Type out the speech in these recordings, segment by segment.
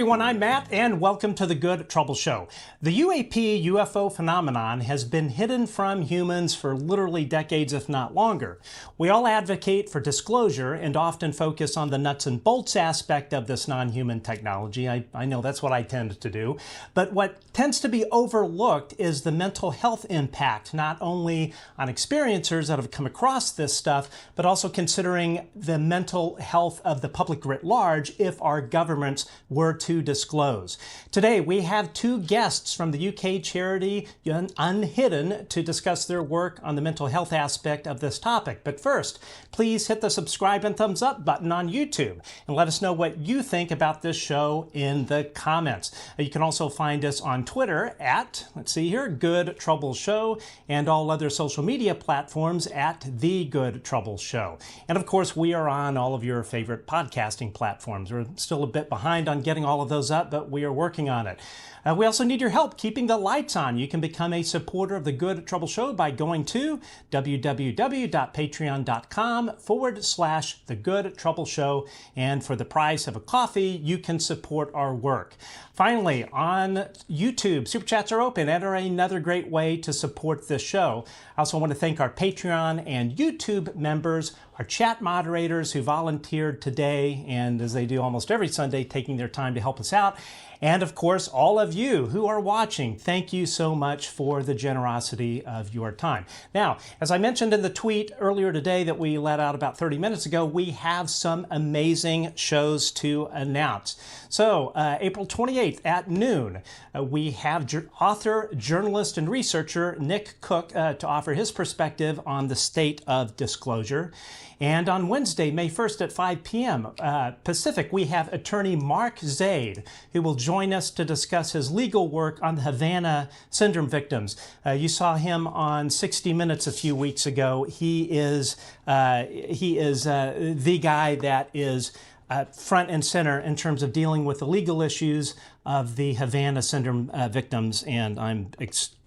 everyone, I'm Matt, and welcome to the Good Trouble Show. The UAP UFO phenomenon has been hidden from humans for literally decades, if not longer. We all advocate for disclosure and often focus on the nuts and bolts aspect of this non-human technology. I know that's what I tend to do. But what tends to be overlooked is the mental health impact, not only on experiencers that have come across this stuff, but also considering the mental health of the public writ large if our governments were to disclose. Today we have two guests from the UK charity uNHIdden to discuss their work on the mental health aspect of this topic. But first, please hit the subscribe and thumbs up button on YouTube and let us know what you think about this show in the comments. You can also find us on Twitter at, let's see here, Good Trouble Show, and all other social media platforms at The Good Trouble Show. And of course, we are on all of your favorite podcasting platforms. We're still a bit behind on getting all of those up, but we are working on it. We also need your help keeping the lights on. You can become a supporter of The Good Trouble Show by going to www.patreon.com/The Good Trouble Show. And for the price of a coffee, you can support our work. Finally, on YouTube, Super Chats are open and are another great way to support this show. I also want to thank our Patreon and YouTube members, our chat moderators who volunteered today, and as they do almost every Sunday, taking their time to help us out. And of course, all of you who are watching, thank you so much for the generosity of your time. Now, as I mentioned in the tweet earlier today that we let out about 30 minutes ago, we have some amazing shows to announce. So, April 28th at noon, we have author, journalist, and researcher Nick Cook to offer his perspective on the state of disclosure. And on Wednesday, May 1st at 5 p.m. Pacific, we have attorney Mark Zaid, who will join us to discuss his legal work on the Havana syndrome victims. You saw him on 60 Minutes a few weeks ago. He is the guy that is front and center in terms of dealing with the legal issues of the Havana syndrome victims, and I'm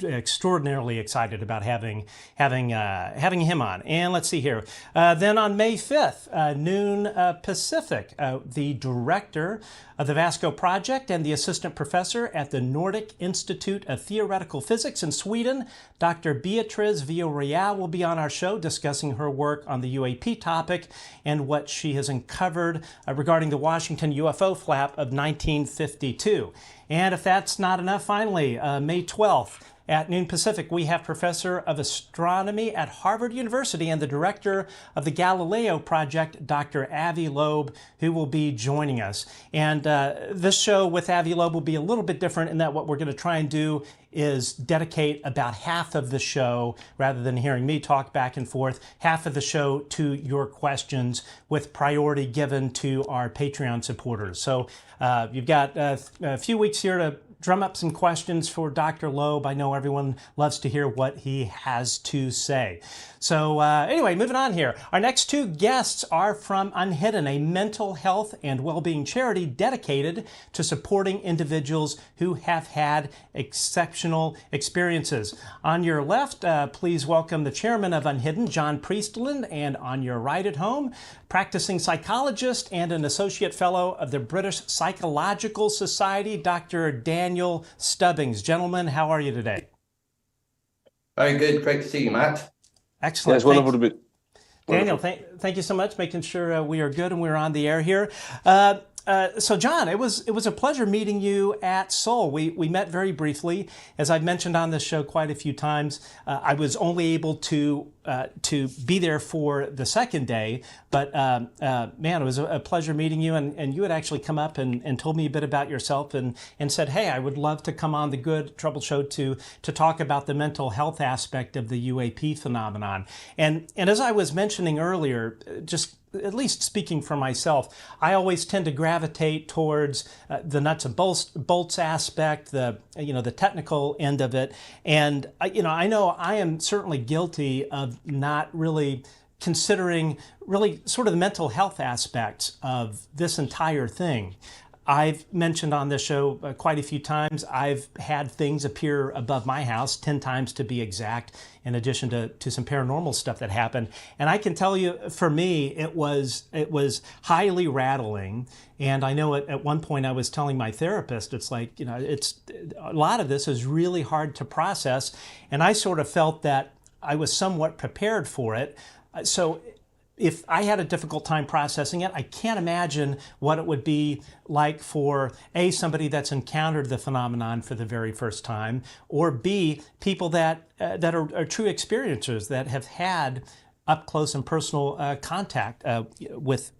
extraordinarily excited about having him on. And let's see here. Then on May 5th, noon Pacific, the director of the Vasco Project and the assistant professor at the Nordic Institute of Theoretical Physics in Sweden, Dr. Beatriz Villarreal, will be on our show discussing her work on the UAP topic and what she has uncovered regarding the Washington UFO flap of 1952. And if that's not enough, finally, May 12th, at noon Pacific, we have Professor of Astronomy at Harvard University and the Director of the Galileo Project, Dr. Avi Loeb, who will be joining us. And this show with Avi Loeb will be a little bit different in that what we're going to try and do is dedicate about half of the show, rather than hearing me talk back and forth, half of the show to your questions with priority given to our Patreon supporters. So you've got a few weeks here to drum up some questions for Dr. Loeb. I know everyone loves to hear what he has to say. So anyway, moving on here. Our next two guests are from uNHIdden, a mental health and well-being charity dedicated to supporting individuals who have had exceptional experiences. On your left, please welcome the chairman of uNHIdden, John Priestland, and on your right at home, practicing psychologist and an associate fellow of the British Psychological Society, Dr. Daniel Stubbings. Gentlemen, how are you today? Very good. Great to see you, Matt. Excellent. Yeah, it's wonderful to be. Daniel, thank you so much, making sure we are good and we're on the air here. So John, it was a pleasure meeting you at Seoul. We met very briefly. As I've mentioned on this show quite a few times, I was only able to be there for the second day, but man, it was a pleasure meeting you, and you had actually come up and told me a bit about yourself and said, hey, I would love to come on the Good Trouble Show to talk about the mental health aspect of the UAP phenomenon. And as I was mentioning earlier, just at least speaking for myself, I always tend to gravitate towards the nuts and bolts aspect, the technical end of it. And I know I am certainly guilty of not really considering really sort of the mental health aspects of this entire thing. I've mentioned on this show quite a few times, I've had things appear above my house, 10 times to be exact, in addition to some paranormal stuff that happened. And I can tell you, for me, it was highly rattling. And I know at one point I was telling my therapist, it's like, it's a lot of this is really hard to process. And I sort of felt that I was somewhat prepared for it. So if I had a difficult time processing it, I can't imagine what it would be like for somebody that's encountered the phenomenon for the very first time, or B, people that are true experiencers that have had up close and personal contact with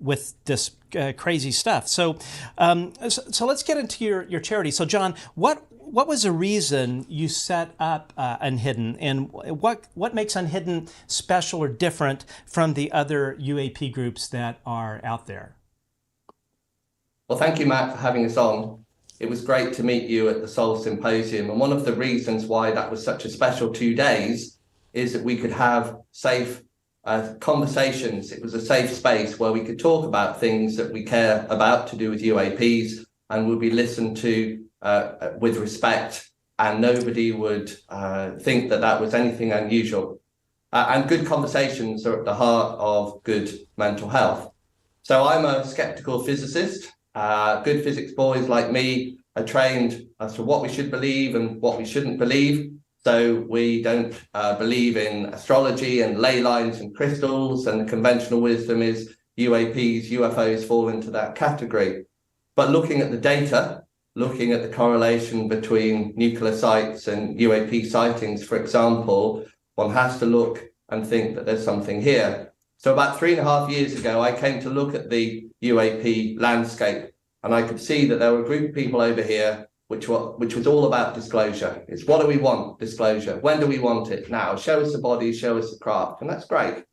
this crazy stuff. So let's get into your charity. So John, what was the reason you set up uNHIdden, and what makes uNHIdden special or different from the other UAP groups that are out there? Well, thank you, Matt, for having us on. It was great to meet you at the Soul Symposium. And one of the reasons why that was such a special 2 days is that we could have safe conversations. It was a safe space where we could talk about things that we care about to do with UAPs, and would be listened to with respect, and nobody would think that was anything unusual. And good conversations are at the heart of good mental health. So I'm a skeptical physicist. Good physics boys like me are trained as to what we should believe and what we shouldn't believe. So we don't believe in astrology and ley lines and crystals, and the conventional wisdom is UAPs, UFOs fall into that category. But looking at the data, looking at the correlation between nuclear sites and UAP sightings, for example, one has to look and think that there's something here. So about 3.5 years ago, I came to look at the UAP landscape, and I could see that there were a group of people over here which was all about disclosure. It's what do we want? Disclosure. When do we want it? Now. Show us the body, show us the craft, and that's great.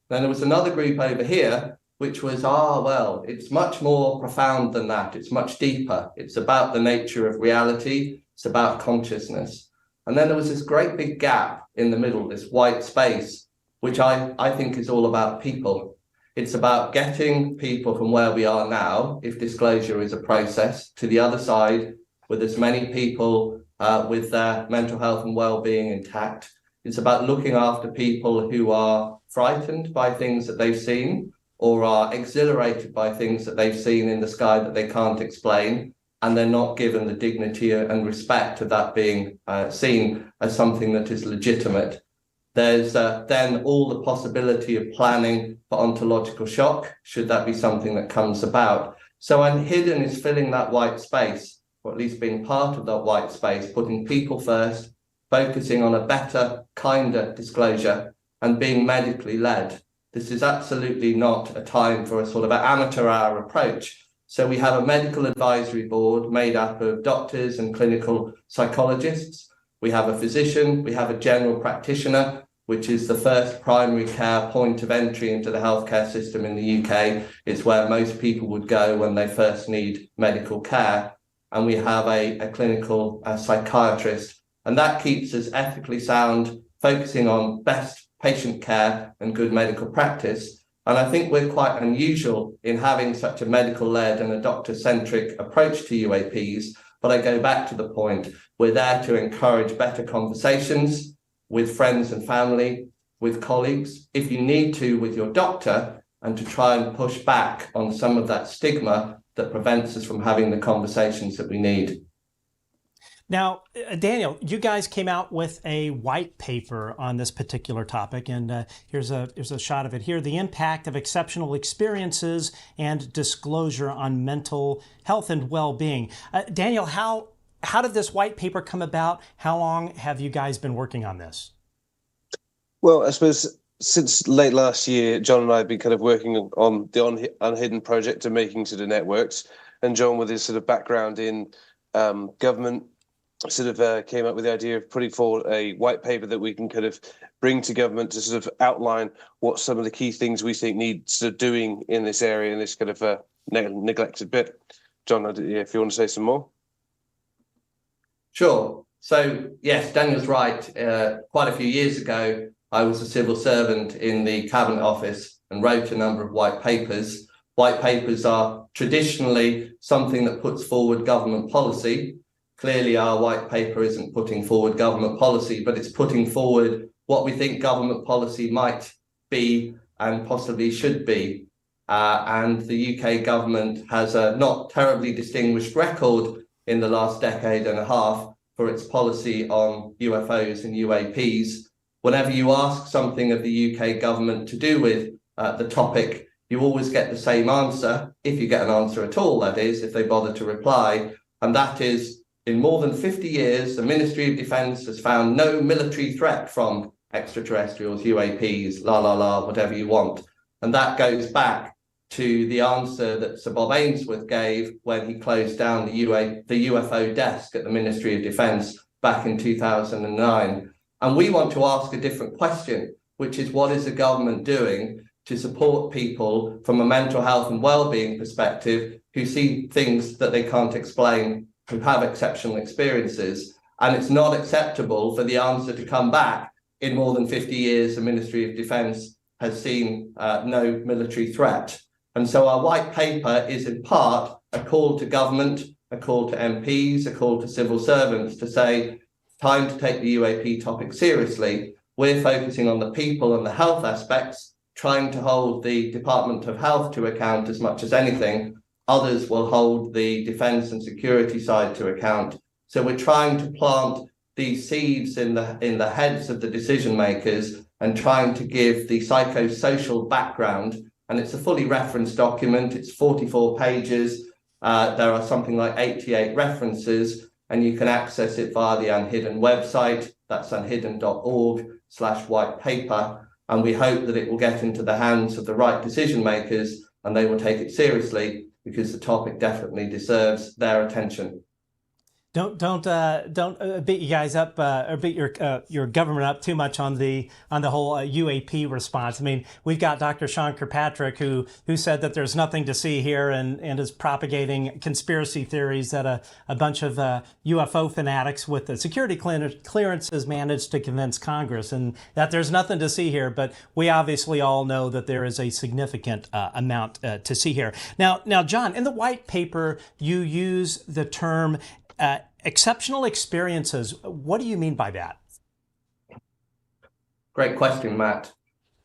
Then there was another group over here which was, well, it's much more profound than that. It's much deeper. It's about the nature of reality. It's about consciousness. And then there was this great big gap in the middle, this white space, which I think is all about people. It's about getting people from where we are now, if disclosure is a process, to the other side with as many people with their mental health and well-being intact. It's about looking after people who are frightened by things that they've seen, or are exhilarated by things that they've seen in the sky that they can't explain, and they're not given the dignity and respect of that being seen as something that is legitimate. There's then all the possibility of planning for ontological shock, should that be something that comes about. So uNHIdden is filling that white space, or at least being part of that white space, putting people first, focusing on a better, kinder disclosure, and being medically led. This is absolutely not a time for a sort of an amateur hour approach. So we have a medical advisory board made up of doctors and clinical psychologists. We have a physician, we have a general practitioner, which is the first primary care point of entry into the healthcare system in the UK. It's where most people would go when they first need medical care. And we have a clinical psychiatrist. And that keeps us ethically sound, focusing on best patient care and good medical practice. And I think we're quite unusual in having such a medical-led and a doctor-centric approach to UAPs. But I go back to the point, we're there to encourage better conversations with friends and family, with colleagues, if you need to, with your doctor, and to try and push back on some of that stigma that prevents us from having the conversations that we need. Now, Daniel, you guys came out with a white paper on this particular topic, and here's a shot of it here. The impact of exceptional experiences and disclosure on mental health and well-being. Daniel, how did this white paper come about? How long have you guys been working on this? Well, I suppose since late last year, John and I have been kind of working on the uNHIdden project and making sort of networks. And John, with his sort of background in government, sort of came up with the idea of putting forward a white paper that we can kind of bring to government to sort of outline what some of the key things we think need sort of doing in this area, in this kind of neglected bit. John, if you want to say some more. Sure. So, yes, Daniel's right. Quite a few years ago, I was a civil servant in the Cabinet Office and wrote a number of white papers White papers are traditionally something that puts forward government policy. Clearly, our white paper isn't putting forward government policy, but it's putting forward what we think government policy might be and possibly should be. And the UK government has a not terribly distinguished record in the last decade and a half for its policy on UFOs and UAPs. Whenever you ask something of the UK government to do with the topic, you always get the same answer, if you get an answer at all, that is, if they bother to reply. And that is, in more than 50 years, the Ministry of Defence has found no military threat from extraterrestrials, UAPs, whatever you want. And that goes back to the answer that Sir Bob Ainsworth gave when he closed down the UFO desk at the Ministry of Defence back in 2009. And we want to ask a different question, which is, what is the government doing to support people from a mental health and wellbeing perspective who see things that they can't explain, who have exceptional experiences? And it's not acceptable for the answer to come back, in more than 50 years, the Ministry of Defence has seen no military threat. And so our white paper is in part a call to government, a call to MPs, a call to civil servants to say, time to take the UAP topic seriously. We're focusing on the people and the health aspects, trying to hold the Department of Health to account as much as anything. Others will hold the defence and security side to account. So we're trying to plant these seeds in the heads of the decision makers and trying to give the psychosocial background. And it's a fully referenced document. It's 44 pages. There are something like 88 references, and you can access it via the uNHIdden website. That's unhidden.org/white paper. And we hope that it will get into the hands of the right decision makers and they will take it seriously, because the topic definitely deserves their attention. Don't beat you guys up or beat your government up too much on the whole UAP response. I mean, we've got Dr. Sean Kirkpatrick who said that there's nothing to see here and is propagating conspiracy theories that a bunch of UFO fanatics with the security clearances managed to convince Congress, and that there's nothing to see here. But we obviously all know that there is a significant amount to see here. Now, John, in the white paper, you use the term exceptional experiences. What do you mean by that? Great question, Matt.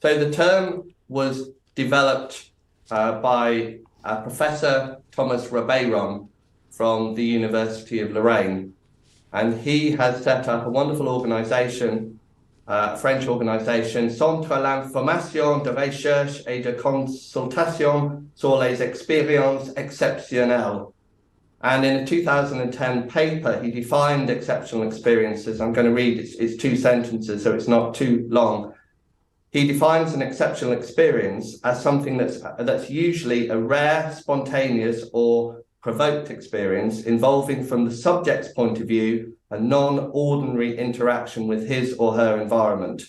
So the term was developed by Professor Thomas Rabeyron from the University of Lorraine. And he has set up a wonderful organization, French organization, Centre l'Information de Recherche et de Consultation sur les Expériences Exceptionnelles. And in a 2010 paper, he defined exceptional experiences. I'm going to read it's 2 sentences, so it's not too long. He defines an exceptional experience as something that's usually a rare, spontaneous, or provoked experience involving, from the subject's point of view, a non-ordinary interaction with his or her environment.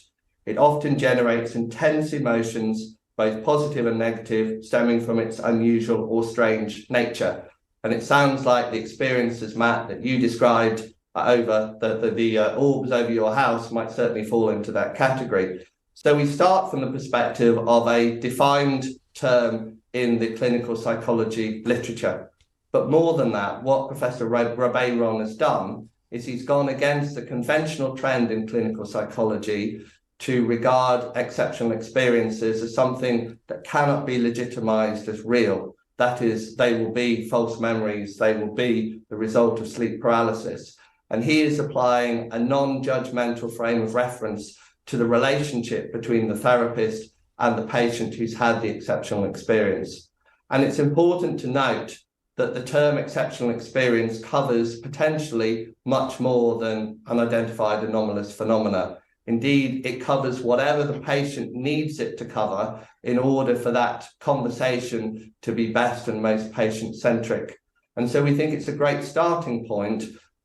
It often generates intense emotions, both positive and negative, stemming from its unusual or strange nature. And it sounds like the experiences, Matt, that you described over the orbs over your house might certainly fall into that category. So we start from the perspective of a defined term in the clinical psychology literature. But more than that, what Professor Rabeyron has done is he's gone against the conventional trend in clinical psychology to regard exceptional experiences as something that cannot be legitimized as real. That is, they will be false memories, they will be the result of sleep paralysis. And he is applying a non-judgmental frame of reference to the relationship between the therapist and the patient who's had the exceptional experience. And it's important to note that the term exceptional experience covers potentially much more than unidentified anomalous phenomena. Indeed, it covers whatever the patient needs it to cover in order for that conversation to be best and most patient-centric. And so we think it's a great starting point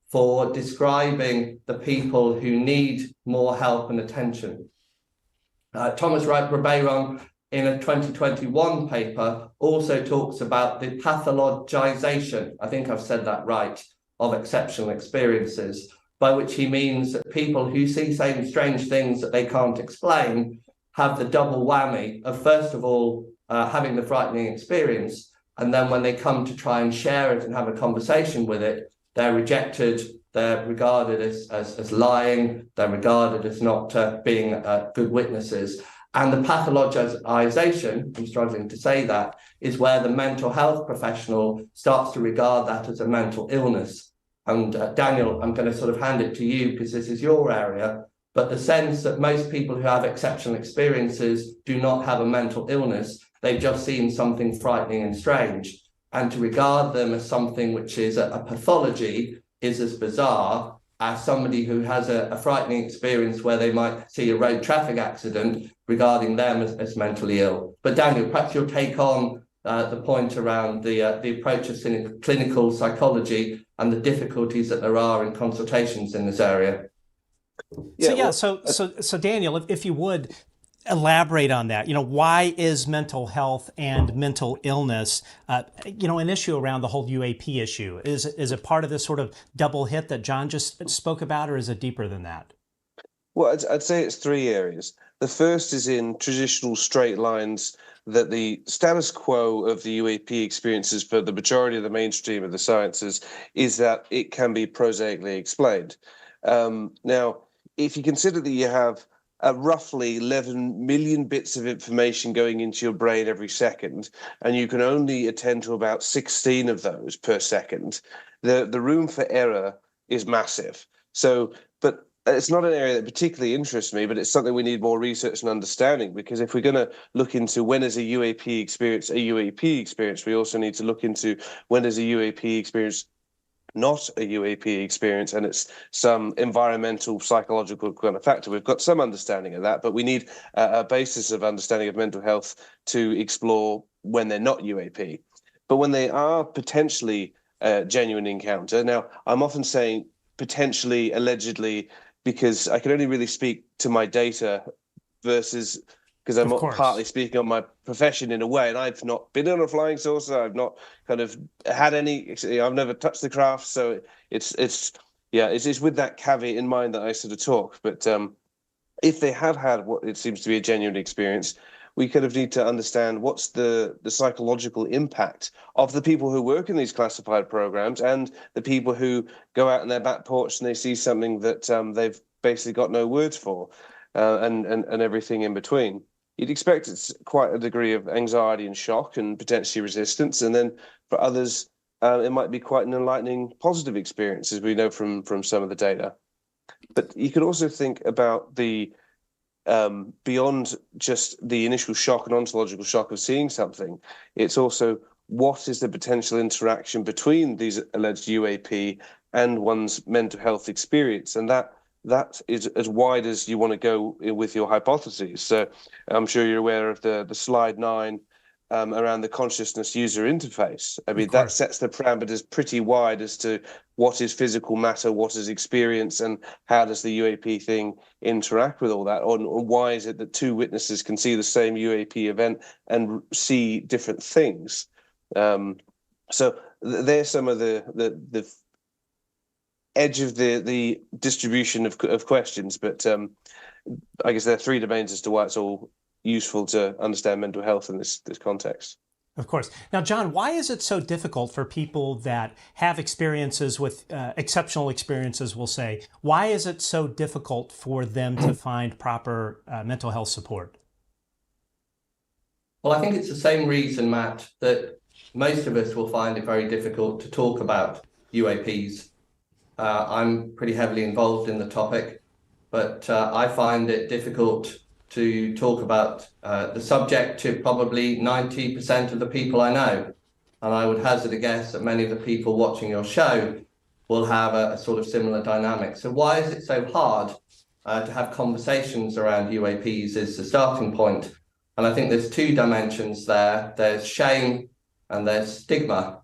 for describing the people who need more help and attention. Thomas Rabeyron, in a 2021 paper, also talks about the pathologization, I think I've said that right, of exceptional experiences, by which he means that people who see strange things that they can't explain have the double whammy of, first of all, having the frightening experience. And then when they come to try and share it and have a conversation with it, they're rejected, they're regarded as lying, they're regarded as not being good witnesses. And the pathologization, I'm struggling to say that, is where the mental health professional starts to regard that as a mental illness. And Daniel, I'm going to sort of hand it to you because this is your area, but the sense that most people who have exceptional experiences do not have a mental illness, they've just seen something frightening and strange. And to regard them as something which is a pathology is as bizarre as somebody who has a frightening experience where they might see a road traffic accident regarding them as mentally ill. But Daniel, perhaps you'll take on the point around the approach of clinical psychology and the difficulties that there are in consultations in this area. So Daniel, if you would elaborate on that, why is mental health and mental illness, an issue around the whole UAP issue? Is it part of this sort of double hit that John just spoke about, or is it deeper than that? Well, I'd say it's three areas. The first is in traditional straight lines, that the status quo of the UAP experiences for the majority of the mainstream of the sciences is that it can be prosaically explained. Now, if you consider that you have roughly 11 million bits of information going into your brain every second, and you can only attend to about 16 of those per second, the room for error is massive. So, but it's not an area that particularly interests me, but it's something we need more research and understanding, because if we're going to look into when is a UAP experience, we also need to look into when is a UAP experience not a UAP experience, and it's some environmental, psychological kind of factor. We've got some understanding of that, but we need a basis of understanding of mental health to explore when they're not UAP. But when they are potentially a genuine encounter, now I'm often saying potentially, allegedly, because I can only really speak to my data versus, because I'm partly speaking on my profession in a way, and I've not been on a flying saucer. I've not kind of had any. I've never touched the craft, so it's with that caveat in mind that I sort of talk. But if they have had what it seems to be a genuine experience, we kind of need to understand what's the psychological impact of the people who work in these classified programs and the people who go out on their back porch and they see something that they've basically got no words for, and everything in between. You'd expect it's quite a degree of anxiety and shock and potentially resistance. And then for others, it might be quite an enlightening, positive experience, as we know from some of the data. But you could also think about the beyond just the initial shock and ontological shock of seeing something. It's also what is the potential interaction between these alleged UAP and one's mental health experience. And that is as wide as you want to go with your hypotheses. So I'm sure you're aware of the slide 9 around the consciousness user interface. I mean, that sets the parameters pretty wide as to what is physical matter, what is experience, and how does the UAP thing interact with all that? Or why is it that two witnesses can see the same UAP event and see different things? So there's some of the edge of the distribution of questions, but I guess there are three domains as to why it's all useful to understand mental health in this context. Of course. Now, John, why is it so difficult for people that have experiences with exceptional experiences, we'll say, why is it so difficult for them to find proper mental health support? Well, I think it's the same reason, Matt, that most of us will find it very difficult to talk about UAPs. I'm pretty heavily involved in the topic, but I find it difficult to talk about the subject to probably 90% of the people I know. And I would hazard a guess that many of the people watching your show will have a sort of similar dynamic. So why is it so hard to have conversations around UAPs is the starting point. And I think there's two dimensions there. There's shame and there's stigma.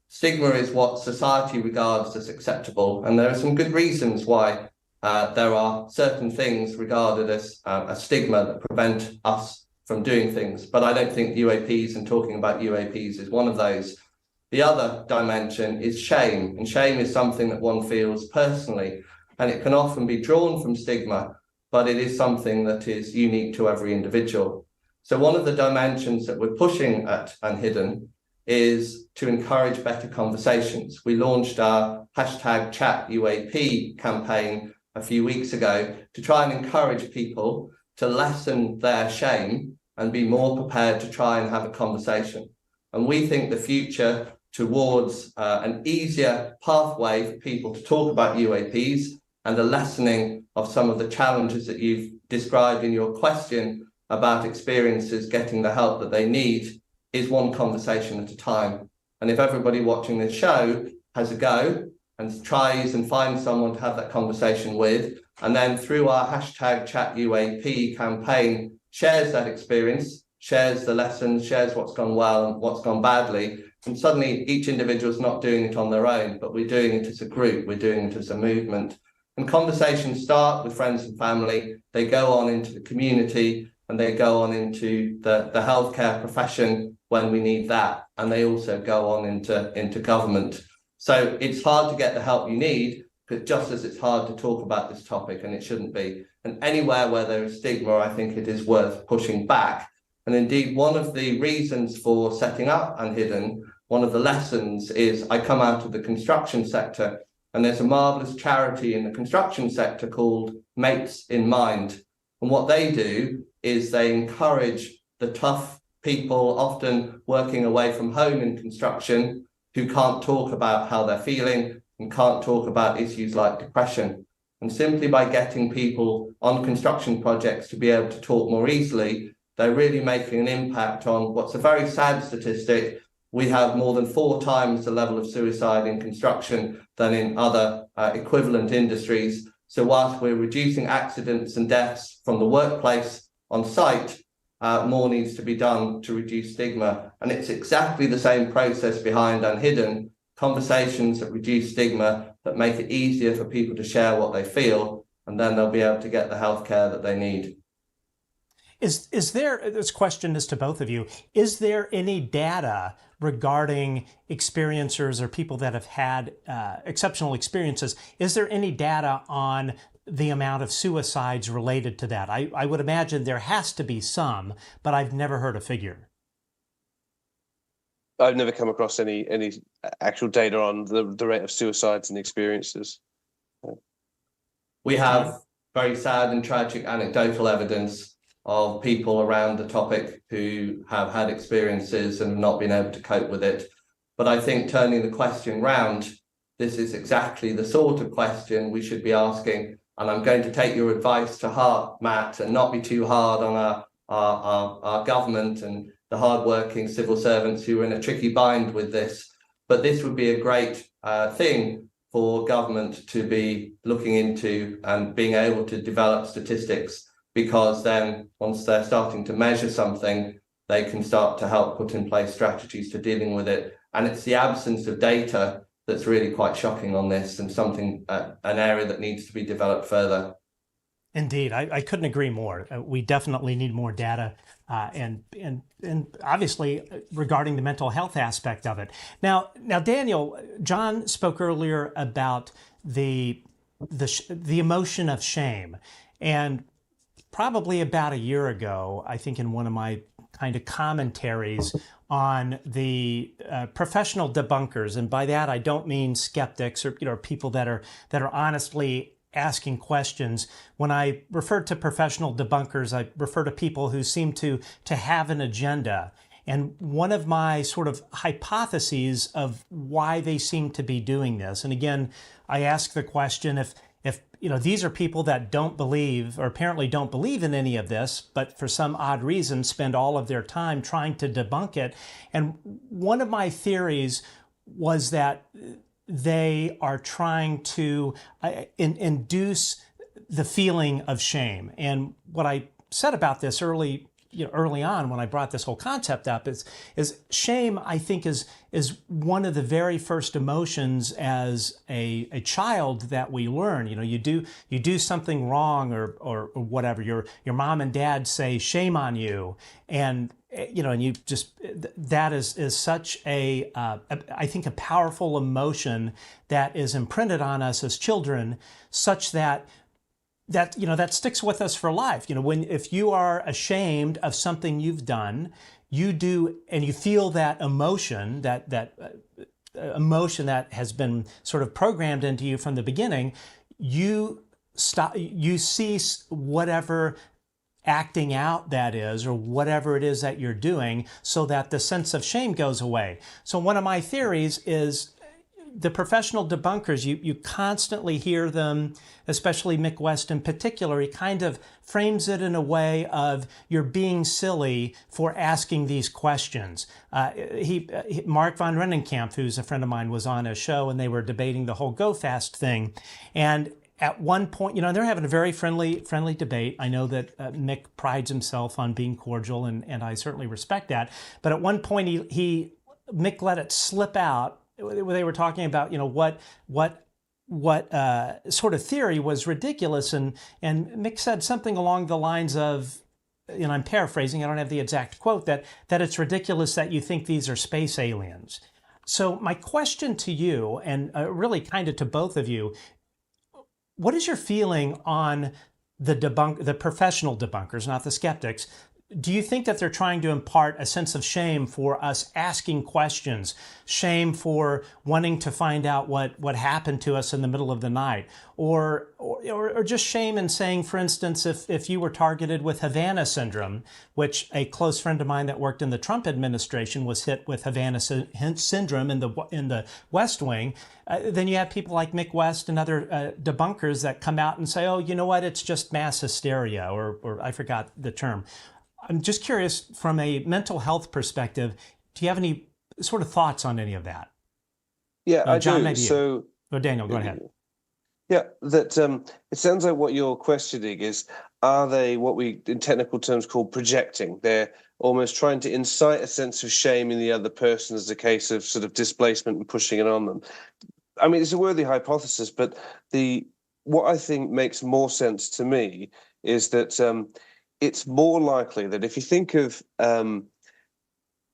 Stigma is what society regards as acceptable. And there are some good reasons why there are certain things regarded as a stigma that prevent us from doing things. But I don't think UAPs and talking about UAPs is one of those. The other dimension is shame. And shame is something that one feels personally. And it can often be drawn from stigma, but it is something that is unique to every individual. So one of the dimensions that we're pushing at uNHIdden is to encourage better conversations. We launched our hashtag chat UAP campaign a few weeks ago to try and encourage people to lessen their shame and be more prepared to try and have a conversation. And we think the future towards an easier pathway for people to talk about UAPs and the lessening of some of the challenges that you've described in your question about experiences getting the help that they need is one conversation at a time. And if everybody watching this show has a go and tries and finds someone to have that conversation with, and then through our hashtag chat UAP campaign shares that experience, shares the lessons, shares what's gone well and what's gone badly, and suddenly each individual is not doing it on their own, but we're doing it as a group, we're doing it as a movement. And conversations start with friends and family, they go on into the community, and they go on into the healthcare profession when we need that, and they also go on into government. So it's hard to get the help you need, because just as it's hard to talk about this topic, and it shouldn't be. And anywhere where there is stigma, I think it is worth pushing back. And indeed, one of the reasons for setting up uNHIdden, one of the lessons is I come out of the construction sector, and there's a marvelous charity in the construction sector called Mates in Mind. And what they do is they encourage the tough people, often working away from home in construction, who can't talk about how they're feeling and can't talk about issues like depression. And simply by getting people on construction projects to be able to talk more easily, they're really making an impact on what's a very sad statistic. We have more than 4 times the level of suicide in construction than in other equivalent industries. So whilst we're reducing accidents and deaths from the workplace on site, more needs to be done to reduce stigma. And it's exactly the same process behind uNHIdden, conversations that reduce stigma, that make it easier for people to share what they feel, and then they'll be able to get the healthcare that they need. Is there, this question is to both of you, is there any data regarding experiencers or people that have had exceptional experiences? Is there any data on the amount of suicides related to that? I would imagine there has to be some, but I've never heard a figure. I've never come across any actual data on the rate of suicides and experiences. We have very sad and tragic anecdotal evidence of people around the topic who have had experiences and not been able to cope with it. But I think turning the question round, this is exactly the sort of question we should be asking. And I'm going to take your advice to heart, Matt, and not be too hard on our government and the hardworking civil servants who are in a tricky bind with this. But this would be a great thing for government to be looking into and being able to develop statistics, because then once they're starting to measure something, they can start to help put in place strategies to dealing with it. And it's the absence of data that's really quite shocking on this, and something, an area that needs to be developed further. Indeed, I couldn't agree more. We definitely need more data, and obviously regarding the mental health aspect of it. Now, Daniel, John spoke earlier about the emotion of shame, and probably about a year ago, I think in one of my kind of commentaries on the professional debunkers, and by that I don't mean skeptics or people that are honestly asking questions. When I refer to professional debunkers, I refer to people who seem to have an agenda. And one of my sort of hypotheses of why they seem to be doing this, and again, I ask the question, if these are people that don't believe, or apparently don't believe in any of this, but for some odd reason spend all of their time trying to debunk it. And one of my theories was that they are trying to induce the feeling of shame. And what I said about this early on when I brought this whole concept up is shame, I think, is one of the very first emotions as a child that we learn. You do something wrong or whatever. Your mom and dad say shame on you, and and you just, that is such a I think a powerful emotion that is imprinted on us as children, such that that, that sticks with us for life. If you are ashamed of something you've done, you do, and you feel that emotion, that emotion that has been sort of programmed into you from the beginning, you cease whatever acting out that is, or whatever it is that you're doing, so that the sense of shame goes away. So one of my theories is the professional debunkers, you constantly hear them, especially Mick West in particular. He kind of frames it in a way of, you're being silly for asking these questions. Mark von Rennenkamp, who's a friend of mine, was on a show and they were debating the whole Go Fast thing. And at one point, they're having a very friendly debate. I know that Mick prides himself on being cordial, and I certainly respect that. But at one point, Mick let it slip out. They were talking about, what sort of theory was ridiculous, and Mick said something along the lines of, and I'm paraphrasing, I don't have the exact quote, that it's ridiculous that you think these are space aliens. So my question to you, and really kind of to both of you, what is your feeling on the professional debunkers, not the skeptics? Do you think that they're trying to impart a sense of shame for us asking questions, shame for wanting to find out what happened to us in the middle of the night, or just shame in saying, for instance, if you were targeted with Havana syndrome, which a close friend of mine that worked in the Trump administration was hit with Havana syndrome in the West Wing, then you have people like Mick West and other debunkers that come out and say, oh, you know what, it's just mass hysteria, or I forgot the term. I'm just curious, from a mental health perspective, do you have any sort of thoughts on any of that? Yeah, I John, do. maybe you. Oh, Daniel, go ahead. Yeah, that it sounds like what you're questioning is, are they what we in technical terms call projecting? They're almost trying to incite a sense of shame in the other person as a case of sort of displacement and pushing it on them. I mean, it's a worthy hypothesis, but what I think makes more sense to me is that it's more likely that if you think of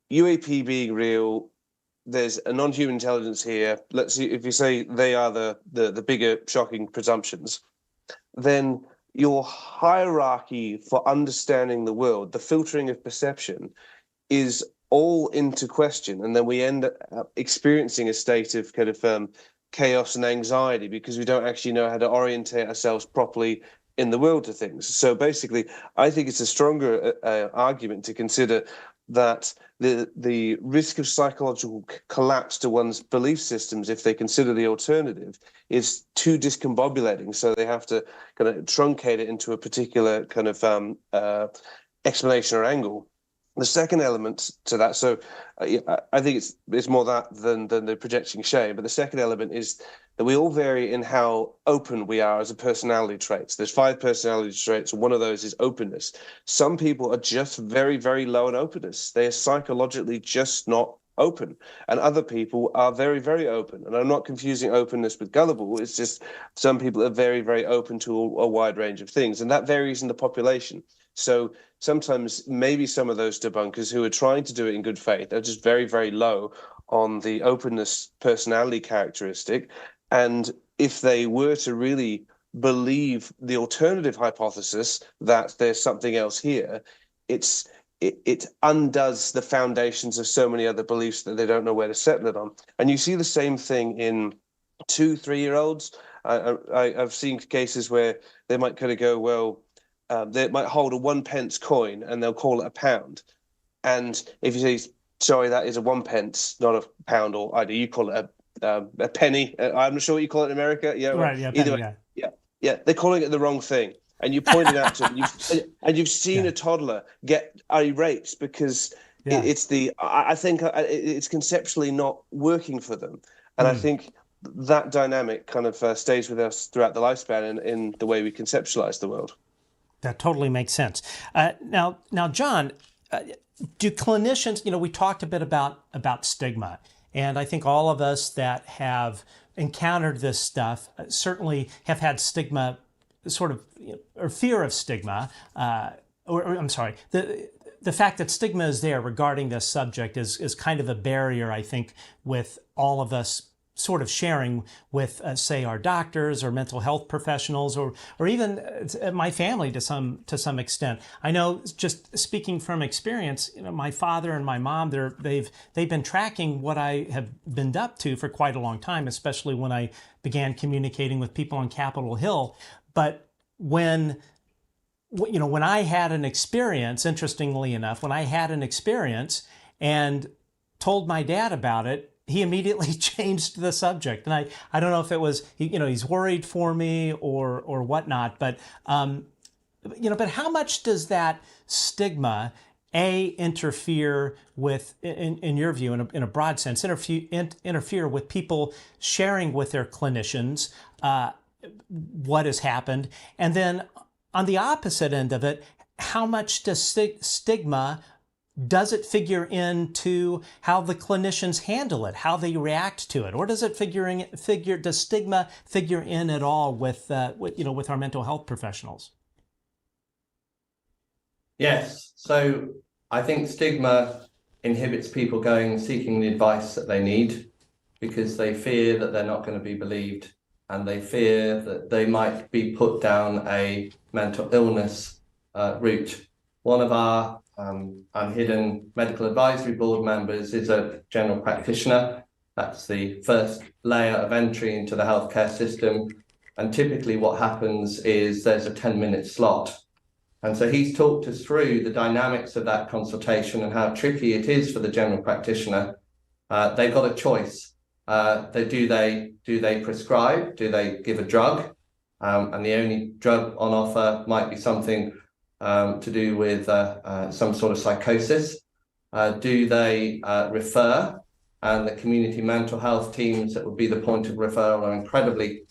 UAP being real, there's a non-human intelligence here. Let's see, if you say they are the bigger shocking presumptions, then your hierarchy for understanding the world, the filtering of perception, is all into question, and then we end up experiencing a state of kind of chaos and anxiety because we don't actually know how to orientate ourselves properly in the world of things. So basically, I think it's a stronger argument to consider that the risk of psychological collapse to one's belief systems, if they consider the alternative, is too discombobulating. So they have to kind of truncate it into a particular kind of explanation or angle. The second element to that, so I think it's more that than the projecting shame. But the second element is that we all vary in how open we are as a personality traits. There's 5 personality traits, and one of those is openness. Some people are just very, very low in openness. They are psychologically just not open, and other people are very, very open. And I'm not confusing openness with gullible. It's just some people are very, very open to a wide range of things, and that varies in the population. So sometimes maybe some of those debunkers who are trying to do it in good faith are just very, very low on the openness personality characteristic. And if they were to really believe the alternative hypothesis that there's something else here, it undoes the foundations of so many other beliefs that they don't know where to settle it on. And you see the same thing in 2-3-year-olds. I've seen cases where they might kind of go, well, they might hold a 1 pence coin and they'll call it a pound. And if you say, sorry, that is a 1 pence, not a pound, or either you call it a penny. I'm not sure what you call it in America. Yeah, right. Yeah, either penny, way, yeah, they're calling it the wrong thing. And you point it out to them, you've seen a toddler get irate because I think it's conceptually not working for them. And I think that dynamic kind of stays with us throughout the lifespan in the way we conceptualize the world. That totally makes sense. Now, John, do clinicians, we talked a bit about stigma, and I think all of us that have encountered this stuff certainly have had stigma, sort of, or fear of stigma, or I'm sorry, the fact that stigma is there regarding this subject is kind of a barrier, I think, with all of us sort of sharing with, say, our doctors or mental health professionals, or even my family to some extent. I know, just speaking from experience, my father and my mom, they've been tracking what I have been up to for quite a long time, especially when I began communicating with people on Capitol Hill. But when I had an experience, interestingly enough, when I had an experience and told my dad about it, he immediately changed the subject. And I don't know if it was, he's worried for me or whatnot, but, but how much does that stigma, interfere with, in your view, in a broad sense, interfere with people sharing with their clinicians what has happened? And then on the opposite end of it, how much does stigma, does it figure into how the clinicians handle it, how they react to it, or does it does stigma figure in at all with our mental health professionals? Yes. So I think stigma inhibits people going and seeking the advice that they need, because they fear that they're not going to be believed, and they fear that they might be put down a mental illness route. One of our uNHIdden Medical Advisory Board members is a general practitioner. That's the first layer of entry into the healthcare system. And typically what happens is there's a 10-minute slot. And so he's talked us through the dynamics of that consultation and how tricky it is for the general practitioner. They've got a choice. Do they prescribe? Do they give a drug? And the only drug on offer might be something to do with some sort of psychosis. Do they refer? And the community mental health teams that would be the point of referral are incredibly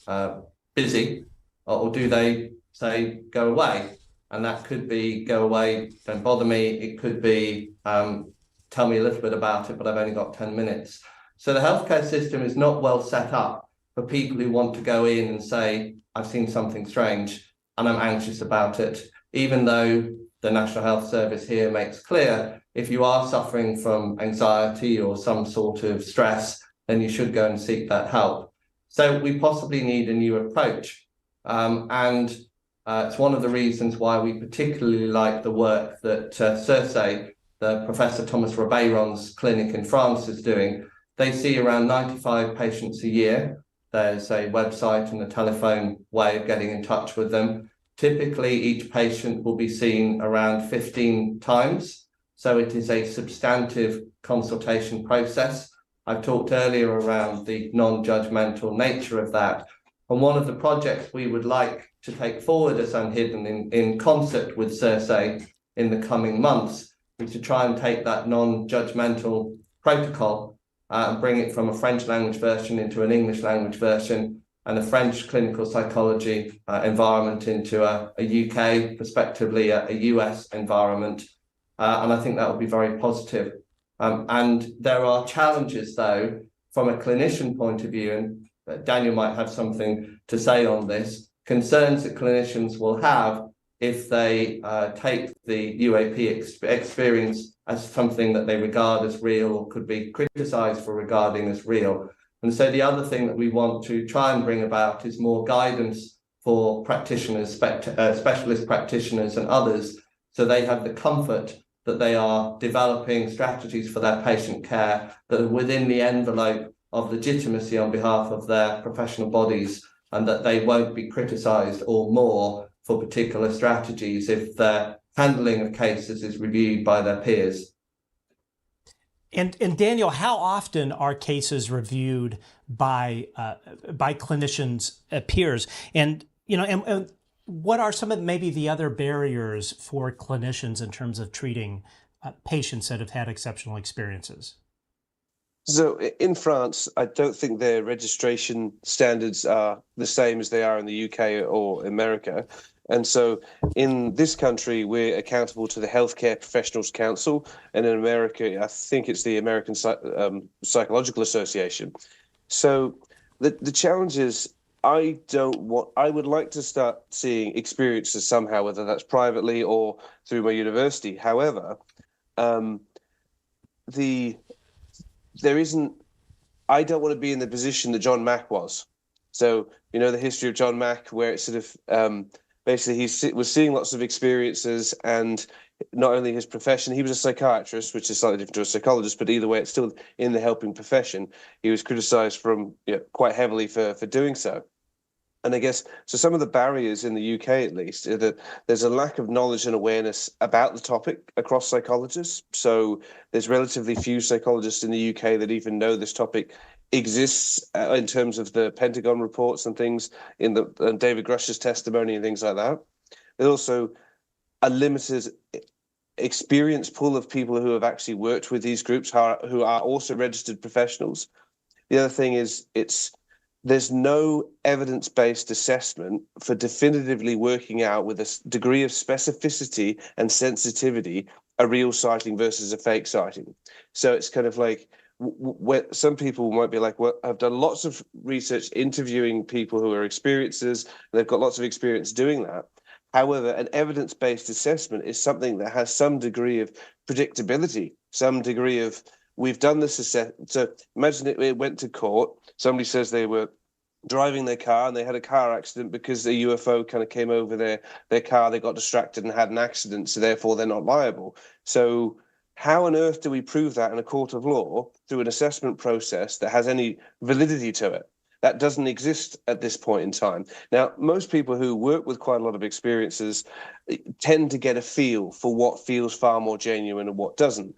busy. Or do they say, go away? And that could be, go away, don't bother me. It could be, tell me a little bit about it, but I've only got 10 minutes. So the healthcare system is not well set up for people who want to go in and say, I've seen something strange and I'm anxious about it. Even though the National Health Service here makes clear, if you are suffering from anxiety or some sort of stress, then you should go and seek that help. So we possibly need a new approach. It's one of the reasons why we particularly like the work that Circe, the Professor Thomas Robeyron's clinic in France, is doing. They see around 95 patients a year. There's a website and a telephone way of getting in touch with them. Typically, each patient will be seen around 15 times. So it is a substantive consultation process. I've talked earlier around the non-judgmental nature of that. And one of the projects we would like to take forward as uNHIdden in concert with Circe in the coming months is to try and take that non-judgmental protocol and bring it from a French language version into an English language version, and a French clinical psychology environment into a UK, prospectively a US environment. And I think that would be very positive. And there are challenges, though, from a clinician point of view, and Daniel might have something to say on this, concerns that clinicians will have if they take the UAP experience as something that they regard as real or could be criticized for regarding as real. And so the other thing that we want to try and bring about is more guidance for practitioners, specialist practitioners and others, so they have the comfort that they are developing strategies for their patient care that are within the envelope of legitimacy on behalf of their professional bodies, and that they won't be criticized or more for particular strategies if their handling of cases is reviewed by their peers. And Daniel, how often are cases reviewed by clinicians' peers? And and what are some of maybe the other barriers for clinicians in terms of treating patients that have had exceptional experiences? So in France, I don't think their registration standards are the same as they are in the UK or America. And so in this country, we're accountable to the Healthcare Professionals Council. And in America, I think it's the American Psychological Association. So the challenge is, I would like to start seeing experiences somehow, whether that's privately or through my university. However, there isn't I don't want to be in the position that John Mack was. So, you know, the history of John Mack, where it's sort of basically he was seeing lots of experiences, and not only his profession, he was a psychiatrist, which is slightly different to a psychologist, but either way, it's still in the helping profession. He was criticized quite heavily for doing so. And I guess, so some of the barriers in the UK, at least, are that there's a lack of knowledge and awareness about the topic across psychologists. So there's relatively few psychologists in the UK that even know this topic exists in terms of the Pentagon reports and things, in the David Grush's testimony and things like that. There's also a limited experience pool of people who have actually worked with these groups who are also registered professionals. The other thing is there's no evidence-based assessment for definitively working out with a degree of specificity and sensitivity a real sighting versus a fake sighting. So it's kind of like, where some people might be like, well, I've done lots of research interviewing people who are experiencers, and they've got lots of experience doing that. However, an evidence-based assessment is something that has some degree of predictability, some degree of, we've done this assessment. So imagine it went to court. Somebody says they were driving their car and they had a car accident because the UFO kind of came over their car. They got distracted and had an accident, so therefore they're not liable. So how on earth do we prove that in a court of law through an assessment process that has any validity to it? That doesn't exist at this point in time. Now, most people who work with quite a lot of experiences tend to get a feel for what feels far more genuine and what doesn't.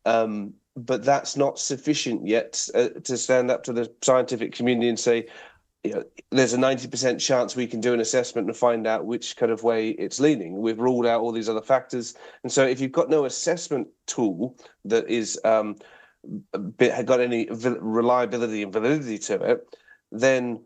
But that's not sufficient yet to stand up to the scientific community and say, you know, there's a 90% chance we can do an assessment and find out which kind of way it's leaning. We've ruled out all these other factors. And so if you've got no assessment tool that is got any reliability and validity to it, then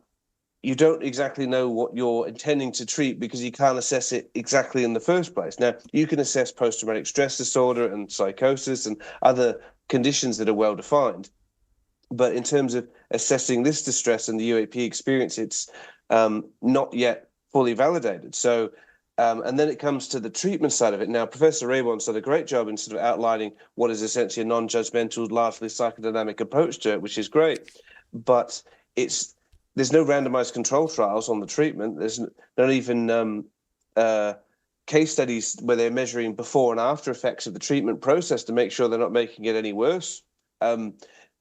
you don't exactly know what you're intending to treat because you can't assess it exactly in the first place. Now, you can assess post-traumatic stress disorder and psychosis and other conditions that are well defined. But in terms of assessing this distress and the UAP experience, it's not yet fully validated. So, and then it comes to the treatment side of it. Now, Professor Raybon's done a great job in sort of outlining what is essentially a non-judgmental, largely psychodynamic approach to it, which is great. But there's no randomized control trials on the treatment. There's not even case studies where they're measuring before and after effects of the treatment process to make sure they're not making it any worse.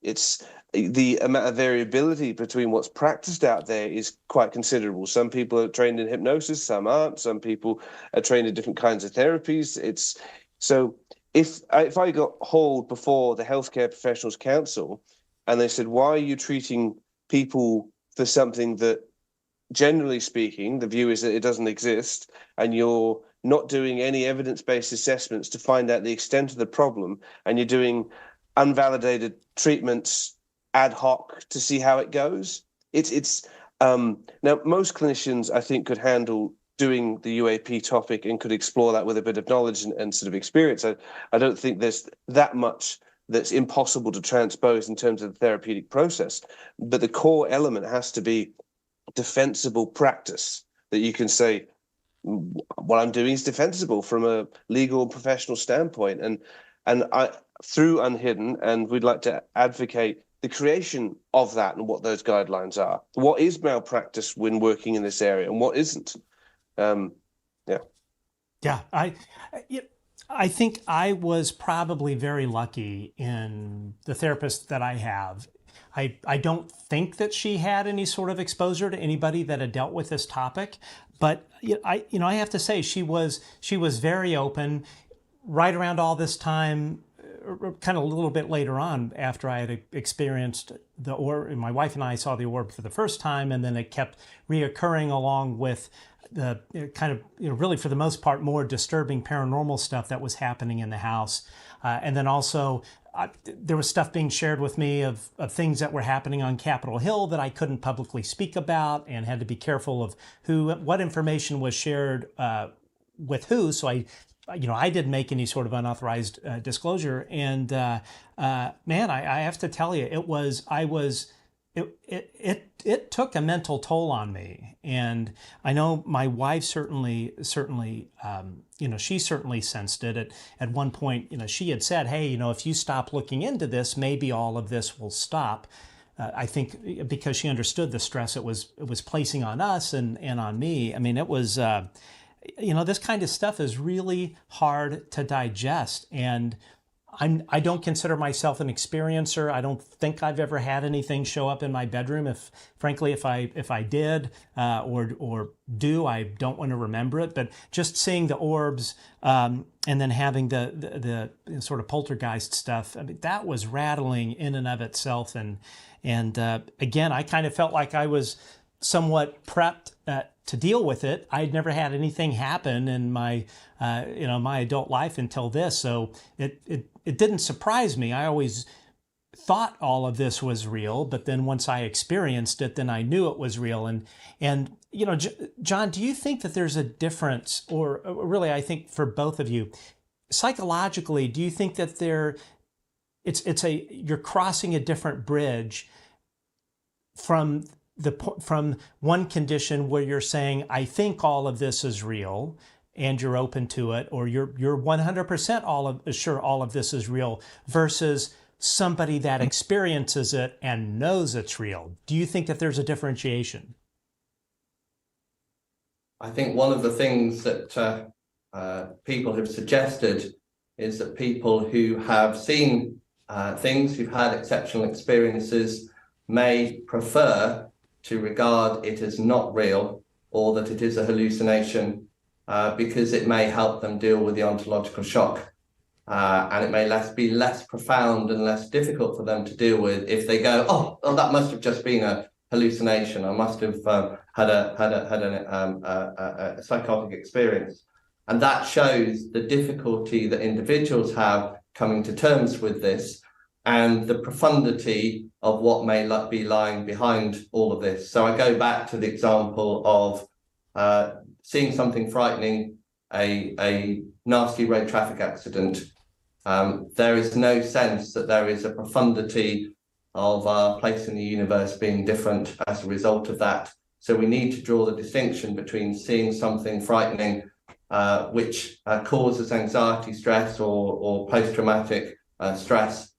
It's the amount of variability between what's practiced out there is quite considerable. Some people are trained in hypnosis, some aren't. Some people are trained in different kinds of therapies. So if I got hauled before the Healthcare Professionals Council and they said, why are you treating people for something that, generally speaking, the view is that it doesn't exist, and you're not doing any evidence-based assessments to find out the extent of the problem, and you're doing unvalidated treatments ad hoc to see how it goes. Now most clinicians, I think, could handle doing the UAP topic and could explore that with a bit of knowledge and sort of experience. I don't think there's that much that's impossible to transpose in terms of the therapeutic process, but the core element has to be defensible practice, that you can say what I'm doing is defensible from a legal and professional standpoint. And I, through uNHIdden, and we'd like to advocate the creation of that and what those guidelines are. What is malpractice when working in this area and what isn't? Yeah, I think I was probably very lucky in the therapist that I have. I don't think that she had any sort of exposure to anybody that had dealt with this topic, but I have to say she was very open. Right around all this time, kind of a little bit later on, after I had experienced the orb, my wife and I saw the orb for the first time, and then it kept reoccurring along with the kind of, really for the most part, more disturbing paranormal stuff that was happening in the house. And then also there was stuff being shared with me of things that were happening on Capitol Hill that I couldn't publicly speak about and had to be careful of what information was shared with who. So I didn't make any sort of unauthorized disclosure. And man, I have to tell you, it took a mental toll on me. And I know my wife certainly, she certainly sensed it. At one point, she had said, hey, if you stop looking into this, maybe all of this will stop. I think because she understood the stress it was placing on us and on me. I mean, it was, this kind of stuff is really hard to digest. And I don't consider myself an experiencer. I don't think I've ever had anything show up in my bedroom. Frankly, if I did or do, I don't want to remember it. But just seeing the orbs and then having the sort of poltergeist stuff, I mean, that was rattling in and of itself. And again, I kind of felt like I was somewhat prepped to deal with it. I'd never had anything happen in my my adult life until this, so it didn't surprise me. I always thought all of this was real, but then once I experienced it, then I knew it was real. And John, do you think that there's a difference, or really, I think for both of you, psychologically, do you think that you're crossing a different bridge from one condition where you're saying, I think all of this is real and you're open to it, or you're 100% sure all of this is real, versus somebody that experiences it and knows it's real? Do you think that there's a differentiation? I think one of the things that people have suggested is that people who have seen things, who've had exceptional experiences, may prefer to regard it as not real, or that it is a hallucination, because it may help them deal with the ontological shock. And it may be less profound and less difficult for them to deal with if they go, oh, that must have just been a hallucination. I must have had a psychotic experience. And that shows the difficulty that individuals have coming to terms with this, and the profundity of what may be lying behind all of this. So I go back to the example of seeing something frightening, a nasty road traffic accident. There is no sense that there is a profundity of our place in the universe being different as a result of that. So we need to draw the distinction between seeing something frightening, which causes anxiety, stress, or post-traumatic stress,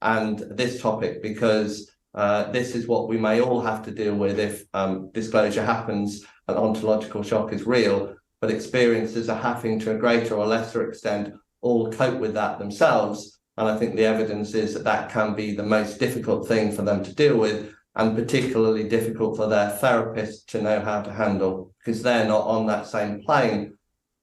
and this topic, because this is what we may all have to deal with if disclosure happens and ontological shock is real, but experiencers are having to a greater or lesser extent all cope with that themselves. And I think the evidence is that that can be the most difficult thing for them to deal with, and particularly difficult for their therapist to know how to handle, because they're not on that same plane.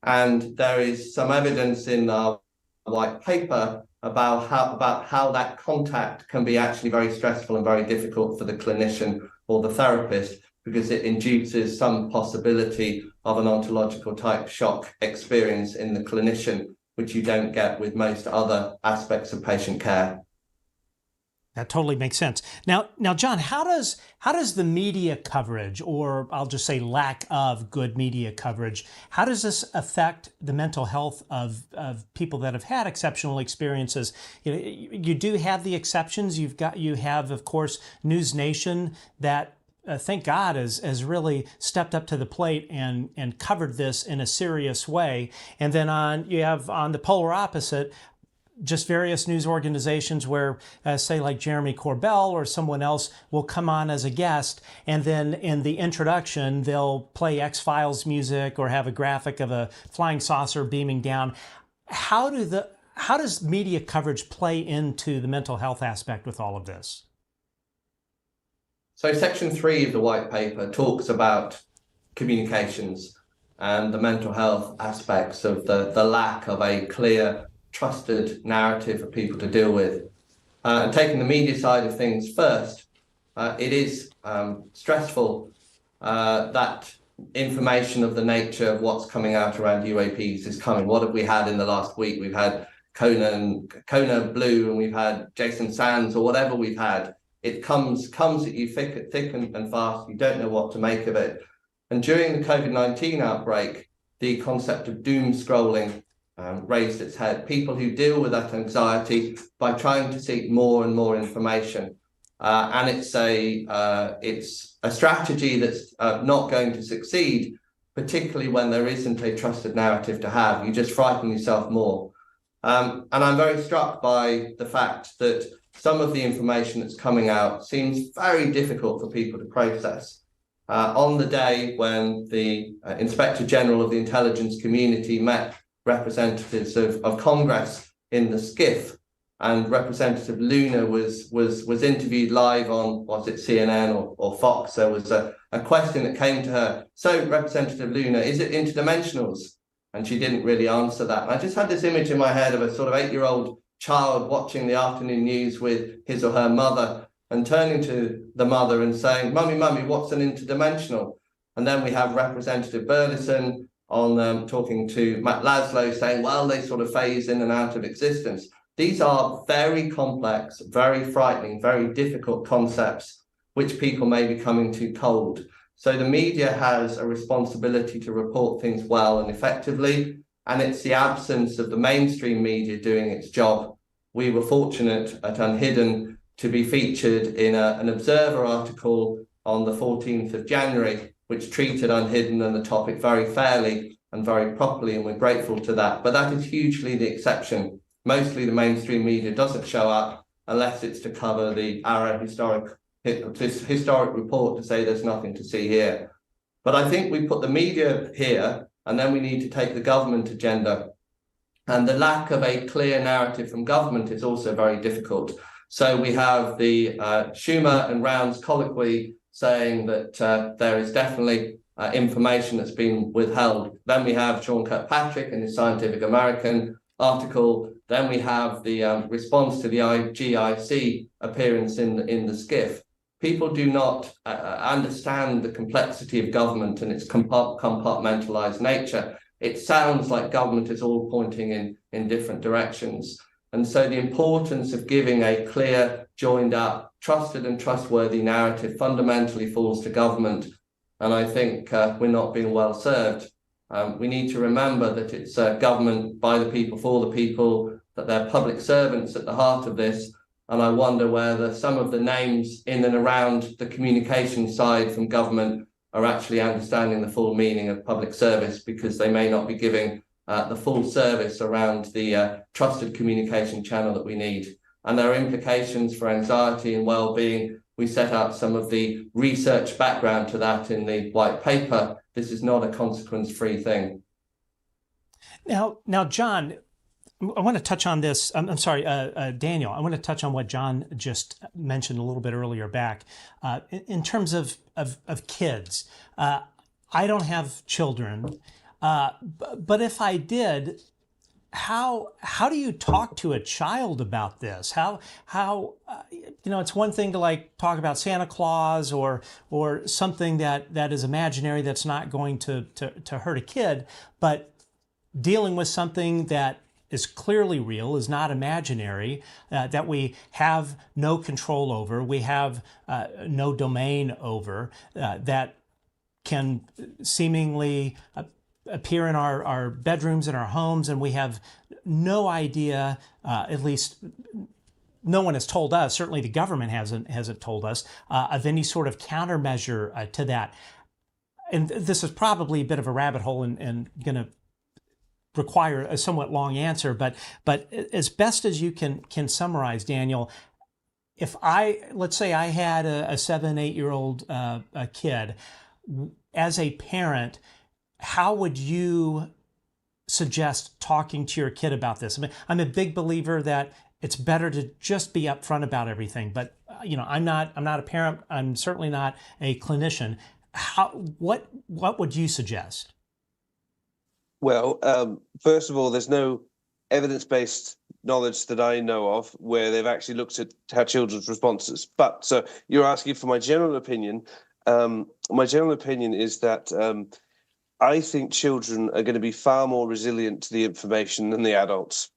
And there is some evidence in our white paper about how that contact can be actually very stressful and very difficult for the clinician or the therapist, because it induces some possibility of an ontological type shock experience in the clinician, which you don't get with most other aspects of patient care. That totally makes sense. Now, John, how does the media coverage, or I'll just say lack of good media coverage, how does this affect the mental health of people that have had exceptional experiences? You do have the exceptions. You have, of course, News Nation that, thank God, has really stepped up to the plate and covered this in a serious way. And then you have on the polar opposite, just various news organizations where, say, like Jeremy Corbell or someone else will come on as a guest, and then in the introduction, they'll play X-Files music or have a graphic of a flying saucer beaming down. How does media coverage play into the mental health aspect with all of this? So Section 3 of the white paper talks about communications and the mental health aspects of the lack of a clear, trusted narrative for people to deal with. And taking the media side of things first, it is stressful that information of the nature of what's coming out around UAPs is coming. What have we had in the last week? We've had Kona Blue, and we've had Jason Sands, or whatever we've had. It comes at you thick and fast. You don't know what to make of it. And during the COVID-19 outbreak, the concept of doom scrolling raised its head. People who deal with that anxiety by trying to seek more and more information, and it's a strategy that's not going to succeed, particularly when there isn't a trusted narrative to have. You just frighten yourself more. And I'm very struck by the fact that some of the information that's coming out seems very difficult for people to process. On the day when the Inspector General of the Intelligence Community met representatives of Congress in the SCIF, and Representative Luna was interviewed live on, was it CNN or Fox? There was a question that came to her. So, Representative Luna, is it interdimensionals? And she didn't really answer that. And I just had this image in my head of a sort of 8-year-old child watching the afternoon news with his or her mother and turning to the mother and saying, Mummy, what's an interdimensional? And then we have Representative Burleson on talking to Matt Laszlo saying, well, they sort of phase in and out of existence. These are very complex, very frightening, very difficult concepts, which people may be coming too cold. So the media has a responsibility to report things well and effectively, and it's the absence of the mainstream media doing its job. We were fortunate at uNHIdden to be featured in an Observer article on the 14th of January, which treated uNHIdden and the topic very fairly and very properly, and we're grateful to that. But that is hugely the exception. Mostly the mainstream media doesn't show up unless it's to cover the Arrow historic report to say there's nothing to see here. But I think we put the media here, and then we need to take the government agenda. And the lack of a clear narrative from government is also very difficult. So we have the Schumer and Rounds colloquy saying that there is definitely information that's been withheld. Then we have Sean Kirkpatrick in his Scientific American article. Then we have the response to the GIC appearance in the SCIF. People do not understand the complexity of government and its compartmentalized nature. It sounds like government is all pointing in different directions. And so the importance of giving a clear, joined up, trusted and trustworthy narrative fundamentally falls to government. And I think we're not being well served. We need to remember that it's government by the people, for the people, that they're public servants at the heart of this. And I wonder whether some of the names in and around the communication side from government are actually understanding the full meaning of public service, because they may not be giving the full service around the trusted communication channel that we need. And there are implications for anxiety and well-being. We set out some of the research background to that in the white paper. This is not a consequence-free thing. Now, John, I want to touch on this. I'm sorry, Daniel, I want to touch on what John just mentioned a little bit earlier back. In terms of kids, I don't have children, but if I did, how do you talk to a child about this? How it's one thing to like talk about Santa Claus or something that is imaginary that's not going to hurt a kid, but dealing with something that is clearly real, is not imaginary, that we have no control over, we have no domain over, that can seemingly appear in our bedrooms and our homes, and we have no idea, at least no one has told us, certainly the government hasn't told us, of any sort of countermeasure to that. And this is probably a bit of a rabbit hole and going to require a somewhat long answer, but as best as you can summarize, Daniel, if let's say I had a 7-8-year-old kid, as a parent, how would you suggest talking to your kid about this? I mean, I'm a big believer that it's better to just be upfront about everything, but I'm not a parent. I'm certainly not a clinician. What would you suggest? Well, first of all, there's no evidence-based knowledge that I know of where they've actually looked at how children's responses. But so you're asking for my general opinion. My general opinion is that I think children are going to be far more resilient to the information than the adults,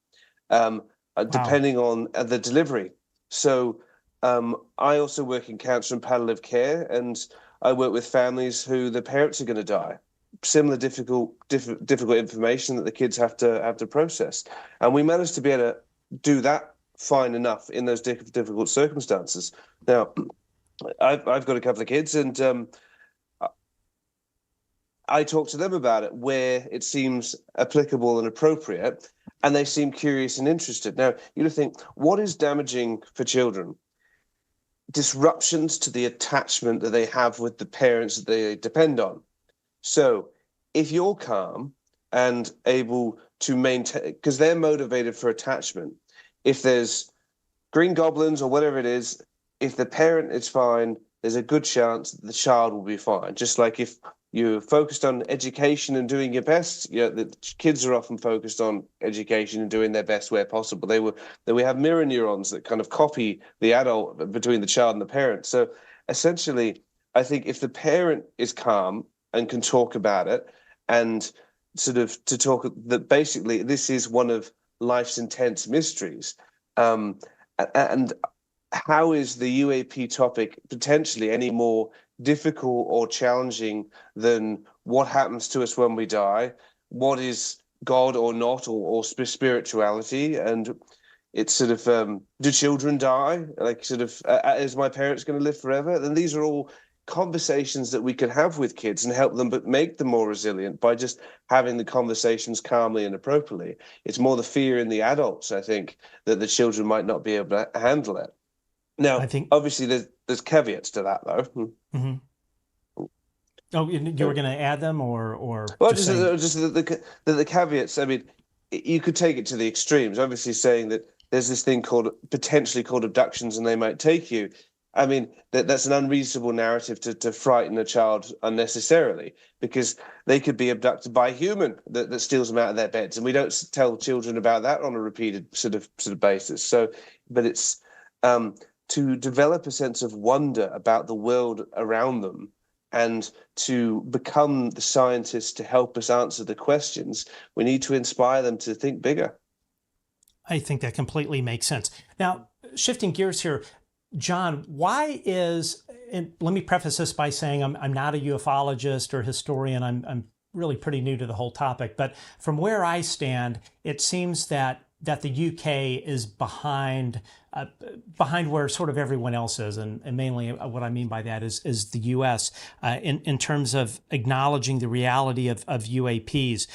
depending on the delivery. So I also work in cancer and palliative care, and I work with families who the parents are going to die. Similar difficult information that the kids have to process, and we managed to be able to do that fine enough in those difficult circumstances. Now, I've got a couple of kids, and I talk to them about it where it seems applicable and appropriate, and they seem curious and interested. Now, you think, what is damaging for children? Disruptions to the attachment that they have with the parents that they depend on. So if you're calm and able to maintain, because they're motivated for attachment, if there's green goblins or whatever it is, if the parent is fine, there's a good chance that the child will be fine. Just like if you're focused on education and doing your best, the kids are often focused on education and doing their best where possible. We have mirror neurons that kind of copy the adult between the child and the parent. So essentially, I think if the parent is calm and can talk about it, and sort of to talk that basically this is one of life's intense mysteries, and how is the UAP topic potentially any more difficult or challenging than what happens to us when we die? What is God or not, or spirituality? And it's sort of, do children die? Like sort of, is my parents going to live forever? And these are all conversations that we can have with kids and help them, but make them more resilient by just having the conversations calmly and appropriately. It's more the fear in the adults, I think, that the children might not be able to handle it. Now, I think obviously there's caveats to that, though. Mm-hmm. Oh, you were going to add them, or well, just the caveats. I mean, you could take it to the extremes. Obviously, saying that there's this thing potentially called abductions, and they might take you. I mean, that's an unreasonable narrative to frighten a child unnecessarily, because they could be abducted by a human that steals them out of their beds, and we don't tell children about that on a repeated sort of basis. So, but it's to develop a sense of wonder about the world around them, and to become the scientists to help us answer the questions. We need to inspire them to think bigger. I think that completely makes sense. Now, shifting gears here, John, why is, and let me preface this by saying I'm not a ufologist or historian. I'm really pretty new to the whole topic, but from where I stand, it seems that the UK is behind where sort of everyone else is, and mainly what I mean by that is the US in terms of acknowledging the reality of UAPs.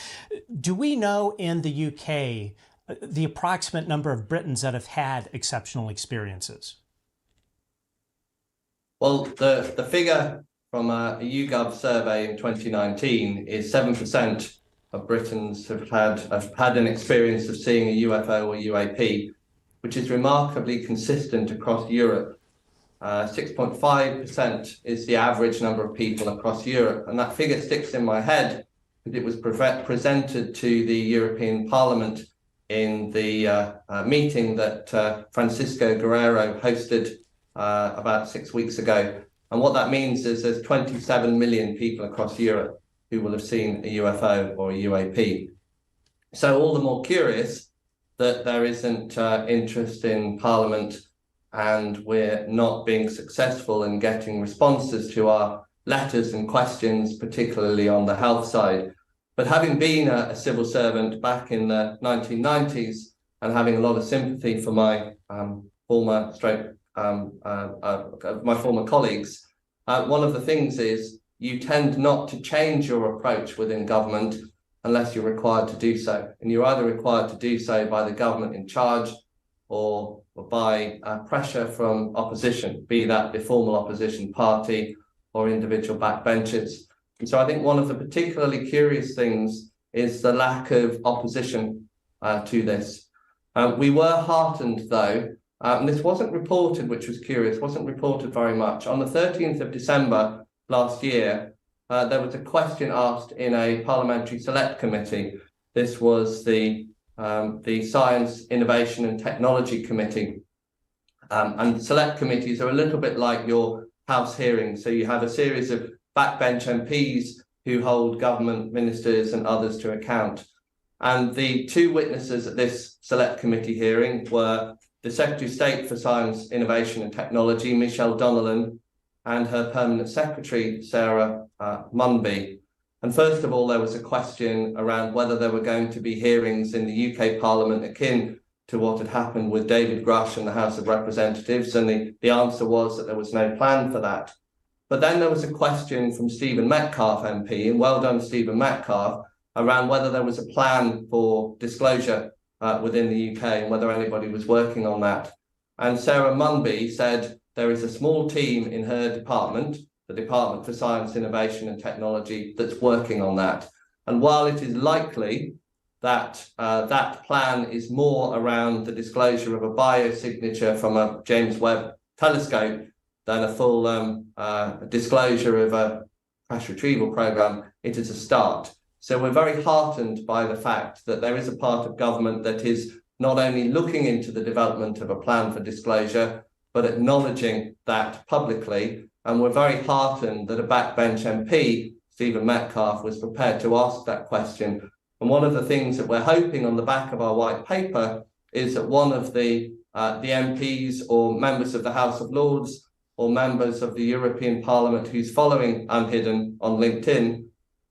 Do we know in the UK the approximate number of Britons that have had exceptional experiences? Well, the figure from a YouGov survey in 2019 is 7% of Britons have had an experience of seeing a UFO or UAP, which is remarkably consistent across Europe. 6.5% is the average number of people across Europe, and that figure sticks in my head because it was presented to the European Parliament in the meeting that Francisco Guerrero hosted about 6 weeks ago. And what that means is there's 27 million people across Europe who will have seen a UFO or a UAP. So all the more curious that there isn't interest in Parliament, and we're not being successful in getting responses to our letters and questions, particularly on the health side. But having been a civil servant back in the 1990s and having a lot of sympathy for my former colleagues, one of the things is you tend not to change your approach within government unless you're required to do so. And you're either required to do so by the government in charge or by pressure from opposition, be that the formal opposition party or individual backbenchers. And so I think one of the particularly curious things is the lack of opposition to this. We were heartened, though, and this wasn't reported, which was curious, wasn't reported very much. On the 13th of December last year, there was a question asked in a parliamentary select committee. This was the Science, Innovation and Technology Committee. And select committees are a little bit like your House hearings. So you have a series of backbench MPs who hold government ministers and others to account. And the two witnesses at this select committee hearing were the Secretary of State for Science, Innovation and Technology, Michelle Donnellan, and her Permanent Secretary, Sarah Munby. And first of all, there was a question around whether there were going to be hearings in the UK Parliament akin to what had happened with David Grush in the House of Representatives, and the answer was that there was no plan for that. But then there was a question from Stephen Metcalfe MP, and well done, Stephen Metcalfe, around whether there was a plan for disclosure within the UK and whether anybody was working on that. And Sarah Munby said there is a small team in her department, the Department for Science, Innovation and Technology, that's working on that. And while it is likely that that plan is more around the disclosure of a biosignature from a James Webb telescope than a full disclosure of a crash retrieval program, it is a start. So we're very heartened by the fact that there is a part of government that is not only looking into the development of a plan for disclosure, but acknowledging that publicly. And we're very heartened that a backbench MP, Stephen Metcalfe, was prepared to ask that question. And one of the things that we're hoping on the back of our white paper is that one of the MPs or members of the House of Lords or members of the European Parliament who's following uNHIdden on LinkedIn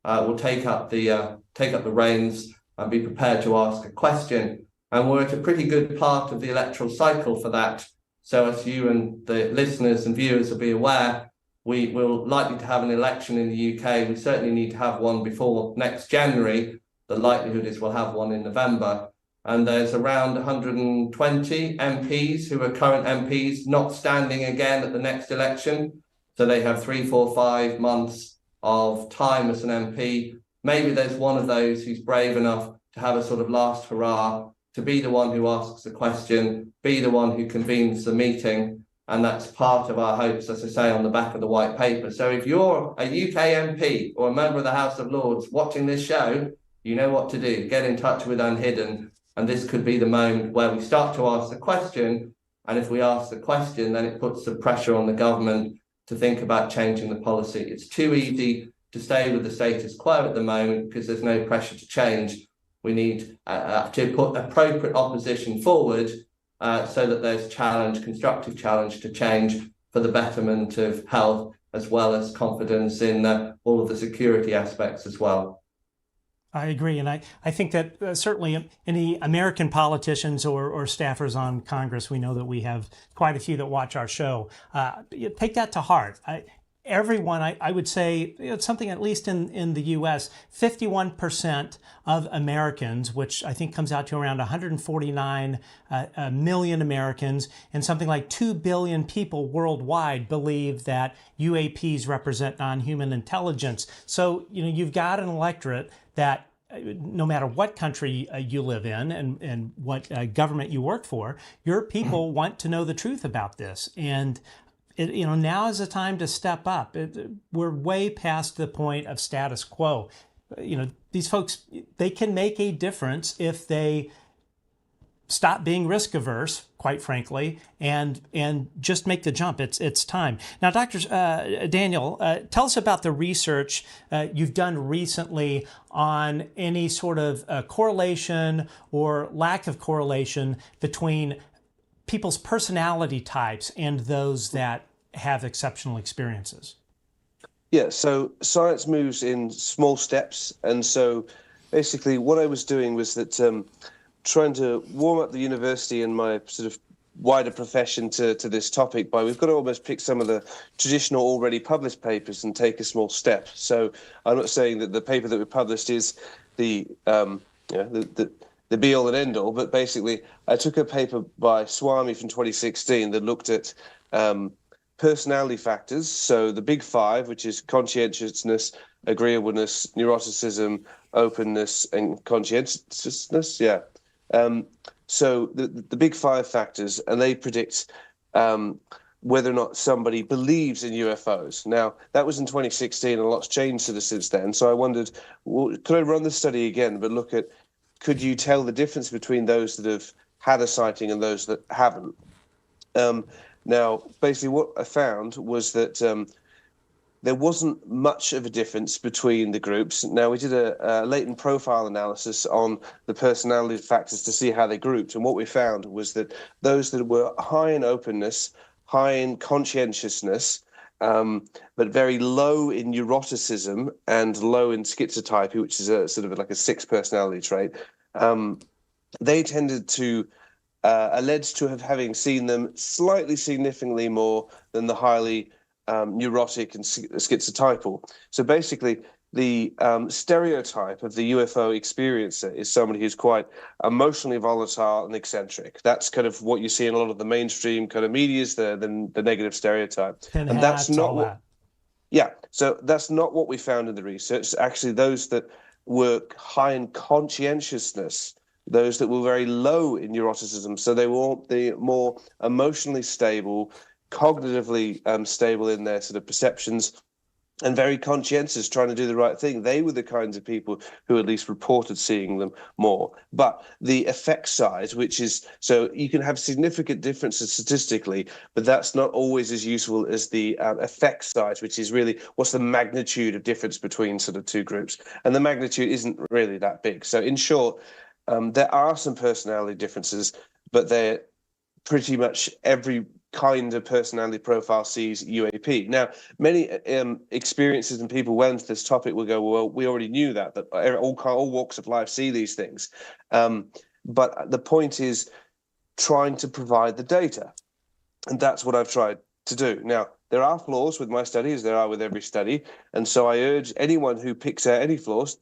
will take up the reins and be prepared to ask a question. And we're at a pretty good part of the electoral cycle for that. So as you and the listeners and viewers will be aware, we will likely to have an election in the UK. We certainly need to have one before next January. The likelihood is we'll have one in November. And there's around 120 MPs who are current MPs not standing again at the next election. So they have 3, 4, 5 months of time as an MP. Maybe there's one of those who's brave enough to have a sort of last hurrah, to be the one who asks the question, be the one who convenes the meeting. And that's part of our hopes, as I say, on the back of the white paper. So if you're a UK MP or a member of the House of Lords watching this show, you know what to do. Get in touch with uNHIdden. And this could be the moment where we start to ask the question. And if we ask the question, then it puts the pressure on the government to think about changing the policy. It's too easy to stay with the status quo at the moment because there's no pressure to change. We need to put appropriate opposition forward so that there's challenge, constructive challenge to change for the betterment of health, as well as confidence in all of the security aspects as well. I agree. And I think that certainly any American politicians or staffers on Congress, we know that we have quite a few that watch our show, take that to heart. Everyone, I would say, it's something at least in the U.S., 51% of Americans, which I think comes out to around 149 million Americans, and something like 2 billion people worldwide believe that UAPs represent non-human intelligence. So, you've got an electorate that no matter what country you live in and what government you work for, your people want to know the truth about this. And now is the time to step up. We're way past the point of status quo. These folks, they can make a difference if they stop being risk averse, quite frankly, and just make the jump. It's time. Now, Dr. Daniel, tell us about the research you've done recently on any sort of correlation or lack of correlation between people's personality types and those that have exceptional experiences. Yeah, so science moves in small steps. And so basically what I was doing was that trying to warm up the university and my sort of wider profession to this topic by we've got to almost pick some of the traditional already published papers and take a small step. So I'm not saying that the paper that we published is the be all and end all, but basically I took a paper by Swami from 2016 that looked at personality factors. So the big 5, which is conscientiousness, agreeableness, neuroticism, openness, and conscientiousness. Yeah. So the big 5 factors, and they predict whether or not somebody believes in UFOs. Now, that was in 2016, and a lot's changed since then. So I wondered, could I run the study again, but look at, could you tell the difference between those that have had a sighting and those that haven't? Now, basically what I found was that there wasn't much of a difference between the groups. Now, we did a latent profile analysis on the personality factors to see how they grouped. And what we found was that those that were high in openness, high in conscientiousness, but very low in neuroticism and low in schizotypy, which is a sort of like a 6 personality trait, they tended to alleged to have having seen them slightly significantly more than the highly neurotic and schizotypal. So basically, the stereotype of the UFO experiencer is somebody who's quite emotionally volatile and eccentric. That's kind of what you see in a lot of the mainstream kind of media, is the negative stereotype. Tin And hats, that's not all what, that. yeah, so that's not what we found in the research. Actually, those that were high in conscientiousness, those that were very low in neuroticism, so they were the more emotionally stable, cognitively stable in their sort of perceptions, and very conscientious, trying to do the right thing. They were the kinds of people who at least reported seeing them more. But the effect size, which is, so you can have significant differences statistically, but that's not always as useful as the effect size, which is really what's the magnitude of difference between sort of two groups. And the magnitude isn't really that big. So in short, there are some personality differences, but they're pretty much every kind of personality profile sees UAP. Now, many experiences and people went into this topic will go, well, we already knew that all walks of life see these things. But the point is trying to provide the data. And that's what I've tried to do. Now, there are flaws with my study, as there are with every study. And so I urge anyone who picks out any flaws,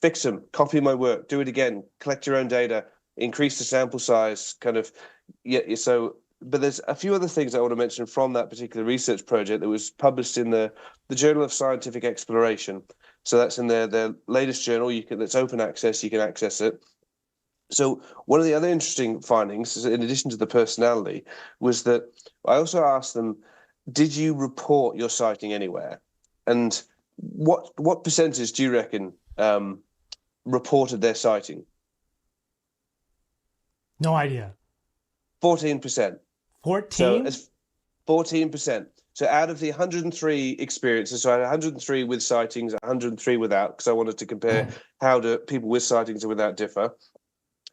fix them, copy my work, do it again, collect your own data, increase the sample size, kind of, yeah, so. But there's a few other things I want to mention from that particular research project that was published in the Journal of Scientific Exploration. So that's in their latest journal. That's open access. You can access it. So one of the other interesting findings, in addition to the personality, was that I also asked them, did you report your sighting anywhere? And what percentage do you reckon reported their sighting? No idea. 14%. 14? So it's 14%. So out of the 103 experiences, so I had 103 with sightings, 103 without, because I wanted to compare how do people with sightings and without differ.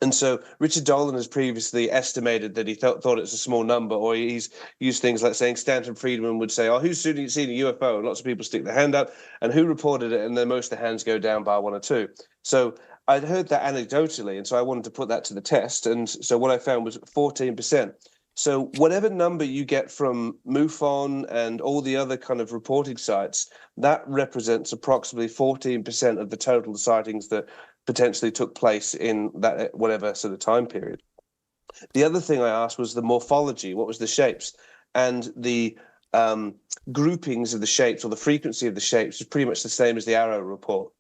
And so Richard Dolan has previously estimated that he thought it's a small number, or he's used things like saying Stanton Friedman would say, oh, who's seen a UFO? And lots of people stick their hand up, and who reported it? And then most of the hands go down by one or two. So I'd heard that anecdotally, and so I wanted to put that to the test. And so what I found was 14%. So whatever number you get from MUFON and all the other kind of reporting sites, that represents approximately 14% of the total sightings that potentially took place in that whatever sort of time period. The other thing I asked was the morphology. What was the shapes? And the groupings of the shapes, or the frequency of the shapes, is pretty much the same as the Arrow report.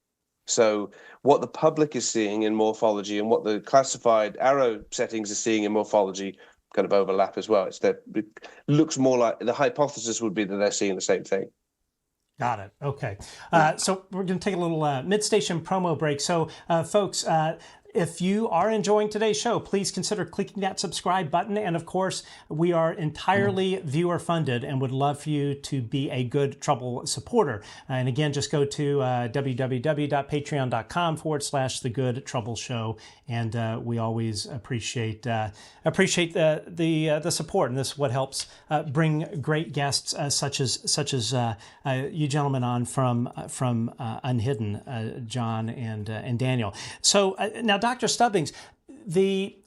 So what the public is seeing in morphology and what the classified Arrow settings are seeing in morphology kind of overlap as well. It looks more like, the hypothesis would be that they're seeing the same thing. Got it. Okay. So we're going to take a little mid-station promo break. So folks, if you are enjoying today's show, please consider clicking that subscribe button. And of course, we are entirely viewer funded and would love for you to be a Good Trouble supporter. And again, just go to www.patreon.com/The Good Trouble Show. And we always appreciate the support. And this is what helps bring great guests such as you gentlemen on from uNHIdden, John and Daniel. So now, Dr. Stubbings, the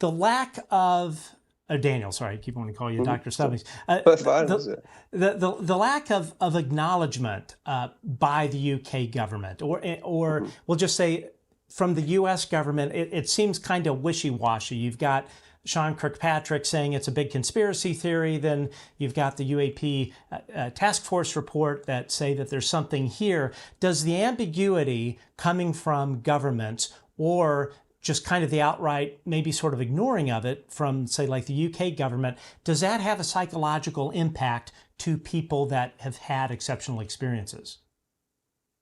lack of Daniel, sorry, I keep wanting to call you Dr. Stubbings. The lack of acknowledgement by the UK government, or we'll just say from the US government, it seems kind of wishy-washy. You've got Sean Kirkpatrick saying it's a big conspiracy theory. Then you've got the UAP task force report that say that there's something here. Does the ambiguity coming from governments, or just kind of the outright maybe sort of ignoring of it from, say, like the UK government, does that have a psychological impact to people that have had exceptional experiences?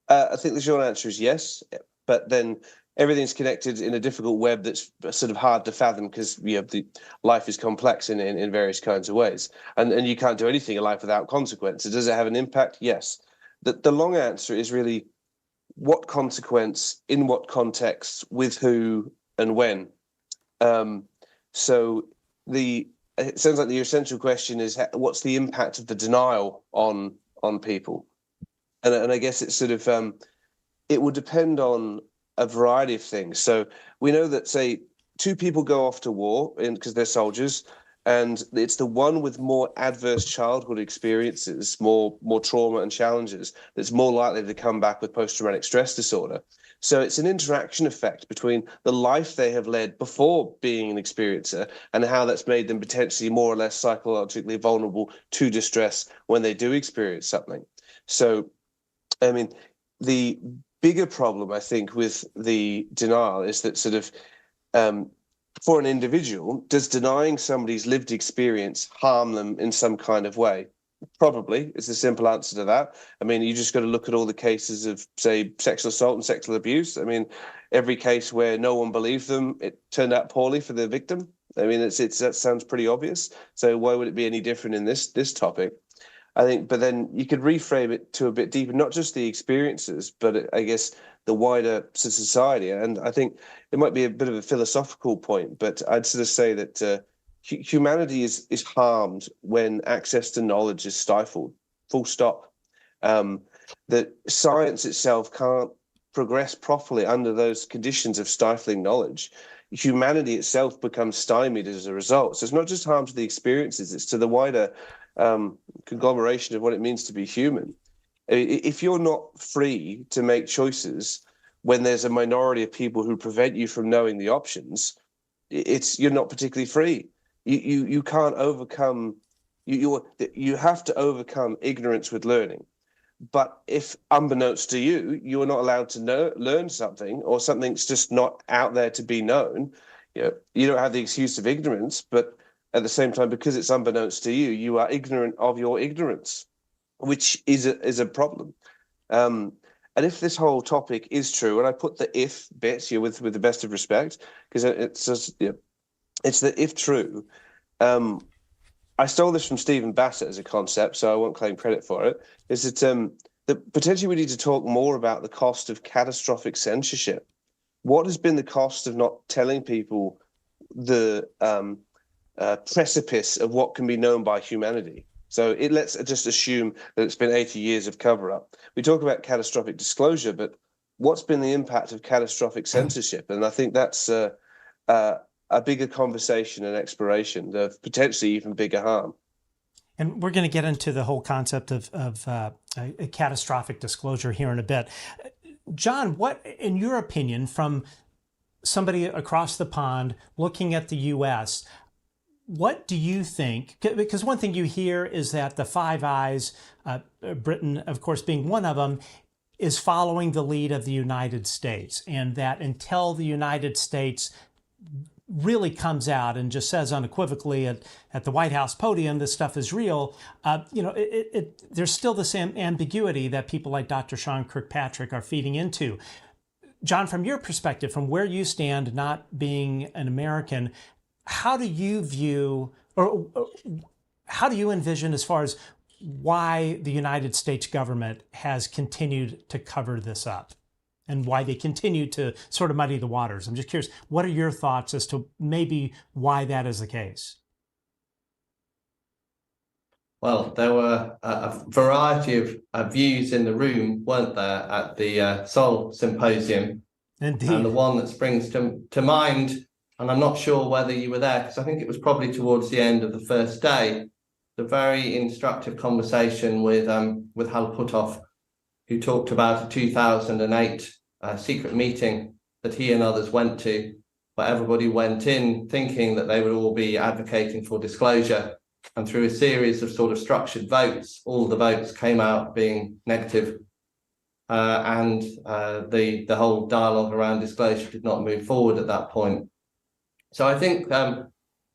I think the short answer is yes, but then everything's connected in a difficult web that's sort of hard to fathom, because the life is complex in various kinds of ways, and you can't do anything in life without consequences. Does it have an impact? Yes. The long answer is really what consequence, in what context, with who, and when. So it sounds like the essential question is, what's the impact of the denial on people? And I guess it's sort of it will depend on a variety of things. So we know that, say, two people go off to war because they're soldiers. And it's the one with more adverse childhood experiences, more trauma and challenges, that's more likely to come back with post-traumatic stress disorder. So it's an interaction effect between the life they have led before being an experiencer and how that's made them potentially more or less psychologically vulnerable to distress when they do experience something. So, I mean, the bigger problem, I think, with the denial is that sort of, for an individual, does denying somebody's lived experience harm them in some kind of way? Probably is the simple answer to that. I mean, you just got to look at all the cases of, say, sexual assault and sexual abuse. I mean, every case where no one believed them, it turned out poorly for the victim. I mean, that sounds pretty obvious. So why would it be any different in this topic? I think, but then you could reframe it to a bit deeper, not just the experiences, but I guess the wider society. And I think it might be a bit of a philosophical point, but I'd sort of say that humanity is harmed when access to knowledge is stifled, full stop. That science itself can't progress properly under those conditions of stifling knowledge. Humanity itself becomes stymied as a result. So it's not just harm to the experiences, it's to the wider conglomeration of what it means to be human. If you're not free to make choices when there's a minority of people who prevent you from knowing the options, you're not particularly free. You can't overcome, you have to overcome ignorance with learning. But if unbeknownst to you, you're not allowed to learn something, or something's just not out there to be known, you don't have the excuse of ignorance, but at the same time, because it's unbeknownst to you, you are ignorant of your ignorance, which is a problem. And if this whole topic is true, and I put the if bit here with the best of respect, because it's just, it's the if true. I stole this from Stephen Bassett as a concept, so I won't claim credit for it. Is that potentially we need to talk more about the cost of catastrophic censorship. What has been the cost of not telling people the precipice of what can be known by humanity? So let's just assume that it's been 80 years of cover-up. We talk about catastrophic disclosure, but what's been the impact of catastrophic censorship? And I think that's a bigger conversation and exploration of potentially even bigger harm. And we're going to get into the whole concept of a catastrophic disclosure here in a bit. John, what, in your opinion, from somebody across the pond looking at the U.S., what do you think? Because one thing you hear is that the Five Eyes, Britain, of course, being one of them, is following the lead of the United States, and that until the United States really comes out and just says unequivocally at the White House podium, this stuff is real, there's still the same ambiguity that people like Dr. Sean Kirkpatrick are feeding into. John, from your perspective, from where you stand, not being an American, how do you view, or how do you envision as far as why the United States government has continued to cover this up and why they continue to sort of muddy the waters? I'm just curious, what are your thoughts as to maybe why that is the case? Well, there were a variety of views in the room, weren't there, at the Soul Symposium? Indeed. And the one that springs to mind, and I'm not sure whether you were there, because I think it was probably towards the end of the first day, the very instructive conversation with Hal Puthoff, who talked about a 2008 secret meeting that he and others went to, where everybody went in thinking that they would all be advocating for disclosure. And through a series of sort of structured votes, all the votes came out being negative. And the whole dialogue around disclosure did not move forward at that point. So I think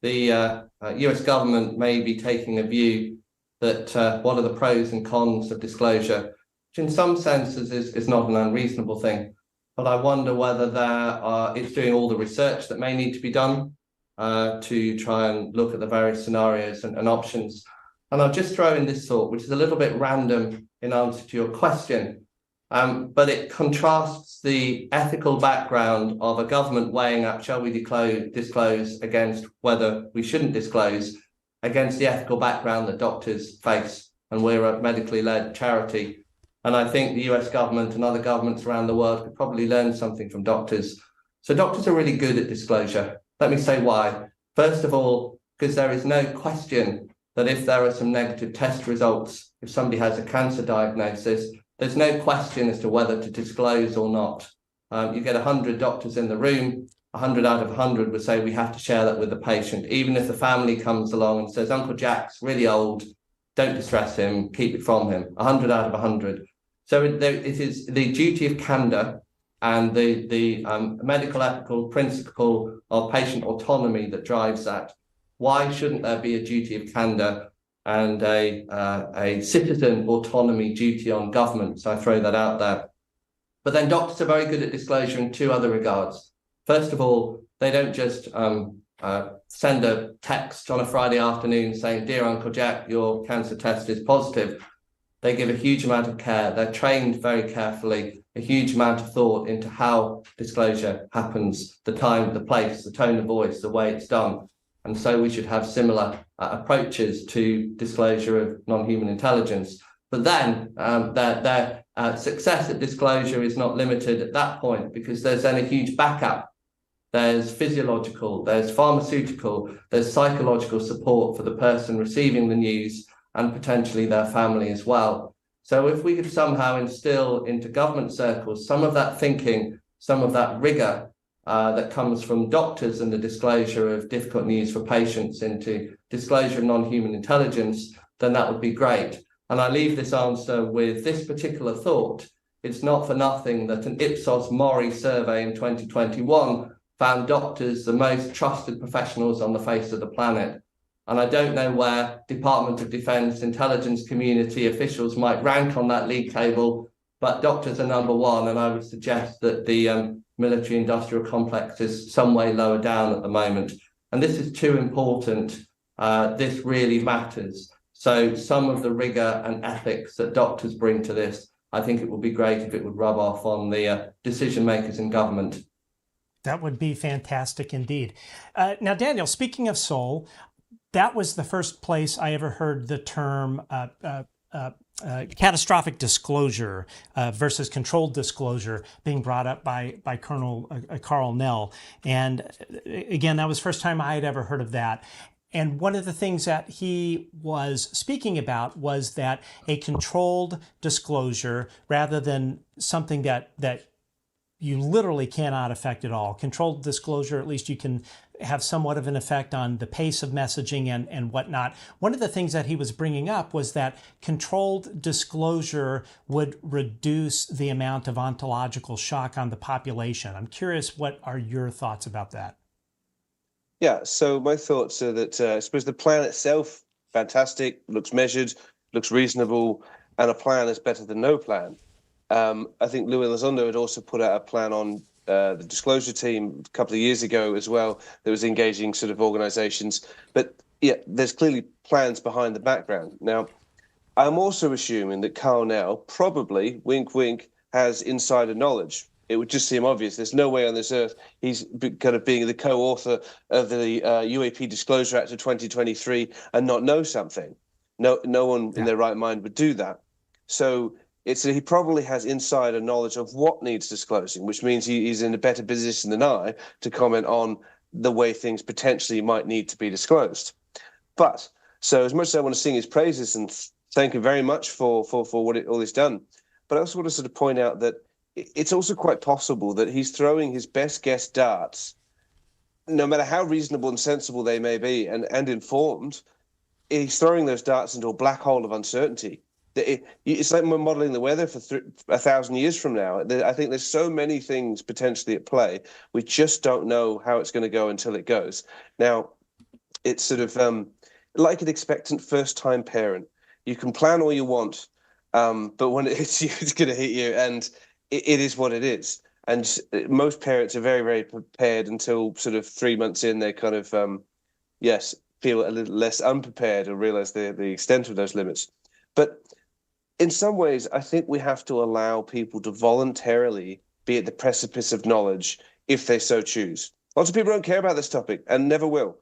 the US government may be taking a view that what are the pros and cons of disclosure, which in some senses is not an unreasonable thing. But I wonder whether it's doing all the research that may need to be done to try and look at the various scenarios and options. And I'll just throw in this thought, which is a little bit random in answer to your question, but it contrasts the ethical background of a government weighing up, shall we disclose against whether we shouldn't disclose, against the ethical background that doctors face. And we're a medically led charity. And I think the US government and other governments around the world could probably learn something from doctors. So doctors are really good at disclosure. Let me say why. First of all, because there is no question that if there are some negative test results, if somebody has a cancer diagnosis, there's no question as to whether to disclose or not. You get 100 doctors in the room, 100 out of 100 would say we have to share that with the patient. Even if the family comes along and says, Uncle Jack's really old, don't distress him, keep it from him. 100 out of 100. So it is the duty of candor and the medical ethical principle of patient autonomy that drives that. Why shouldn't there be a duty of candor and a citizen autonomy duty on government? So I throw that out there. But then doctors are very good at disclosure in two other regards. First of all, they don't just send a text on a Friday afternoon saying, dear Uncle Jack, your cancer test is positive. They give a huge amount of care. They're trained very carefully, a huge amount of thought into how disclosure happens, the time, the place, the tone of voice, the way it's done. And so we should have similar approaches to disclosure of non-human intelligence. But then their success at disclosure is not limited at that point, because there's then a huge backup. There's physiological, there's pharmaceutical, there's psychological support for the person receiving the news and potentially their family as well. So if we could somehow instill into government circles some of that thinking, some of that rigor that comes from doctors and the disclosure of difficult news for patients into disclosure of non-human intelligence, then that would be great. And I leave this answer with this particular thought. It's not for nothing that an Ipsos Mori survey in 2021 found doctors the most trusted professionals on the face of the planet. And I don't know where Department of Defense intelligence community officials might rank on that league table, but doctors are number one. And I would suggest that the military industrial complex is some way lower down at the moment. And this is too important. This really matters. So some of the rigor and ethics that doctors bring to this, I think it would be great if it would rub off on the decision makers in government. That would be fantastic indeed. Now, Daniel, speaking of soul, that was the first place I ever heard the term catastrophic disclosure versus controlled disclosure being brought up by Colonel Carl Nell. And again, that was the first time I had ever heard of that. And one of the things that he was speaking about was that a controlled disclosure, rather than something that you literally cannot affect at all. Controlled disclosure, at least you can have somewhat of an effect on the pace of messaging and whatnot. One of the things that he was bringing up was that controlled disclosure would reduce the amount of ontological shock on the population. I'm curious, what are your thoughts about that? Yeah, so my thoughts are that I suppose the plan itself, fantastic, looks measured, looks reasonable, and a plan is better than no plan. I think Lou Elizondo had also put out a plan on the disclosure team a couple of years ago as well that was engaging sort of organizations. But yeah, there's clearly plans behind the background. Now, I'm also assuming that Carl Nell probably, wink, wink, has insider knowledge. It would just seem obvious. There's no way on this earth he's kind of being the co-author of the UAP Disclosure Act of 2023 and not know something. No one in their right mind would do that. So he probably has insider knowledge of what needs disclosing, which means he's in a better position than I to comment on the way things potentially might need to be disclosed. But so as much as I want to sing his praises and thank him very much for all he's done, but I also want to sort of point out that it's also quite possible that he's throwing his best guess darts, no matter how reasonable and sensible they may be and informed, he's throwing those darts into a black hole of uncertainty. It's like we're modeling the weather for 1,000 years from now. I think there's so many things potentially at play. We just don't know how it's going to go until it goes. Now, it's sort of like an expectant first-time parent. You can plan all you want, but when it hits you, it's going to hit you, and it is what it is. And most parents are very, very prepared until sort of 3 months in, they kind of, feel a little less unprepared or realize the extent of those limits. But in some ways, I think we have to allow people to voluntarily be at the precipice of knowledge if they so choose. Lots of people don't care about this topic and never will.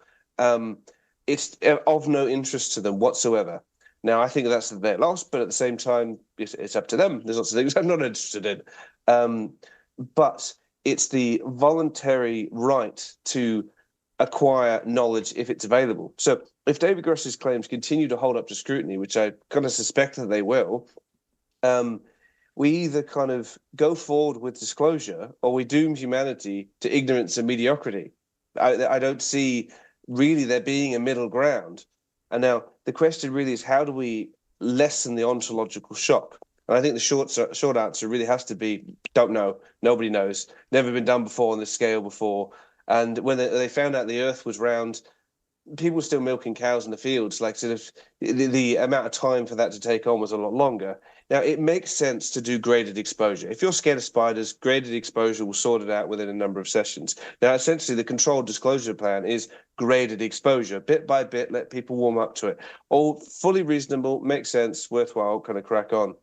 It's of no interest to them whatsoever. Now, I think that's their loss, but at the same time, it's up to them. There's lots of things I'm not interested in. But it's the voluntary right to acquire knowledge if it's available. So if David Gross's claims continue to hold up to scrutiny, which I kind of suspect that they will, we either kind of go forward with disclosure or we doom humanity to ignorance and mediocrity. I don't see really there being a middle ground. And now the question really is, how do we lessen the ontological shock? And I think the short answer really has to be, don't know. Nobody knows. Never been done before on this scale before. And when they found out the Earth was round, people were still milking cows in the fields. Like, sort of the amount of time for that to take on was a lot longer. Now, it makes sense to do graded exposure. If you're scared of spiders, graded exposure will sort it out within a number of sessions. Now, essentially, the controlled disclosure plan is graded exposure, bit by bit, let people warm up to it. All fully reasonable, makes sense, worthwhile, kind of crack on.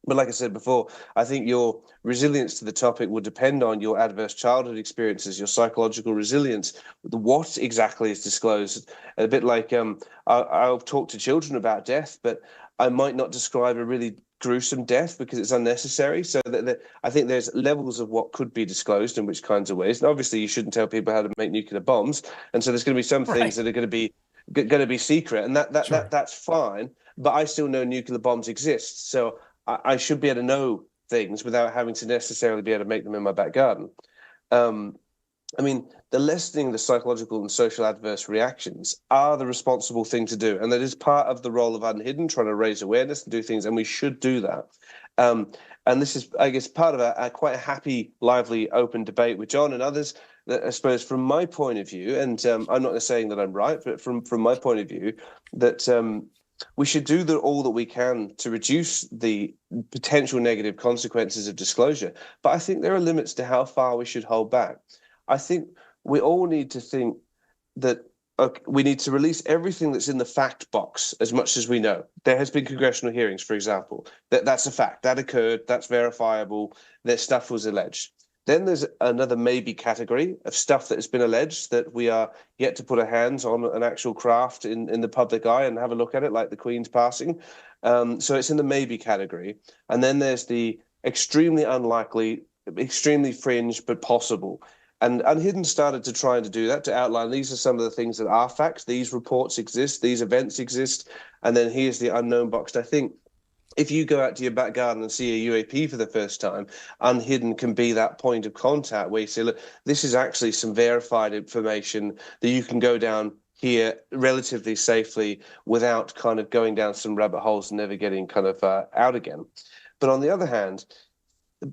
But like I said before, I think your resilience to the topic will depend on your adverse childhood experiences, your psychological resilience, what exactly is disclosed. A bit like I'll talk to children about death, but I might not describe a really gruesome death because it's unnecessary. So that I think there's levels of what could be disclosed in which kinds of ways. And obviously, you shouldn't tell people how to make nuclear bombs. And so there's going to be some things that are going to be secret, and that's fine. But I still know nuclear bombs exist. So I should be able to know things without having to necessarily be able to make them in my back garden. I mean, the lessening the psychological and social adverse reactions are the responsible thing to do. And that is part of the role of uNHIdden, trying to raise awareness and do things. And we should do that. And this is, I guess, part of a quite a happy, lively, open debate with John and others. That I suppose from my point of view, and I'm not saying that I'm right, but from my point of view, that we should do all that we can to reduce the potential negative consequences of disclosure. But I think there are limits to how far we should hold back. I think we all need to think that we need to release everything that's in the fact box as much as we know. There has been congressional hearings, for example. That's a fact. That occurred. That's verifiable. That stuff was alleged. Then there's another maybe category of stuff that has been alleged that we are yet to put our hands on an actual craft in the public eye and have a look at it, like the Queen's passing. So it's in the maybe category. And then there's the extremely unlikely, extremely fringe, but possible. And uNHIdden started to try to do that, to outline these are some of the things that are facts. These reports exist. These events exist. And then here's the unknown box. I think if you go out to your back garden and see a UAP for the first time, uNHIdden can be that point of contact where you say, look, this is actually some verified information that you can go down here relatively safely without kind of going down some rabbit holes and never getting kind of out again. But on the other hand,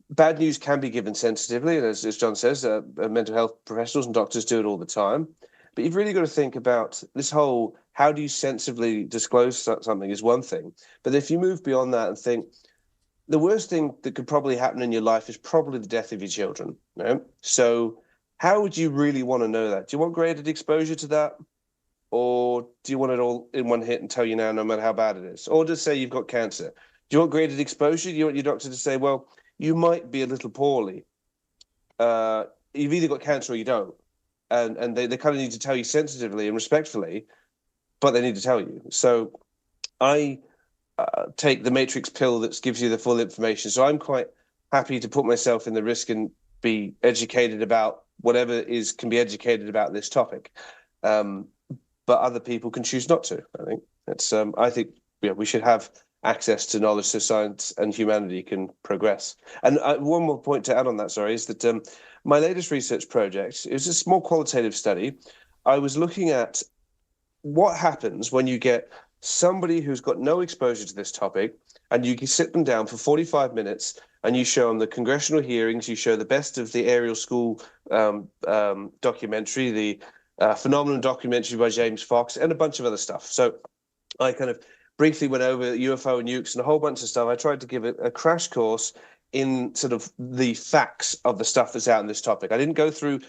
bad news can be given sensitively. And as John says, mental health professionals and doctors do it all the time. But you've really got to think about this whole, how do you sensibly disclose something is one thing. But if you move beyond that and think, the worst thing that could probably happen in your life is probably the death of your children. You know? So how would you really want to know that? Do you want graded exposure to that? Or do you want it all in one hit and tell you now, no matter how bad it is? Or just say you've got cancer. Do you want graded exposure? Do you want your doctor to say, well, you might be a little poorly. You've either got cancer or you don't. And they kind of need to tell you sensitively and respectfully, but they need to tell you. So I take the matrix pill that gives you the full information. So I'm quite happy to put myself in the risk and be educated about whatever can be educated about this topic. But other people can choose not to. I think I think we should have access to knowledge so science and humanity can progress. And one more point to add on that, is that my latest research project is a small qualitative study. I was looking at what happens when you get somebody who's got no exposure to this topic and you can sit them down for 45 minutes and you show them the congressional hearings, you show the best of the Ariel School documentary, the phenomenal documentary by James Fox, and a bunch of other stuff. So I kind of briefly went over UFO and nukes and a whole bunch of stuff. I tried to give it a crash course in sort of the facts of the stuff that's out in this topic. I didn't go through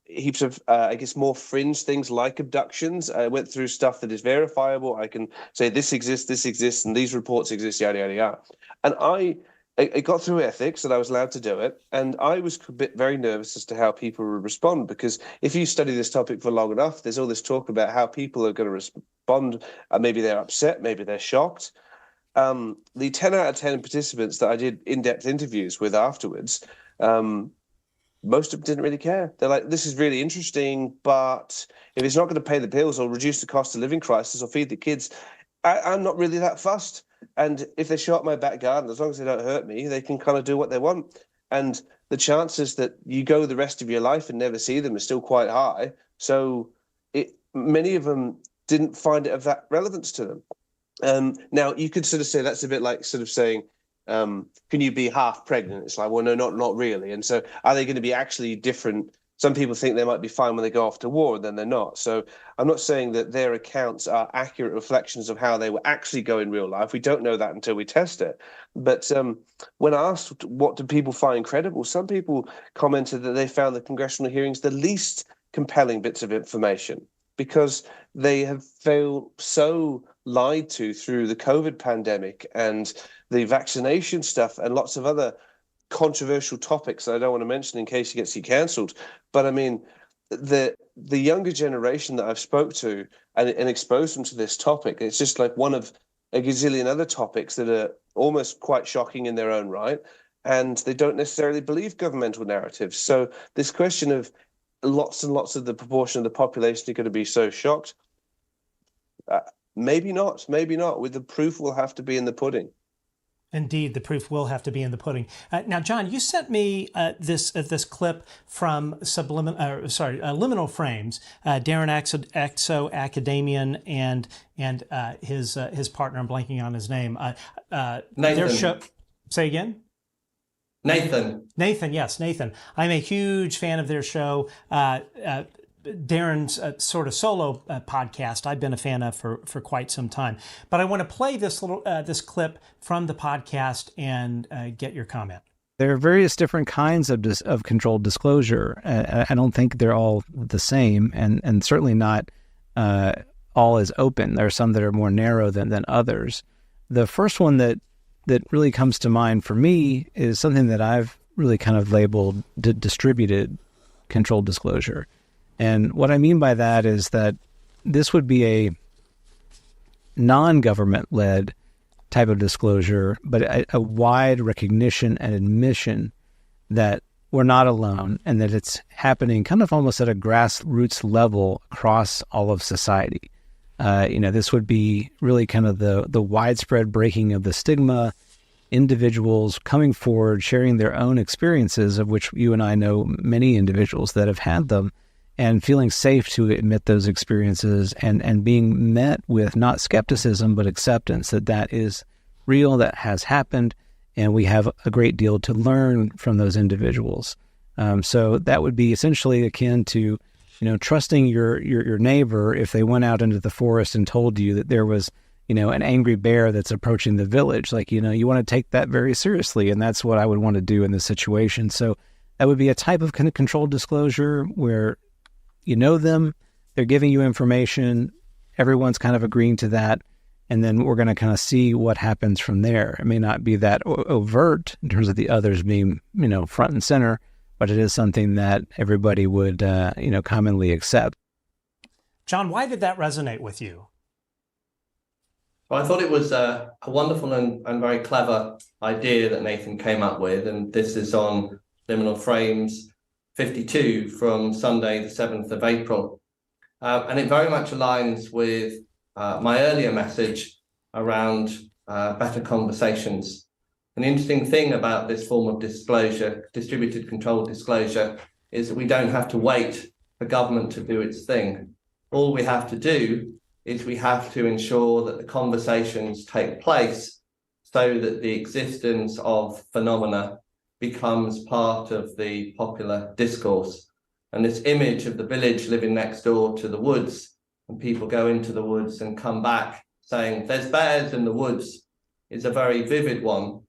heaps of, I guess, more fringe things like abductions. I went through stuff that is verifiable. I can say this exists, and these reports exist, yada, yada, yada. And I got through ethics, and I was allowed to do it. And I was very nervous as to how people would respond, because if you study this topic for long enough, there's all this talk about how people are going to respond. Maybe they're upset, maybe they're shocked. The 10 out of 10 participants that I did in-depth interviews with afterwards, most of them didn't really care. They're like, this is really interesting, but if it's not going to pay the bills or reduce the cost of living crisis or feed the kids, I'm not really that fussed. And if they show up my back garden, as long as they don't hurt me, they can kind of do what they want. And the chances that you go the rest of your life and never see them is still quite high. So many of them didn't find it of that relevance to them. Now, you could sort of say that's a bit like sort of saying, can you be half pregnant? It's like, well, no, not really. And so are they going to be actually different? Some people think they might be fine when they go off to war, and then they're not. So I'm not saying that their accounts are accurate reflections of how they will actually go in real life. We don't know that until we test it. But when asked what do people find credible, some people commented that they found the congressional hearings the least compelling bits of information because they have felt so lied to through the COVID pandemic and the vaccination stuff and lots of other controversial topics that I don't want to mention in case he gets you cancelled. But I mean, the younger generation that I've spoke to and exposed them to this topic, it's just like one of a gazillion other topics that are almost quite shocking in their own right. And they don't necessarily believe governmental narratives. So this question of lots and lots of the proportion of the population are going to be so shocked, maybe not. With the proof will have to be in the pudding. Indeed, the proof will have to be in the pudding. Now, John, you sent me this clip from Liminal Frames. Darren Exo, academian, and his partner. I'm blanking on his name. Nathan. Their show. Say again. Nathan, yes, Nathan. I'm a huge fan of their show. Darren's sort of solo podcast I've been a fan of for quite some time. But I want to play this clip from the podcast and get your comment. There are various different kinds of controlled disclosure. I don't think they're all the same, and certainly not all as open. There are some that are more narrow than others. The first one that really comes to mind for me is something that I've really kind of labeled distributed controlled disclosure. And what I mean by that is that this would be a non-government-led type of disclosure, but a wide recognition and admission that we're not alone and that it's happening kind of almost at a grassroots level across all of society. This would be really kind of the widespread breaking of the stigma, individuals coming forward, sharing their own experiences, of which you and I know many individuals that have had them, and feeling safe to admit those experiences and being met with not skepticism, but acceptance that is real, that has happened, and we have a great deal to learn from those individuals. So that would be essentially akin to, trusting your neighbor if they went out into the forest and told you that there was, an angry bear that's approaching the village. Like, you want to take that very seriously, and that's what I would want to do in this situation. So that would be a type of controlled disclosure where you know them, they're giving you information, everyone's kind of agreeing to that, and then we're going to kind of see what happens from there. It may not be that overt in terms of the others being, front and center, but it is something that everybody would, commonly accept. John, why did that resonate with you? Well, I thought it was a wonderful and very clever idea that Nathan came up with, and this is on Liminal Frames 52 from Sunday, the 7th of April. And it very much aligns with my earlier message around better conversations. An interesting thing about this form of disclosure, distributed controlled disclosure, is that we don't have to wait for government to do its thing. All we have to do is we have to ensure that the conversations take place so that the existence of phenomena becomes part of the popular discourse. And this image of the village living next door to the woods, and people go into the woods and come back saying, there's bears in the woods, is a very vivid one.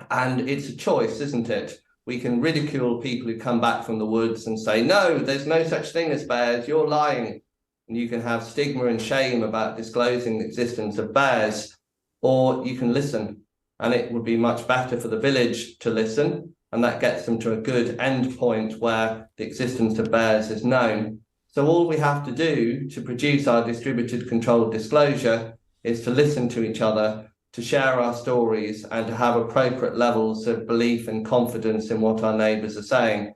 And it's a choice, isn't it? We can ridicule people who come back from the woods and say, no, there's no such thing as bears, you're lying. And you can have stigma and shame about disclosing the existence of bears, or you can listen. And it would be much better for the village to listen, and that gets them to a good end point where the existence of bears is known. So all we have to do to produce our distributed controlled disclosure is to listen to each other, to share our stories, and to have appropriate levels of belief and confidence in what our neighbours are saying.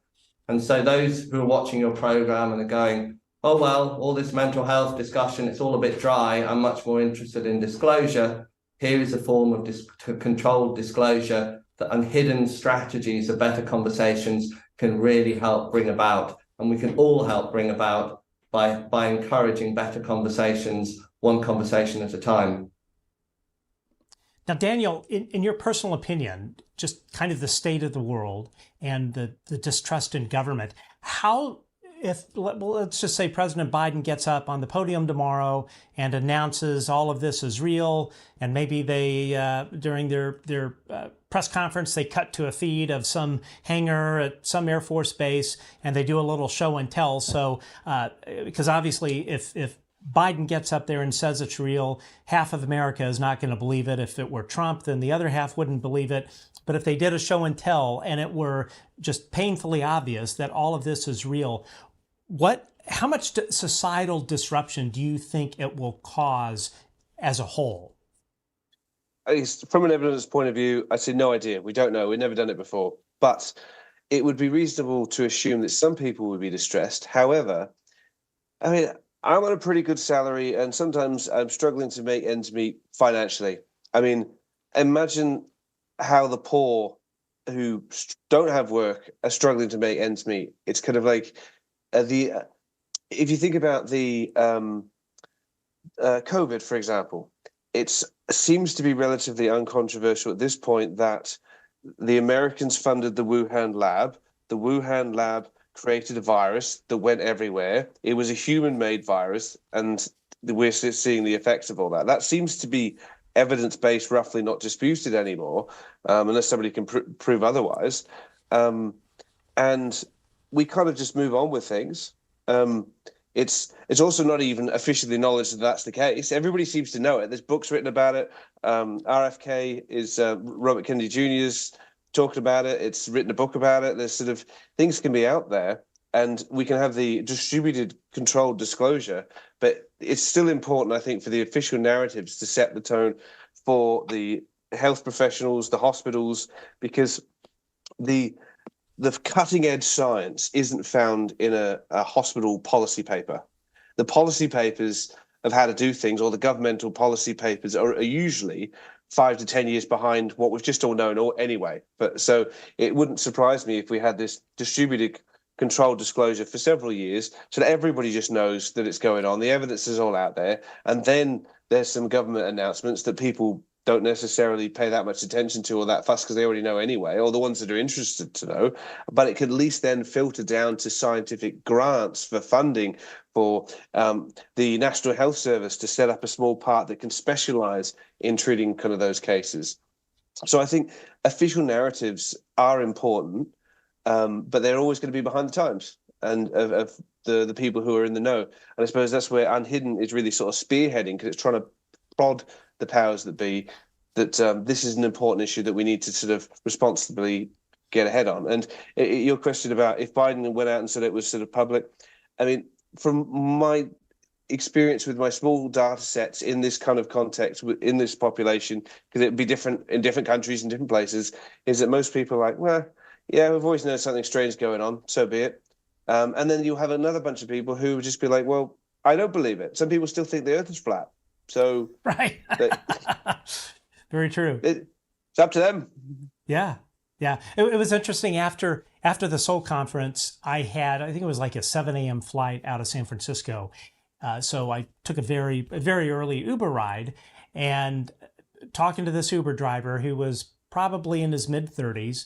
And so those who are watching your program and are going, oh, well, all this mental health discussion, it's all a bit dry. I'm much more interested in disclosure. Here is a form of controlled disclosure that uNHIdden strategies of better conversations can really help bring about. And we can all help bring about by encouraging better conversations, one conversation at a time. Now, Daniel, in your personal opinion, just kind of the state of the world and the distrust in government, let's just say President Biden gets up on the podium tomorrow and announces all of this is real, and maybe they, during their press conference, they cut to a feed of some hangar at some Air Force base, and they do a little show and tell. So, because obviously if Biden gets up there and says it's real, half of America is not going to believe it. If it were Trump, then the other half wouldn't believe it. But if they did a show and tell and it were just painfully obvious that all of this is real, how much societal disruption do you think it will cause as a whole? From an evidence point of view, I say no idea. We don't know. We've never done it before. But it would be reasonable to assume that some people would be distressed. However, I mean, I'm on a pretty good salary, and sometimes I'm struggling to make ends meet financially. I mean, imagine how the poor who don't have work are struggling to make ends meet. It's kind of like if you think about the COVID, for example, it seems to be relatively uncontroversial at this point that the Americans funded the Wuhan lab. The Wuhan lab created a virus that went everywhere. It was a human-made virus, and we're seeing the effects of all that. That seems to be evidence-based, roughly not disputed anymore, unless somebody can prove otherwise. And we kind of just move on with things. It's also not even officially acknowledged that that's the case. Everybody seems to know it. There's books written about it. RFK is Robert Kennedy Jr.'s talked about it. It's written a book about it. There's sort of things can be out there, and we can have the distributed, controlled disclosure. But it's still important, I think, for the official narratives to set the tone for the health professionals, the hospitals, because the cutting edge science isn't found in a hospital policy paper. The policy papers of how to do things, or the governmental policy papers, are usually 5 to 10 years behind what we've just all known anyway. But so it wouldn't surprise me if we had this distributed controlled disclosure for several years so that everybody just knows that it's going on. The evidence is all out there. And then there's some government announcements that people don't necessarily pay that much attention to or that fuss because they already know anyway, or the ones that are interested to know. But it could at least then filter down to scientific grants for funding for the National Health Service to set up a small part that can specialize in treating kind of those cases. So I think official narratives are important, but they're always going to be behind the times and of the people who are in the know. And I suppose that's where uNHIdden is really sort of spearheading, because it's trying to prod the powers that be that this is an important issue that we need to sort of responsibly get ahead on. And your question about if Biden went out and said it was sort of public, I mean, from my experience with my small data sets in this kind of context, in this population, because it'd be different in different countries and different places, is that most people are like, well, yeah, we've always known something strange going on, so be it. And then you'll have another bunch of people who would just be like, well, I don't believe it. Some people still think the earth is flat. So right. Very true. It's up to them. Yeah. Yeah. It was interesting after the Seoul conference, I think it was like a 7 a.m. flight out of San Francisco. So I took a very early Uber ride, and talking to this Uber driver who was probably in his mid-30s.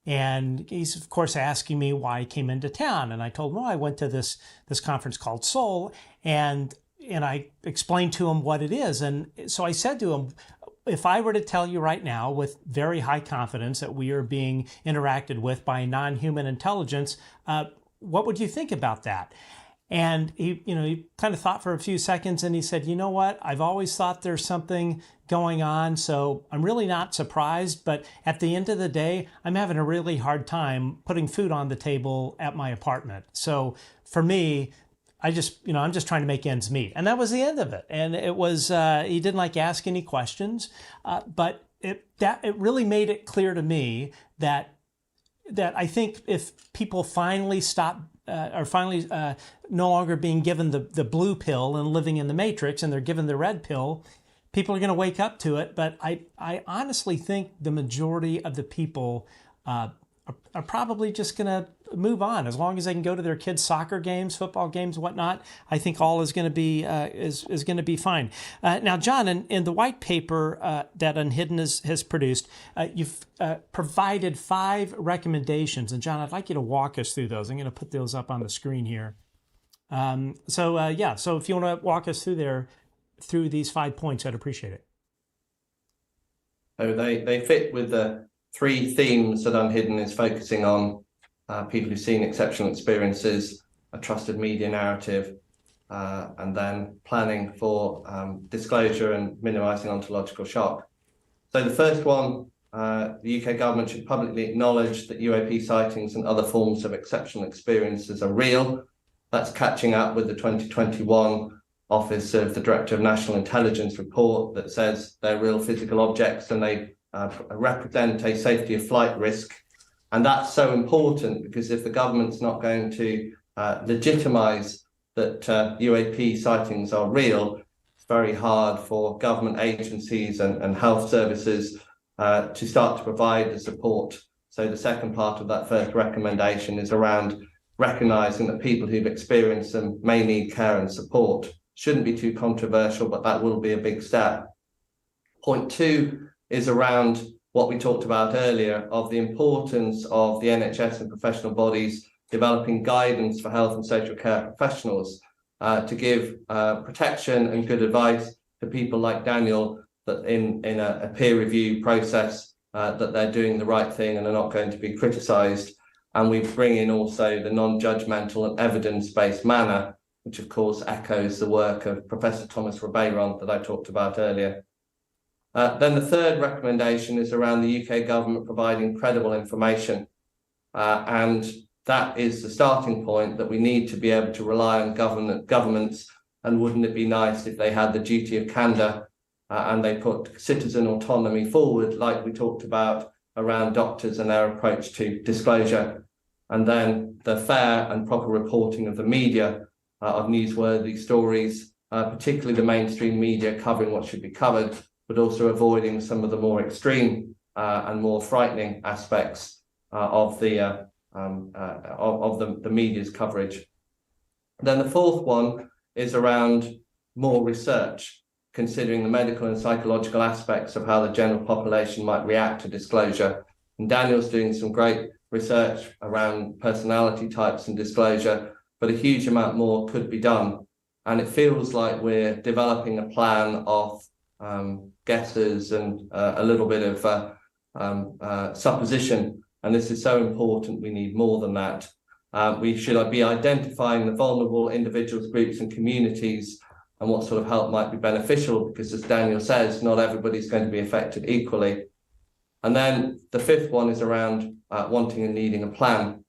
And he's, of course, asking me why I came into town. And I told him, I went to this conference called Seoul, and I explained to him what it is. And so I said to him, if I were to tell you right now with very high confidence that we are being interacted with by non-human intelligence, what would you think about that? And he kind of thought for a few seconds, and he said, you know what? I've always thought there's something going on, so I'm really not surprised. But at the end of the day, I'm having a really hard time putting food on the table at my apartment. So for me, I'm just trying to make ends meet. And that was the end of it. And it was, he didn't ask any questions, but it really made it clear to me that I think if people finally stop are finally no longer being given the blue pill and living in the matrix, and they're given the red pill, people are going to wake up to it. But I honestly think the majority of the people are probably just going to move on as long as they can go to their kids' soccer games, football games, whatnot. I think all is going to be is going to be fine. Now, John, in the white paper that uNHIdden has produced, you've provided 5 recommendations, and John, I'd like you to walk us through those. I'm going to put those up on the screen here. So if you want to walk us through these 5 points, I'd appreciate it. So they fit with the 3 themes that uNHIdden is focusing on: people who've seen exceptional experiences, a trusted media narrative, and then planning for disclosure and minimising ontological shock. So the first one, the UK government should publicly acknowledge that UAP sightings and other forms of exceptional experiences are real. That's catching up with the 2021 Office of the Director of National Intelligence report that says they're real physical objects and they represent a safety of flight risk. And that's so important because if the government's not going to legitimise that UAP sightings are real, it's very hard for government agencies and health services to start to provide the support. So the second part of that first recommendation is around recognising that people who've experienced them may need care and support. Shouldn't be too controversial, but that will be a big step. Point 2 is around what we talked about earlier of the importance of the NHS and professional bodies developing guidance for health and social care professionals to give protection and good advice to people like Daniel, that in a peer review process that they're doing the right thing and are not going to be criticised. And we bring in also the non-judgmental and evidence-based manner, which of course echoes the work of Professor Thomas Ribeiro that I talked about earlier. Then the third recommendation is around the UK government providing credible information. And that is the starting point, that we need to be able to rely on governments. And wouldn't it be nice if they had the duty of candour and they put citizen autonomy forward, like we talked about around doctors and their approach to disclosure. And then the fair and proper reporting of the media of newsworthy stories, particularly the mainstream media media what should be covered, but also avoiding some of the more extreme and more frightening aspects of the media's coverage. Then the fourth one is around more research, considering the medical and psychological aspects of how the general population might react to disclosure. And Daniel's doing some great research around personality types and disclosure, but a huge amount more could be done. And it feels like we're developing a plan of guesses and a little bit of supposition. And this is so important, we need more than that. We should be identifying the vulnerable individuals, groups and communities and what sort of help might be beneficial, because as Daniel says, not everybody's going to be affected equally. And then the fifth one is around wanting and needing a plan.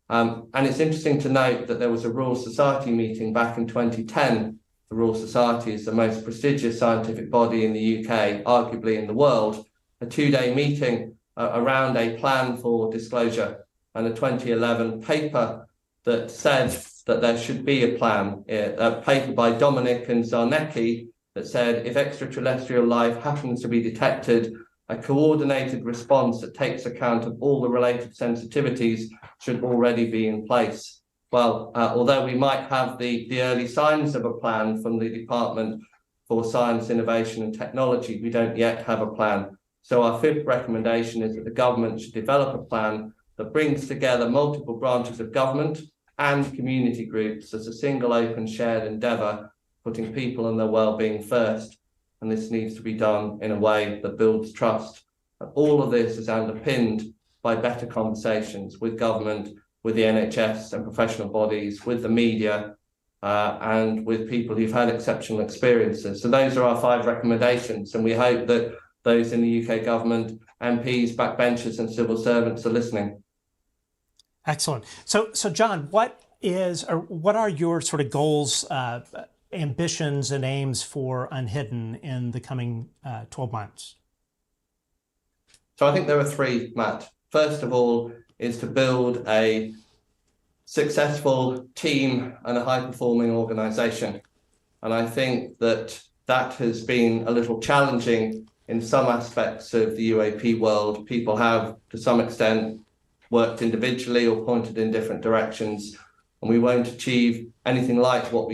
And it's interesting to note that there was a Royal Society meeting back in 2010. The Royal Society is the most prestigious scientific body in the UK, arguably in the world, a 2-day meeting around a plan for disclosure, and a 2011 paper that said that there should be a plan, a paper by Dominic and Zarnecki that said if extraterrestrial life happens to be detected, a coordinated response that takes account of all the related sensitivities should already be in place. Well, although we might have the early signs of a plan from the Department for Science, Innovation and Technology, we don't yet have a plan. So our fifth recommendation is that the government should develop a plan that brings together multiple branches of government and community groups as a single open shared endeavour, putting people and their well-being first. And this needs to be done in a way that builds trust. And all of this is underpinned by better conversations with government, with the NHS and professional bodies, with the media, and with people who've had exceptional experiences. So those are our 5 recommendations, and we hope that those in the UK government, MPs, backbenchers and civil servants are listening. Excellent. So John, what are your sort of goals, ambitions and aims for uNHIdden in the coming 12 months? So I think there are 3, Matt. First of all, is to build a successful team and a high-performing organization. And I think that has been a little challenging in some aspects of the UAP world. People have, to some extent, worked individually or pointed in different directions, and we won't achieve anything like what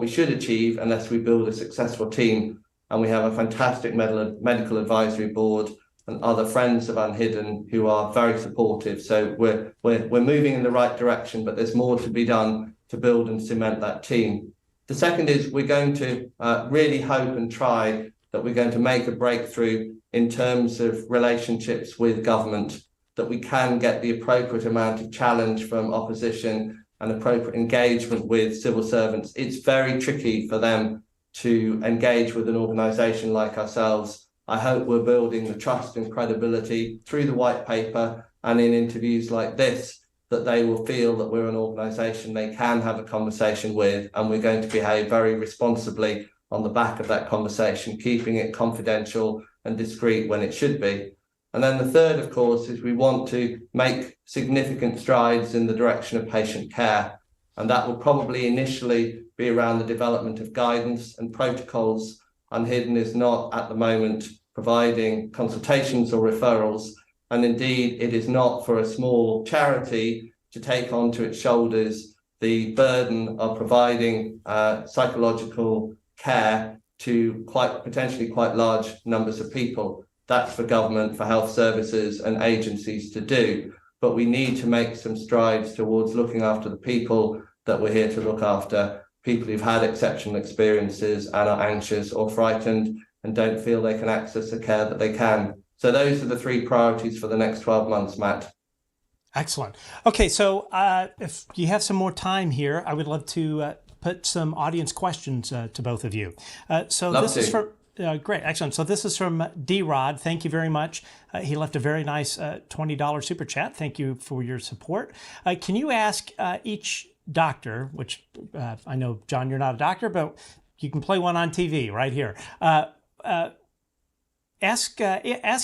we should achieve unless we build a successful team. And we have a fantastic medical advisory board and other friends of uNHIdden who are very supportive. So we're moving in the right direction, but there's more to be done to build and cement that team. The second is we're going to really hope and try that we're going to make a breakthrough in terms of relationships with government, that we can get the appropriate amount of challenge from opposition and appropriate engagement with civil servants. It's very tricky for them to engage with an organisation like ourselves. I hope we're building the trust and credibility through the white paper and in interviews like this, that they will feel that we're an organisation they can have a conversation with, and we're going to behave very responsibly on the back of that conversation, keeping it confidential and discreet when it should be. And then the third, of course, is we want to make significant strides in the direction of patient care. And that will probably initially be around the development of guidance and protocols. uNHIdden is not at the moment providing consultations or referrals. And indeed, it is not for a small charity to take onto its shoulders the burden of providing psychological care to potentially quite large numbers of people. That's for government, for health services and agencies to do. But we need to make some strides towards looking after the people that we're here to look after, people who've had exceptional experiences and are anxious or frightened and don't feel they can access the care that they can. So those are the three priorities for the next 12 months, Matt. Excellent. Okay, so if you have some more time here, I would love to put some audience questions to both of you. Is from great, excellent. So this is from D-Rod. Thank you very much. He left a very nice $20 super chat. Thank you for your support. Can you ask each doctor, which I know, John, you're not a doctor, but you can play one on TV right here. Ask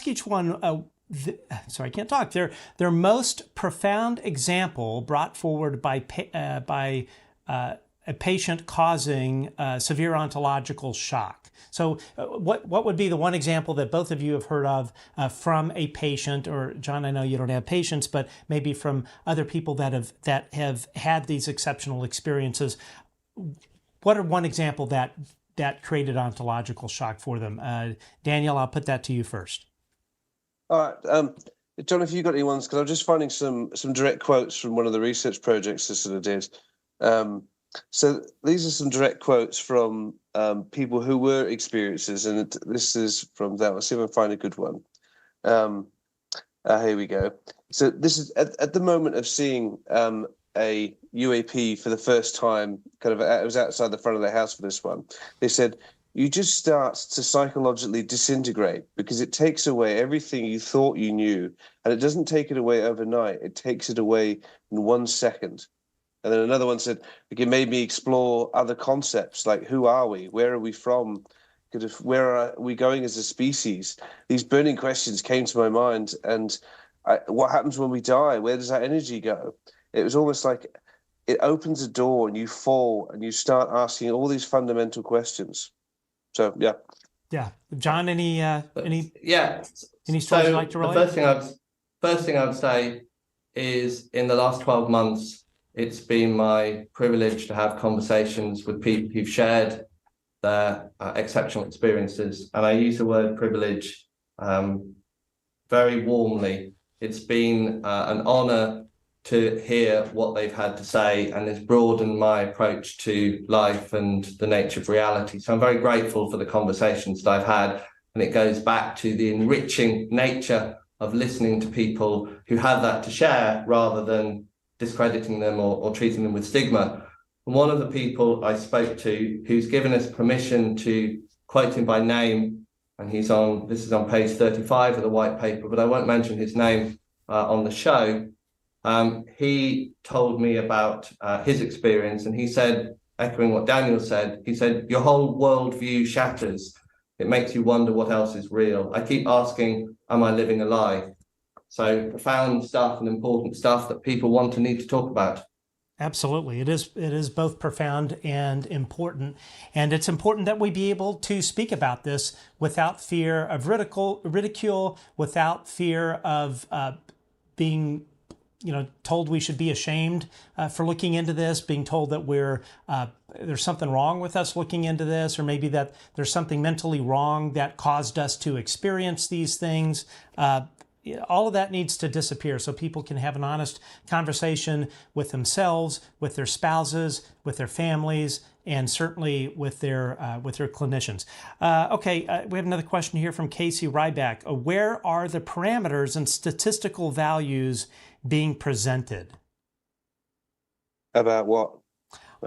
each one. Sorry, I can't talk. Their most profound example brought forward by a patient causing severe ontological shock. So what would be the one example that both of you have heard of from a patient, or John, I know you don't have patients, but maybe from other people that have had these exceptional experiences? What are one example that created ontological shock for them? Daniel, I'll put that to you first. All right. John, if you got any ones, because I'm just finding some direct quotes from one of the research projects I sort of did. So these are some direct quotes from people who were experiencers, and this is from that. Let's see if I can find a good one. Here we go. So this is at the moment of seeing a UAP for the first time, it was outside the front of their house for this one. They said, you just start to psychologically disintegrate because it takes away everything you thought you knew, and it doesn't take it away overnight. It takes it away in 1 second. And then another one said, it made me explore other concepts like who are we? Where are we from? Where are we going as a species? These burning questions came to my mind. And what happens when we die? Where does that energy go? It was almost like it opens a door and you fall and you start asking all these fundamental questions. So, yeah. Yeah. John, any stories you'd like to relate? The first thing I would say is in the last 12 months, it's been my privilege to have conversations with people who've shared their exceptional experiences. And I use the word privilege very warmly. It's been an honor to hear what they've had to say, and it's broadened my approach to life and the nature of reality. So I'm very grateful for the conversations that I've had. And it goes back to the enriching nature of listening to people who have that to share rather than discrediting them or treating them with stigma. And one of the people I spoke to who's given us permission to quote him by name, and this is on page 35 of the white paper, but I won't mention his name on the show. He told me about his experience, and he said, echoing what Daniel said, he said, your whole worldview shatters. It makes you wonder what else is real. I keep asking, am I living a lie? So profound stuff and important stuff that people want and need to talk about. Absolutely. It is both profound and important. And it's important that we be able to speak about this without fear of ridicule, without fear of being told we should be ashamed for looking into this, being told that there's something wrong with us looking into this, or maybe that there's something mentally wrong that caused us to experience these things. All of that needs to disappear so people can have an honest conversation with themselves, with their spouses, with their families, and certainly with their clinicians. We have another question here from Casey Ryback. Where are the parameters and statistical values being presented? About what?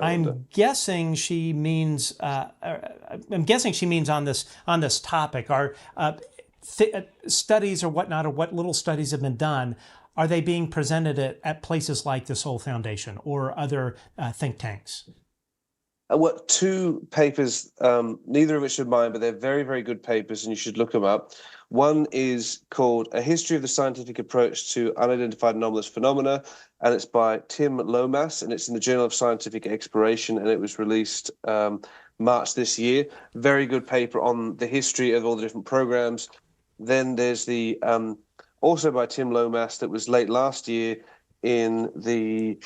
I'm guessing she means. I'm guessing she means on this topic. Are studies or whatnot, or what little studies have been done, are they being presented at places like the Soul Foundation or other think tanks? What two papers, neither of which are mine, but they're very, very good papers and you should look them up. One is called A History of the Scientific Approach to Unidentified Anomalous Phenomena, and it's by Tim Lomas, and it's in the Journal of Scientific Exploration, and it was released March this year. Very good paper on the history of all the different programs. Then there's the, also by Tim Lomas, that was late last year in the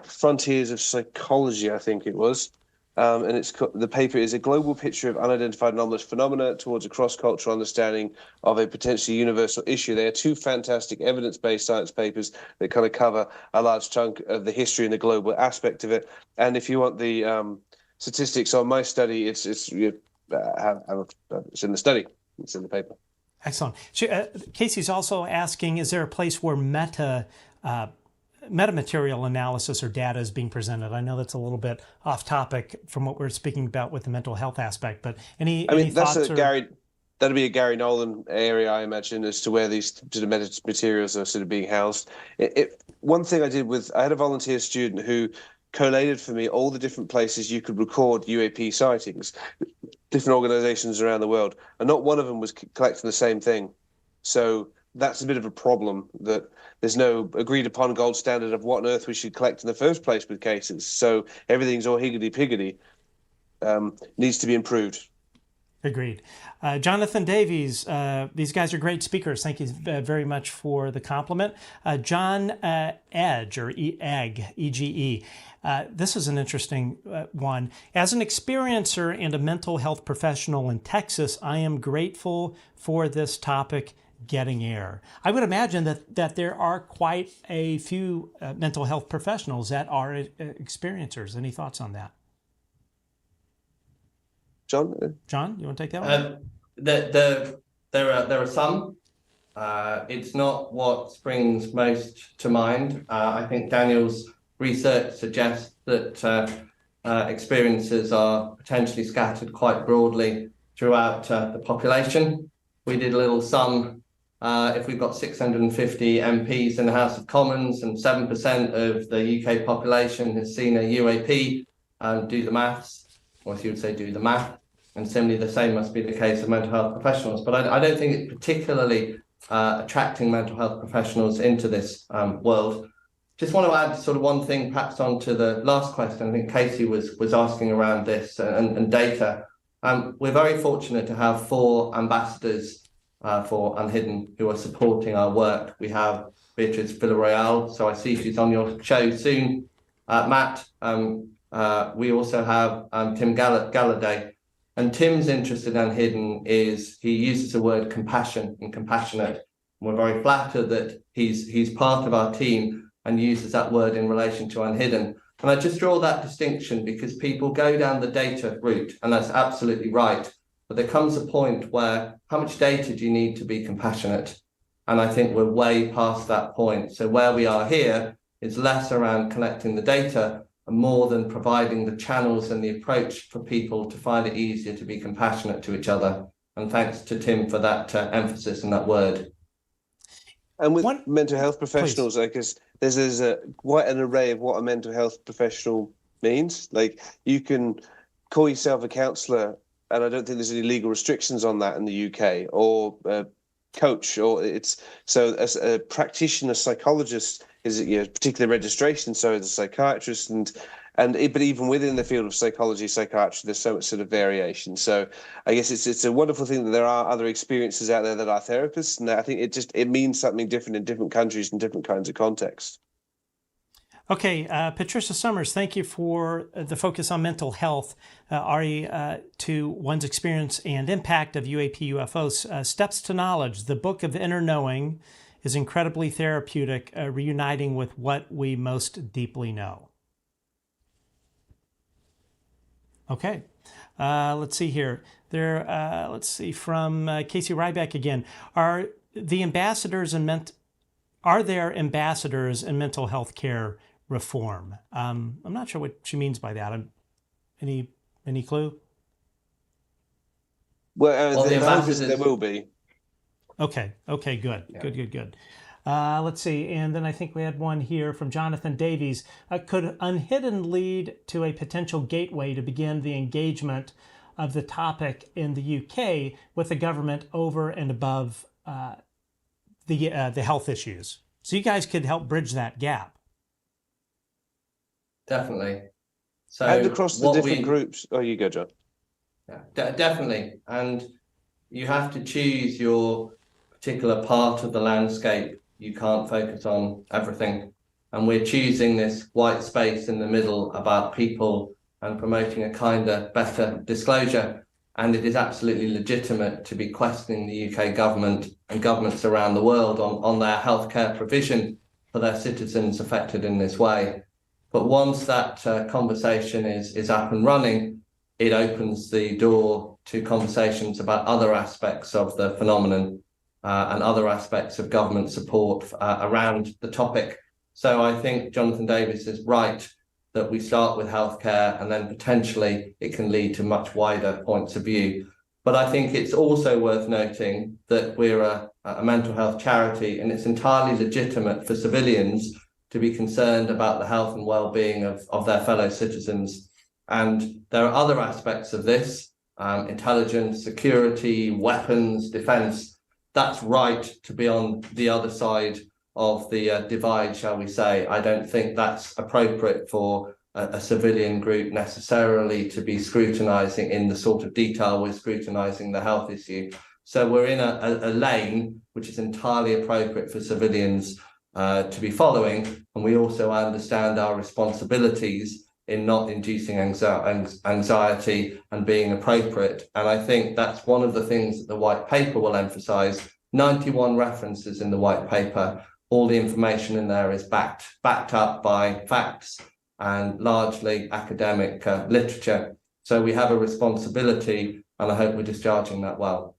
Frontiers of Psychology, I think it was. And the paper is A Global Picture of Unidentified Anomalous Phenomena Towards a Cross-Cultural Understanding of a Potentially Universal Issue. They are two fantastic evidence-based science papers that kind of cover a large chunk of the history and the global aspect of it. And if you want the statistics on my study, it's in the study. It's in the paper. Excellent. Casey's also asking, is there a place where metamaterial analysis or data is being presented? I know that's a little bit off topic from what we're speaking about with the mental health aspect, but any thoughts? That'd be a Gary Nolan area, I imagine, as to where these sort of materials are sort of being housed. One thing I had a volunteer student who collated for me all the different places you could record UAP sightings, different organizations around the world, and not one of them was collecting the same thing. So that's a bit of a problem, that there's no agreed upon gold standard of what on earth we should collect in the first place with cases. So everything's all higgity-piggity. Needs to be improved. Agreed. Jonathan Davies, these guys are great speakers. Thank you very much for the compliment. John Edge, or EGE, E-G-E. This is an interesting one. As an experiencer and a mental health professional in Texas, I am grateful for this topic getting air. I would imagine that there are quite a few mental health professionals that are experiencers. Any thoughts on that? John, you want to take that one? There are some. It's not what springs most to mind. I think Daniel's research suggests that experiences are potentially scattered quite broadly throughout the population. We did a little sum. If we've got 650 MPs in the House of Commons and 7% of the UK population has seen a UAP, do the maths. Or if you would say do the math, and similarly the same must be the case of mental health professionals. But I don't think it's particularly attracting mental health professionals into this world. Just want to add sort of one thing perhaps onto the last question. I think Casey was asking around this and data. We're very fortunate to have 4 ambassadors for uNHIdden who are supporting our work. We have Beatrice Villarreal, so I see she's on your show soon. Matt, we also have Tim Galladay. And Tim's interest in uNHIdden is he uses the word compassion and compassionate. We're very flattered that he's part of our team and uses that word in relation to uNHIdden. And I just draw that distinction because people go down the data route, and that's absolutely right. But there comes a point where how much data do you need to be compassionate? And I think we're way past that point. So where we are here is less around collecting the data and more than providing the channels and the approach for people to find it easier to be compassionate to each other. And thanks to Tim for that emphasis and that word. And with mental health professionals, I guess there's quite an array of what a mental health professional means. Like, you can call yourself a counsellor, and I don't think there's any legal restrictions on that in the UK, or coach, or it's so as a practitioner psychologist is particular registration. So as a psychiatrist but even within the field of psychology, psychiatry, there's so much sort of variation. So I guess it's a wonderful thing that there are other experiences out there that are therapists, and I think it means something different in different countries and different kinds of contexts. Okay, Patricia Summers, thank you for the focus on mental health, to one's experience and impact of UAP UFOs. Steps to Knowledge, the book of inner knowing, is incredibly therapeutic, reuniting with what we most deeply know. Okay, let's see here. Let's see from Casey Ryback again. Are there ambassadors in mental health care reform? I'm not sure what she means by that. Any clue? Well, the ambassadors, there will be. Okay, good. Yeah. Good. Let's see, and then I think we had one here from Jonathan Davies. Could uNHIdden lead to a potential gateway to begin the engagement of the topic in the UK with the government over and above the health issues? So you guys could help bridge that gap. Definitely. So and across the different groups. Oh, you go, John. Yeah, definitely. And you have to choose your particular part of the landscape. You can't focus on everything. And we're choosing this white space in the middle about people and promoting a kinder, better disclosure. And it is absolutely legitimate to be questioning the UK government and governments around the world on their healthcare provision for their citizens affected in this way. But once that conversation is up and running, it opens the door to conversations about other aspects of the phenomenon and other aspects of government support around the topic. So I think Jonathan Davis is right that we start with healthcare and then potentially it can lead to much wider points of view. But I think it's also worth noting that we're a mental health charity, and it's entirely legitimate for civilians to be concerned about the health and well-being of their fellow citizens. And there are other aspects of this, intelligence, security, weapons, defense. That's right to be on the other side of the divide, shall we say. I don't think that's appropriate for a civilian group necessarily to be scrutinizing in the sort of detail we're scrutinizing the health issue. So we're in a lane which is entirely appropriate for civilians to be following. And we also understand our responsibilities in not inducing anxiety and being appropriate. And I think that's one of the things that the white paper will emphasize. 91 references in the white paper. All the information in there is backed up by facts and largely academic literature. So we have a responsibility, and I hope we're discharging that well.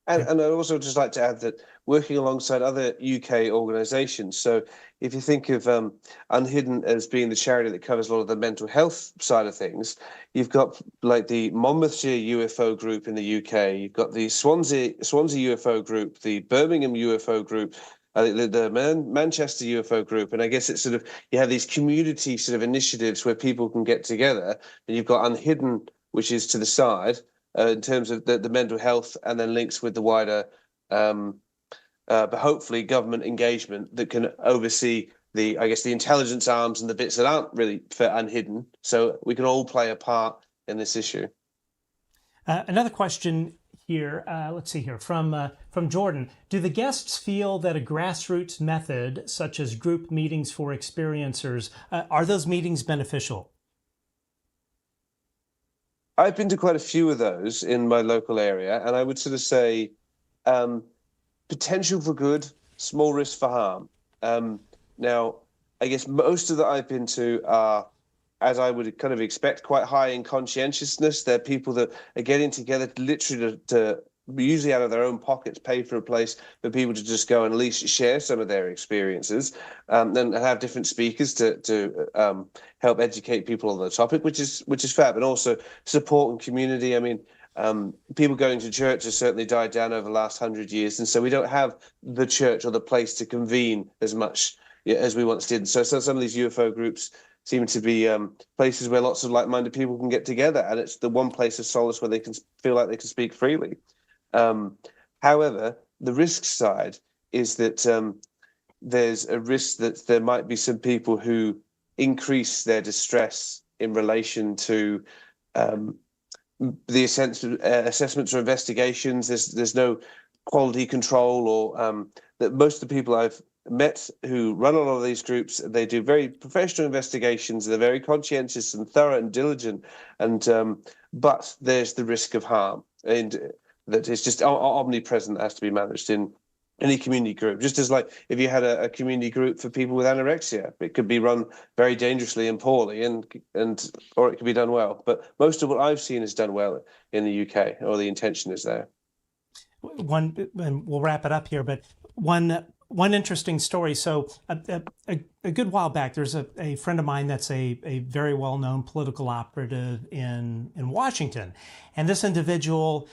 And I'd also just like to add that working alongside other UK organisations. So if you think of uNHIdden as being the charity that covers a lot of the mental health side of things, you've got like the Monmouthshire UFO group in the UK, you've got the Swansea UFO group, the Birmingham UFO group, the Manchester UFO group. And I guess it's sort of, you have these community sort of initiatives where people can get together, and you've got uNHIdden, which is to the side, in terms of the mental health, and then links with the wider, but hopefully government engagement that can oversee the intelligence arms and the bits that aren't really for uNHIdden. So we can all play a part in this issue. Another question here, let's see here, from Jordan. Do the guests feel that a grassroots method, such as group meetings for experiencers, are those meetings beneficial? I've been to quite a few of those in my local area, and I would sort of say potential for good, small risk for harm. Now, I guess most of that I've been to are, as I would kind of expect, quite high in conscientiousness. They're people that are getting together literally to usually out of their own pockets, pay for a place for people to just go and at least share some of their experiences, and have different speakers to help educate people on the topic, which is fab, and also support and community. I mean, people going to church has certainly died down over the last 100 years, and so we don't have the church or the place to convene as much as we once did. So some of these UFO groups seem to be places where lots of like-minded people can get together, and it's the one place of solace where they can feel like they can speak freely. However, the risk side is that there's a risk that there might be some people who increase their distress in relation to the assessments or investigations. There's no quality control, or that most of the people I've met who run a lot of these groups, they do very professional investigations. They're very conscientious and thorough and diligent, and but there's the risk of harm, and that is just omnipresent, has to be managed in any community group. Just as like if you had a community group for people with anorexia, it could be run very dangerously and poorly, and or it could be done well. But most of what I've seen is done well in the UK, or the intention is there. One, and we'll wrap it up here, but one interesting story. So a good while back, there's a friend of mine that's a very well-known political operative in Washington. And this individual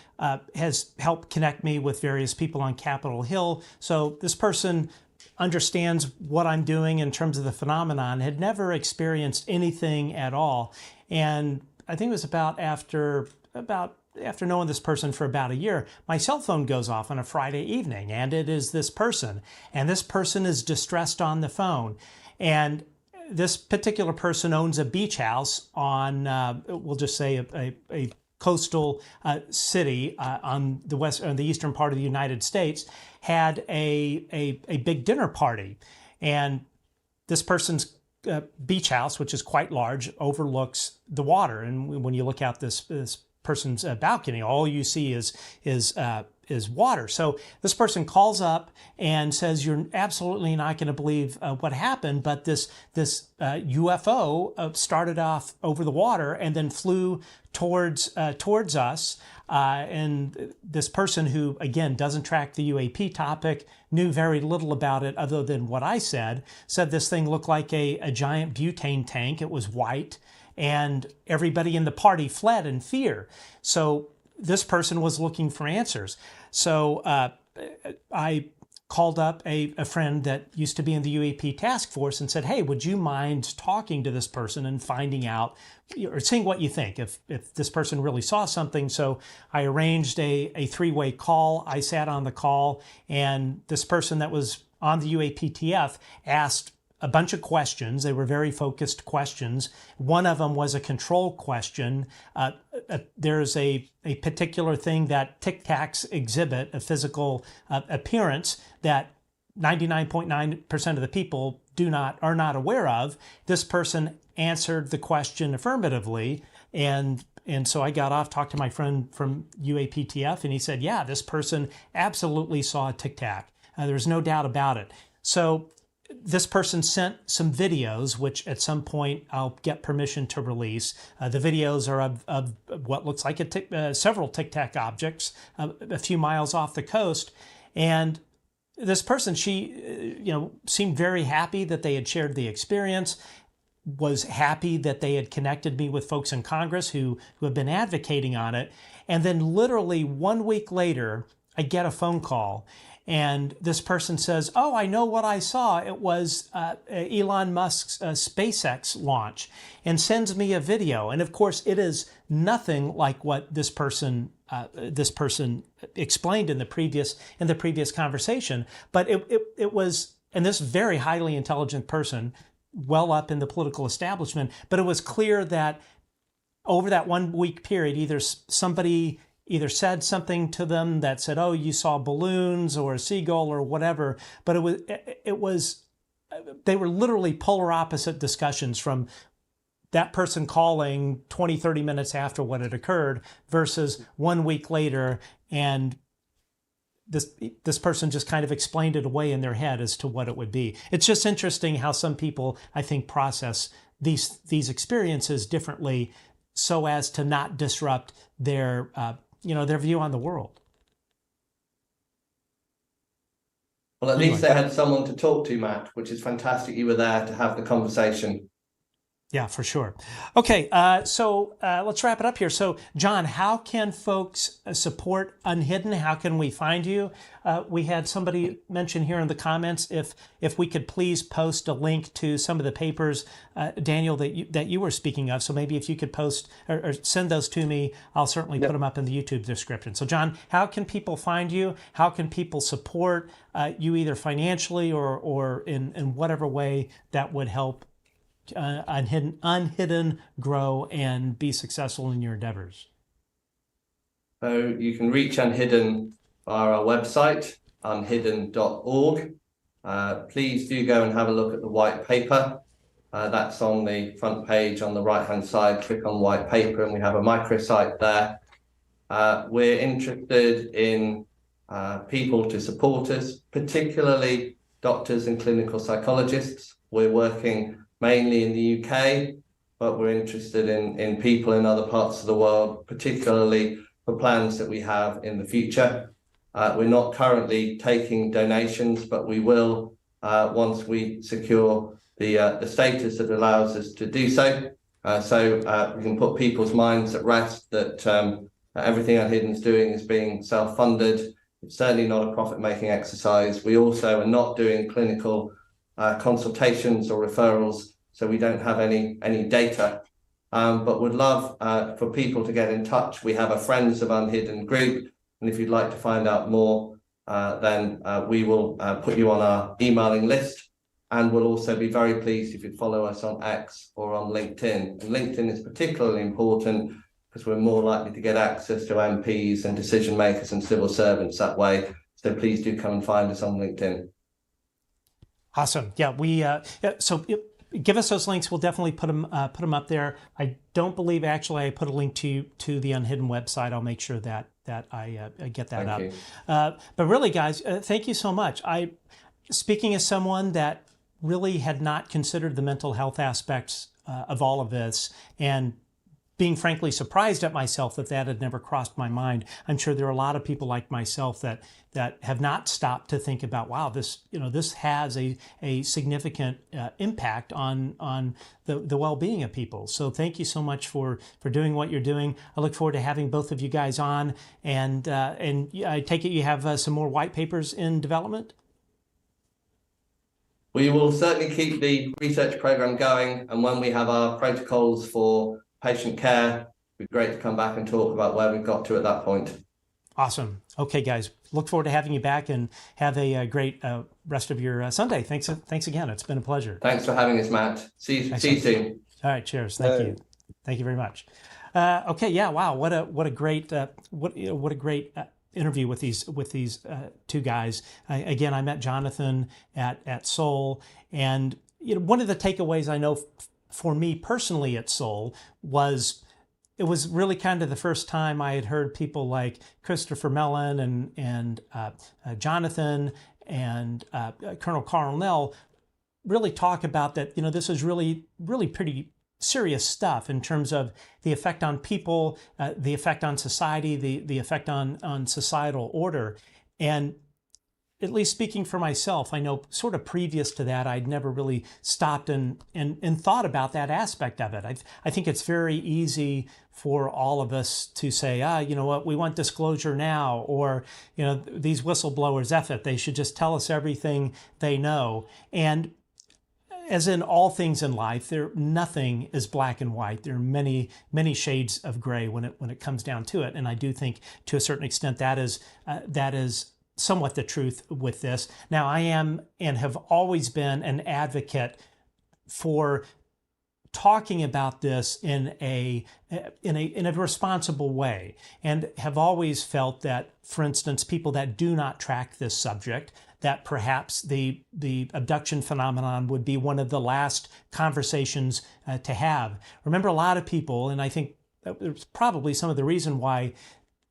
has helped connect me with various people on Capitol Hill. So this person understands what I'm doing in terms of the phenomenon, had never experienced anything at all. And I think it was after knowing this person for about a year, my cell phone goes off on a Friday evening, and it is this person. And this person is distressed on the phone. And this particular person owns a beach house on, we'll just say, a coastal city on the eastern part of the United States, had a big dinner party. And this person's beach house, which is quite large, overlooks the water. And when you look out this person's balcony, all you see is water. So this person calls up and says, "You're absolutely not going to believe what happened, but this UFO started off over the water and then flew towards us." And this person, who again doesn't track the UAP topic, knew very little about it other than what I said this thing looked like a giant butane tank. It was white. And everybody in the party fled in fear. So this person was looking for answers. So I called up a friend that used to be in the UAP task force and said, "Hey, would you mind talking to this person and finding out or seeing what you think if this person really saw something?" So I arranged a three-way call. I sat on the call, and this person that was on the UAPTF asked a bunch of questions. They were very focused questions. One of them was a control question. There's a particular thing that Tic Tacs exhibit, a physical appearance that 99.9% of the people are not aware of. This person answered the question affirmatively, and so I got off, talked to my friend from UAPTF, and he said, "Yeah, this person absolutely saw a Tic Tac. There's no doubt about it." So this person sent some videos, which at some point I'll get permission to release. The videos are of what looks like several Tic Tac objects a few miles off the coast. And this person, she seemed very happy that they had shared the experience, was happy that they had connected me with folks in Congress who have been advocating on it. And then literally 1 week later, I get a phone call. And this person says, "Oh, I know what I saw. It was Elon Musk's SpaceX launch," and sends me a video. And of course, it is nothing like what this person explained in the previous conversation. But it was, and this very highly intelligent person, well up in the political establishment. But it was clear that over that 1 week period, somebody said something to them that said, "Oh, you saw balloons or a seagull or whatever," but they were literally polar opposite discussions, from that person calling 20, 30 minutes after what had occurred versus 1 week later, and this person just kind of explained it away in their head as to what it would be. It's just interesting how some people, I think, process these experiences differently so as to not disrupt their view on the world. Well, at least they had someone to talk to, Matt, which is fantastic. You were there to have the conversation. Yeah, for sure. Okay, so let's wrap it up here. So, John, how can folks support uNHIdden? How can we find you? We had somebody mention here in the comments if we could please post a link to some of the papers, Daniel, that you were speaking of. So maybe if you could post or send those to me, I'll certainly put them up in the YouTube description. So, John, how can people find you? How can people support you either financially or in whatever way that would help uNHIdden grow and be successful in your endeavors? So you can reach uNHIdden via our website, uNHIdden.org. Please do go and have a look at the white paper. That's on the front page on the right-hand side. Click on white paper and we have a microsite there. We're interested in people to support us, particularly doctors and clinical psychologists. We're working mainly in the UK, but we're interested in people in other parts of the world, particularly for plans that we have in the future. We're not currently taking donations, but we will once we secure the status that allows us to do so. So we can put people's minds at rest that everything uNHIdden is doing is being self-funded. It's certainly not a profit-making exercise. We also are not doing clinical consultations or referrals, so we don't have any data, but would love for people to get in touch. We have a Friends of uNHIdden group, and if you'd like to find out more, then we will put you on our emailing list, and we'll also be very pleased if you follow us on X or on LinkedIn. And LinkedIn is particularly important because we're more likely to get access to MPs and decision makers and civil servants that way, so please do come and find us on LinkedIn. Awesome. Yeah, so give us those links. We'll definitely put them up there. I don't believe actually I put a link to the uNHIdden website. I'll make sure that I get that up. But really, guys, thank you so much. Speaking as someone that really had not considered the mental health aspects of all of this, and being frankly surprised at myself that had never crossed my mind. I'm sure there are a lot of people like myself that have not stopped to think about, wow, this has a significant impact on the well-being of people. So thank you so much for doing what you're doing. I look forward to having both of you guys on, and I take it you have some more white papers in development? We will certainly keep the research program going, and when we have our protocols for patient care, it'd be great to come back and talk about where we've got to at that point. Awesome. Okay, guys, look forward to having you back, and have a great rest of your Sunday. Thanks again. It's been a pleasure. Thanks for having us, Matt. See you soon. All right, cheers. Thank you. Thank you very much. Okay, yeah, wow, what a great interview with these two guys. Again, I met Jonathan at Soul, and one of the takeaways I know for me personally at Soul was it was really kind of the first time I had heard people like Christopher Mellon and Jonathan and Colonel Carl Nell really talk about that. This is really pretty serious stuff in terms of the effect on people, the effect on society, the effect on societal order. And at least speaking for myself, I know sort of previous to that, I'd never really stopped and thought about that aspect of it. I think it's very easy for all of us to say, you know what, we want disclosure now, or, these whistleblowers, F it, they should just tell us everything they know. And as in all things in life, nothing is black and white. There are many, many shades of gray when it comes down to it. And I do think to a certain extent that is somewhat the truth with this. Now, I am and have always been an advocate for talking about this in a responsible way, and have always felt that, for instance, people that do not track this subject, that perhaps the abduction phenomenon would be one of the last conversations to have. Remember, a lot of people, and I think that was probably some of the reason why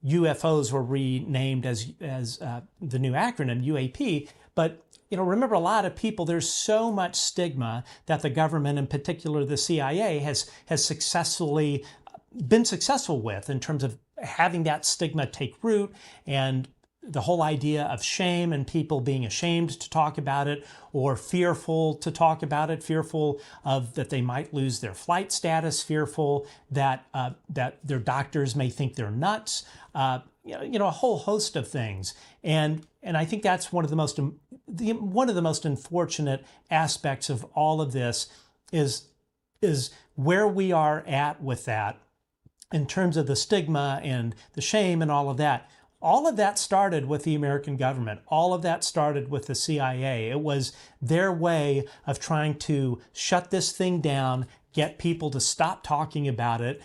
UFOs were renamed as the new acronym UAP, but remember, a lot of people, there's so much stigma that the government, in particular the CIA, has been successful with in terms of having that stigma take root and the whole idea of shame and people being ashamed to talk about it, or fearful to talk about it, fearful of that they might lose their flight status, fearful that that their doctors may think they're nuts, a whole host of things. And I think that's one of the most unfortunate aspects of all of this is where we are at with that in terms of the stigma and the shame and all of that. All of that started with the American government. All of that started with the CIA. It was their way of trying to shut this thing down, get people to stop talking about it,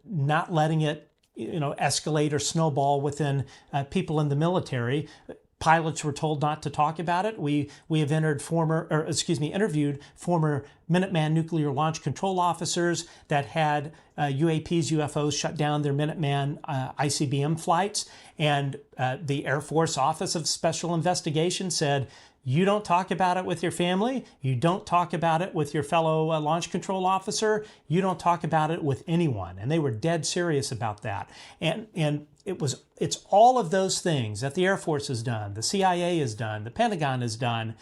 not letting it escalate or snowball within people in the military. Pilots were told not to talk about it. We have interviewed former Minuteman nuclear launch control officers that had UAPs, UFOs shut down their Minuteman ICBM flights. And the Air Force Office of Special Investigation said, you don't talk about it with your family. You don't talk about it with your fellow launch control officer. You don't talk about it with anyone. And they were dead serious about that. And it's all of those things that the Air Force has done, the CIA has done, the Pentagon has done,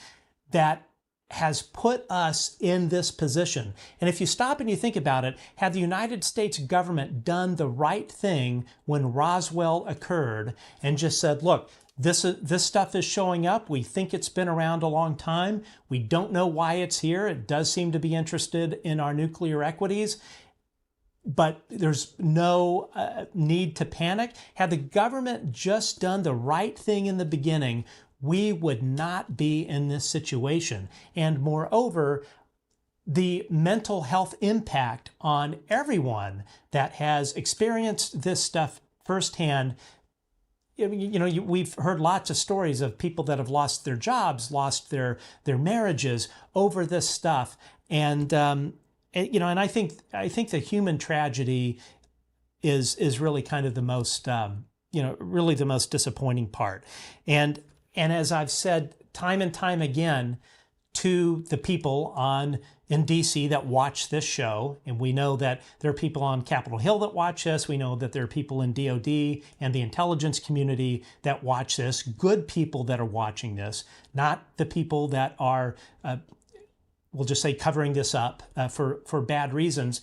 that has put us in this position. And if you stop and you think about it, had the United States government done the right thing when Roswell occurred and just said, look, this stuff is showing up. We think it's been around a long time. We don't know why it's here. It does seem to be interested in our nuclear equities, but there's no need to panic. Had the government just done the right thing in the beginning, we would not be in this situation. And moreover, the mental health impact on everyone that has experienced this stuff firsthand. We've heard lots of stories of people that have lost their jobs, lost their marriages over this stuff, and I think the human tragedy is really kind of the most really the most disappointing part, and as I've said time and time again to the people in DC that watch this show, and we know that there are people on Capitol Hill that watch this, we know that there are people in DOD and the intelligence community that watch this, good people that are watching this, not the people that are, we'll just say, covering this up for bad reasons.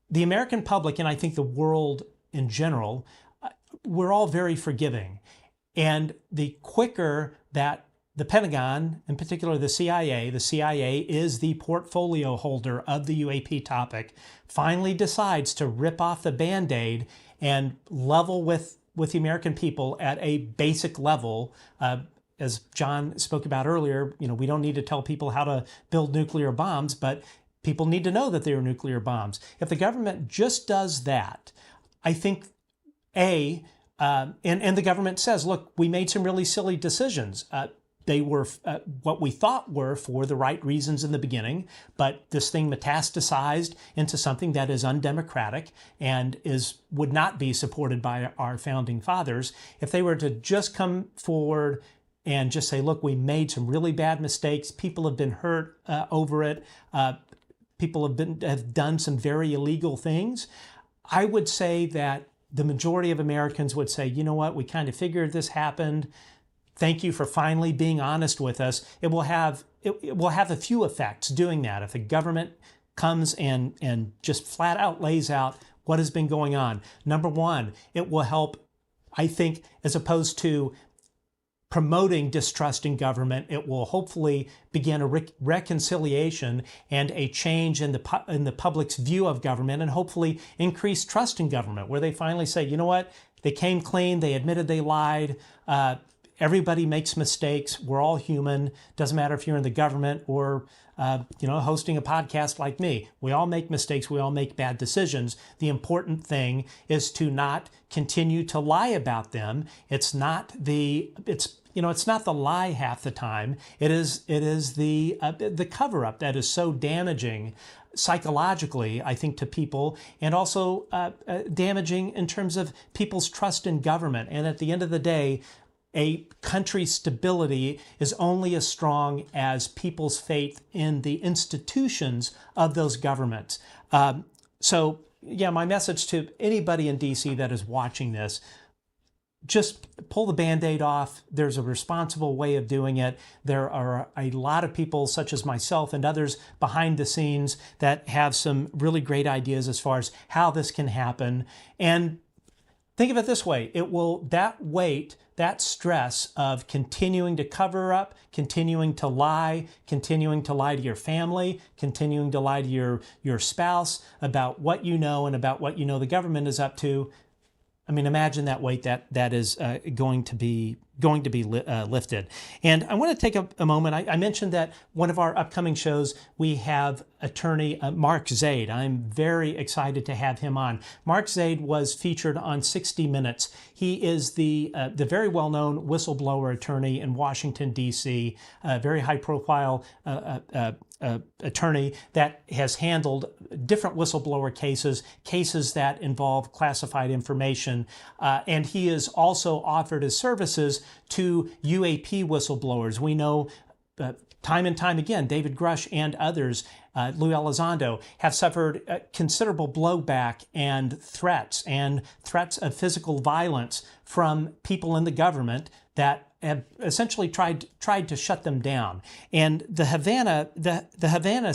The American public, and I think the world in general, we're all very forgiving. And the quicker that the Pentagon, in particular the CIA is the portfolio holder of the UAP topic, finally decides to rip off the Band-Aid and level with the American people at a basic level. As John spoke about earlier, we don't need to tell people how to build nuclear bombs, but people need to know that they are nuclear bombs. If the government just does that, I think, and the government says, look, we made some really silly decisions. They were what we thought were for the right reasons in the beginning, but this thing metastasized into something that is undemocratic and would not be supported by our founding fathers. If they were to just come forward and just say, look, we made some really bad mistakes, people have been hurt over it, people have done some very illegal things, I would say that the majority of Americans would say, you know what, we kind of figured this happened. Thank you for finally being honest with us. It will have a few effects doing that. If the government comes and just flat out lays out what has been going on. Number one, it will help, I think, as opposed to promoting distrust in government, it will hopefully begin a reconciliation and a change in the public's view of government, and hopefully increase trust in government, where they finally say, you know what, they came clean, they admitted they lied, everybody makes mistakes, we're all human, doesn't matter if you're in the government or hosting a podcast like me. We all make mistakes, we all make bad decisions. The important thing is to not continue to lie about them. It's not the lie half the time. It is the cover-up that is so damaging psychologically, I think, to people, and also damaging in terms of people's trust in government. And at the end of the day, a country's stability is only as strong as people's faith in the institutions of those governments. So, my message to anybody in DC that is watching this, just pull the Band-Aid off. There's a responsible way of doing it. There are a lot of people, such as myself and others behind the scenes, that have some really great ideas as far as how this can happen. And think of it this way, that stress of continuing to cover up, continuing to lie to your family, continuing to lie to your spouse about what you know and about what you know the government is up to. I mean, imagine that weight that is going to be lifted. And I want to take a moment. I mentioned that one of our upcoming shows, we have attorney Mark Zaid. I'm very excited to have him on. Mark Zaid was featured on 60 Minutes. He is the very well-known whistleblower attorney in Washington, D.C., a very high-profile attorney that has handled different whistleblower cases that involve classified information. And he has also offered his services to UAP whistleblowers. We know time and time again, David Grush and others, Lou Elizondo, have suffered considerable blowback and threats of physical violence from people in the government that have essentially tried to shut them down. And the Havana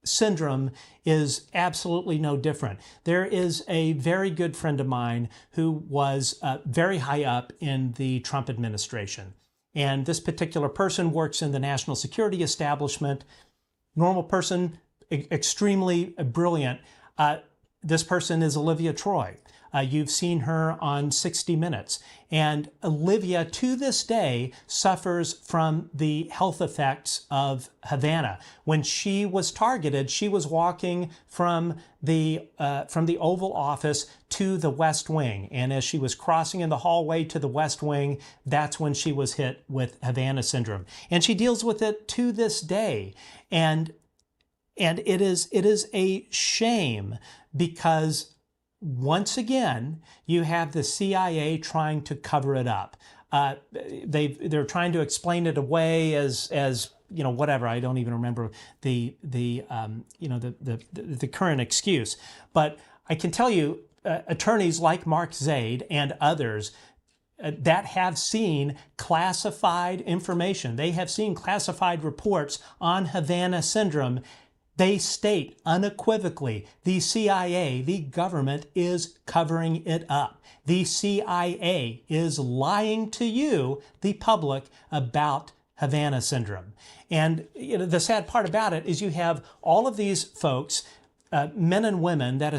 syndrome is absolutely no different. There is a very good friend of mine who was very high up in the Trump administration. And this particular person works in the national security establishment. Normal person, extremely brilliant. This person is Olivia Troy. You've seen her on 60 Minutes. And Olivia, to this day, suffers from the health effects of Havana. When she was targeted, she was walking from the Oval Office to the West Wing. And as she was crossing in the hallway to the West Wing, that's when she was hit with Havana syndrome. And she deals with it to this day. And it is a shame, because once again, you have the CIA trying to cover it up. They're trying to explain it away as whatever. I don't even remember the current excuse. But I can tell you, attorneys like Mark Zaid and others that have seen classified information, they have seen classified reports on Havana syndrome. They state unequivocally, the CIA, the government, is covering it up. The CIA is lying to you, the public, about Havana syndrome. And the sad part about it is you have all of these folks, men and women that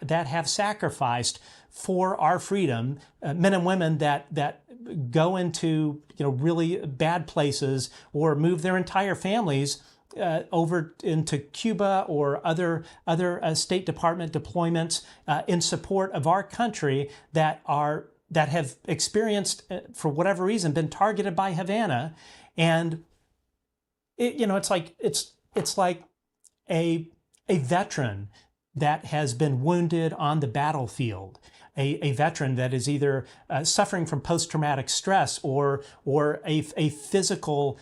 have sacrificed for our freedom, men and women that go into really bad places or move their entire families over into Cuba or other State Department deployments in support of our country that have experienced, for whatever reason, been targeted by Havana. And it's like a veteran that has been wounded on the battlefield. A veteran that is either suffering from post-traumatic stress or a physical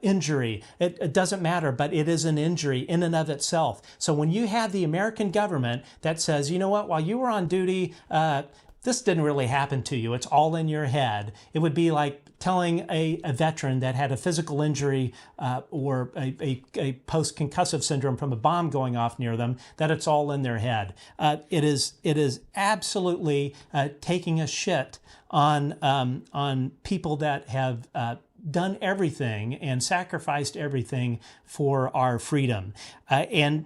injury. It doesn't matter, but it is an injury in and of itself. So when you have the American government that says, you know what, while you were on duty, this didn't really happen to you, it's all in your head. It would be like telling a veteran that had a physical injury or a post-concussive syndrome from a bomb going off near them that it's all in their head. It is absolutely taking a shit on people that have done everything and sacrificed everything for our freedom. And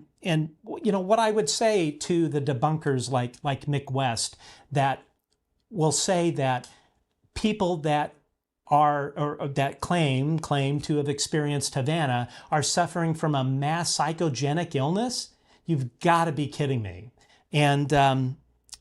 what I would say to the debunkers like Mick West that will say that people that that claim to have experienced Havana are suffering from a mass psychogenic illness, you've got to be kidding me. And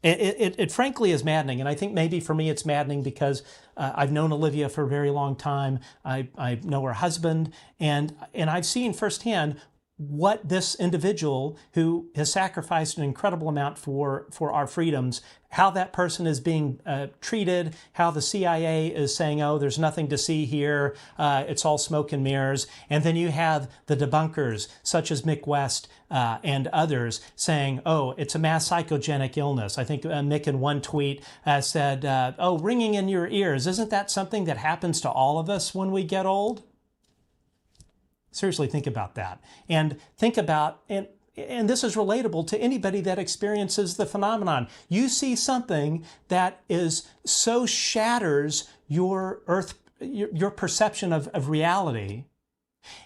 it frankly is maddening. And I think maybe for me it's maddening because I've known Olivia for a very long time. I know her husband, and I've seen firsthand what this individual who has sacrificed an incredible amount for our freedoms, how that person is being treated, how the CIA is saying, oh, there's nothing to see here, it's all smoke and mirrors. And then you have the debunkers, such as Mick West and others, saying, oh, it's a mass psychogenic illness. I think Mick in one tweet said, oh, ringing in your ears, isn't that something that happens to all of us when we get old? Seriously, think about that. And think about, and this is relatable to anybody that experiences the phenomenon. You see something that is so shatters your perception of reality.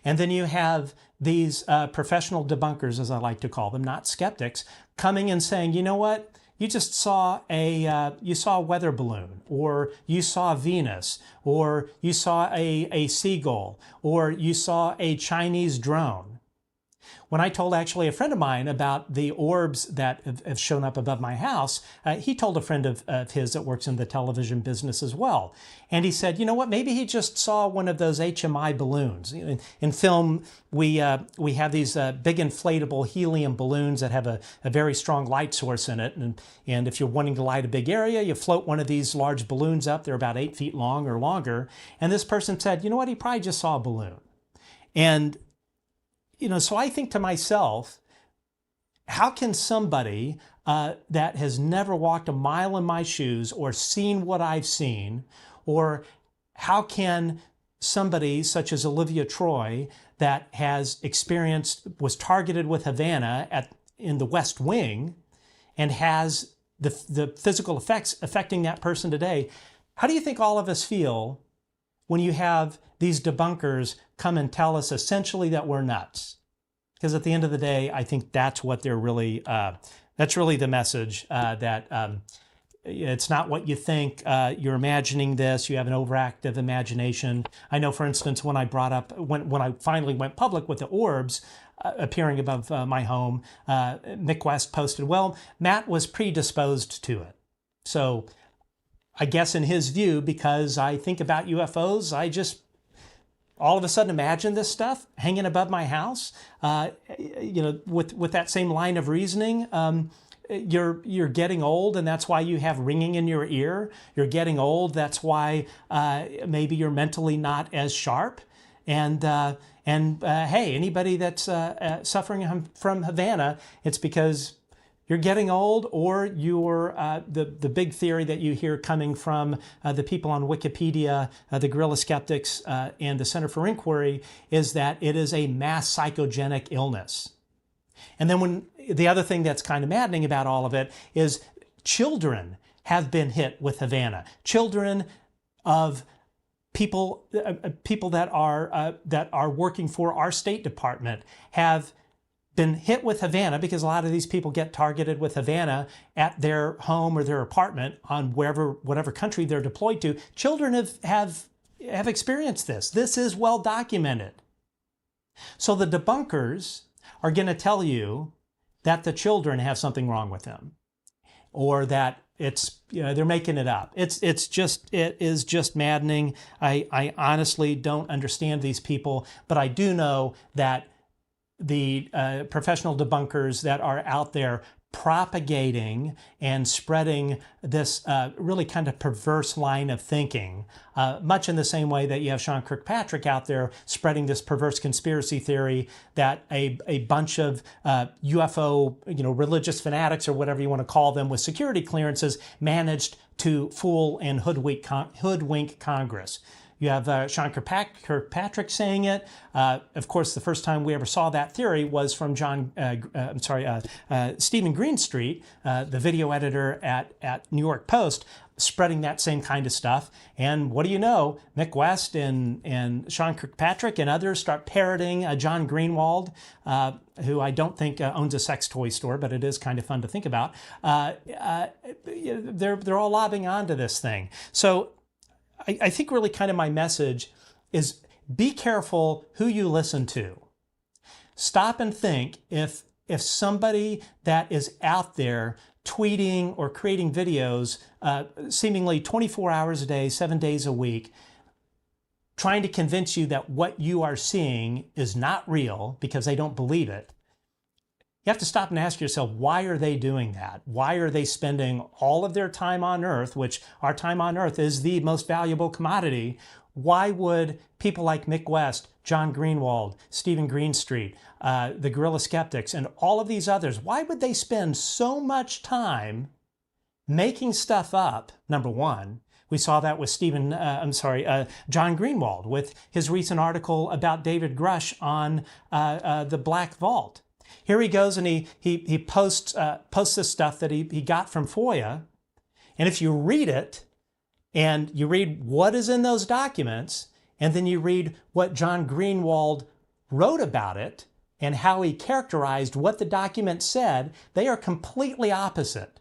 And then you have these professional debunkers, as I like to call them, not skeptics, coming and saying, you know what? You just saw a weather balloon, or you saw Venus, or you saw a seagull, or you saw a Chinese drone. When I told actually a friend of mine about the orbs that have shown up above my house, he told a friend of his that works in the television business as well. And he said, you know what, maybe he just saw one of those HMI balloons. In film, we have these big inflatable helium balloons that have a very strong light source in it. And if you're wanting to light a big area, you float one of these large balloons up. They're about 8 feet long or longer. And this person said, you know what, he probably just saw a balloon. And so I think to myself, how can somebody that has never walked a mile in my shoes or seen what I've seen, or how can somebody such as Olivia Troy that was targeted with Havana in the West Wing and has the physical effects affecting that person today, how do you think all of us feel when you have these debunkers come and tell us essentially that we're nuts? Because at the end of the day, I think that's what they're really, that's really the message, that it's not what you think, you're imagining this, you have an overactive imagination. I know, for instance, when I finally went public with the orbs appearing above my home, Mick West posted, well, Matt was predisposed to it. So I guess in his view, because I think about UFOs, I just all of a sudden imagine this stuff hanging above my house. With that same line of reasoning, you're getting old, and that's why you have ringing in your ear. You're getting old. That's why maybe you're mentally not as sharp. And hey, anybody that's suffering from Havana, it's because you're getting old, or you're the big theory that you hear coming from the people on Wikipedia, the Guerrilla Skeptics, and the Center for Inquiry, is that it is a mass psychogenic illness. And then the other thing that's kind of maddening about all of it is children have been hit with Havana. Children of people that are working for our State Department have been hit with Havana, because a lot of these people get targeted with Havana at their home or their apartment on whatever country they're deployed to. Children have experienced this. This is well documented. So the debunkers are going to tell you that the children have something wrong with them, or that they're making it up. It is just maddening. I honestly don't understand these people, but I do know that the professional debunkers that are out there propagating and spreading this really kind of perverse line of thinking, much in the same way that you have Sean Kirkpatrick out there spreading this perverse conspiracy theory that a bunch of UFO, religious fanatics, or whatever you want to call them, with security clearances managed to fool and hoodwink Congress. You have Sean Kirkpatrick saying it. Of course, the first time we ever saw that theory was from Stephen Greenstreet, the video editor at New York Post, spreading that same kind of stuff. And what do you know? Mick West and Sean Kirkpatrick and others start parroting John Greenwald, who I don't think owns a sex toy store, but it is kind of fun to think about. They're all lobbing onto this thing. So I think really kind of my message is, be careful who you listen to. Stop and think, if somebody that is out there tweeting or creating videos seemingly 24 hours a day, 7 days a week, trying to convince you that what you are seeing is not real because they don't believe it, you have to stop and ask yourself, why are they doing that? Why are they spending all of their time on Earth, which our time on Earth is the most valuable commodity? Why would people like Mick West, John Greenwald, Stephen Greenstreet, the Guerrilla Skeptics, and all of these others, why would they spend so much time making stuff up, number one? We saw that with John Greenwald with his recent article about David Grush on the Black Vault. Here he goes and he posts this stuff that he got from FOIA. And if you read it and you read what is in those documents, and then you read what John Greenwald wrote about it and how he characterized what the document said, they are completely opposite.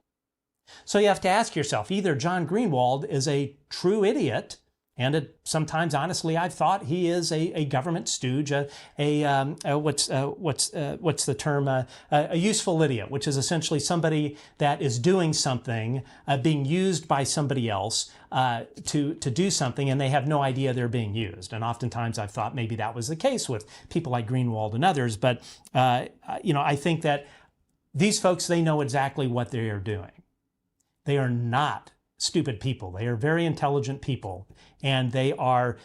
So you have to ask yourself, either John Greenwald is a true idiot, and sometimes, honestly, I've thought he is a government stooge, what's the term? A useful idiot, which is essentially somebody that is doing something, being used by somebody else to do something, and they have no idea they're being used. And oftentimes, I've thought maybe that was the case with people like Greenwald and others. But I think that these folks, they know exactly what they are doing. They are not stupid people. They are very intelligent people, and they are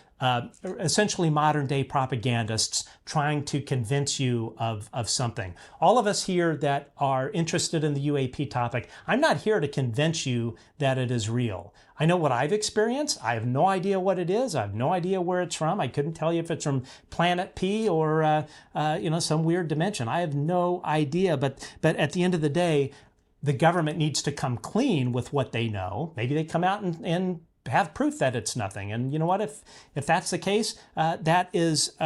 essentially modern day propagandists trying to convince you of something. All of us here that are interested in the UAP topic, I'm not here to convince you that it is real. I know what I've experienced. I have no idea what it is. I have no idea where it's from. I couldn't tell you if it's from Planet P or some weird dimension. I have no idea. But at the end of the day, the government needs to come clean with what they know. Maybe they come out and have proof that it's nothing. And you know what? If that's the case, that is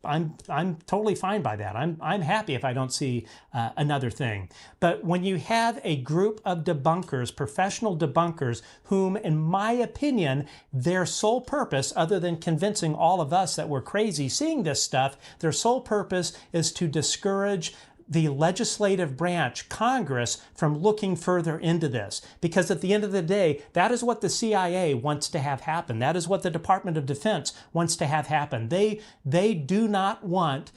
I'm totally fine by that. I'm happy if I don't see another thing. But when you have a group of debunkers, professional debunkers, whom, in my opinion, their sole purpose, other than convincing all of us that we're crazy seeing this stuff, their sole purpose is to discourage the legislative branch, Congress, from looking further into this. Because at the end of the day, that is what the CIA wants to have happen. That is what the Department of Defense wants to have happen. They do not want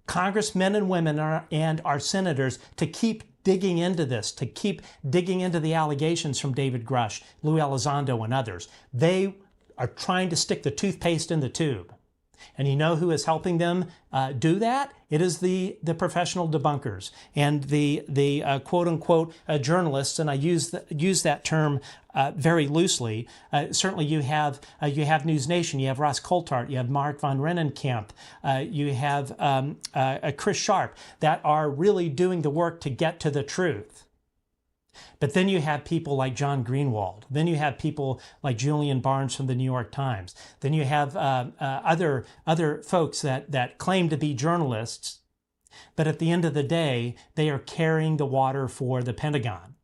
congressmen and women and our senators to keep digging into this, to keep digging into the allegations from David Grush, Lou Elizondo, and others. They are trying to stick the toothpaste in the tube. And you know who is helping them do that? It is the professional debunkers and the quote unquote journalists. And I use that term very loosely. Certainly, you have News Nation, you have Ross Coulthart, you have Mark von Rennenkamp, you have Chris Sharp that are really doing the work to get to the truth. But then you have people like John Greenwald. Then you have people like Julian Barnes from the New York Times. Then you have other folks that claim to be journalists, but at the end of the day, they are carrying the water for the Pentagon.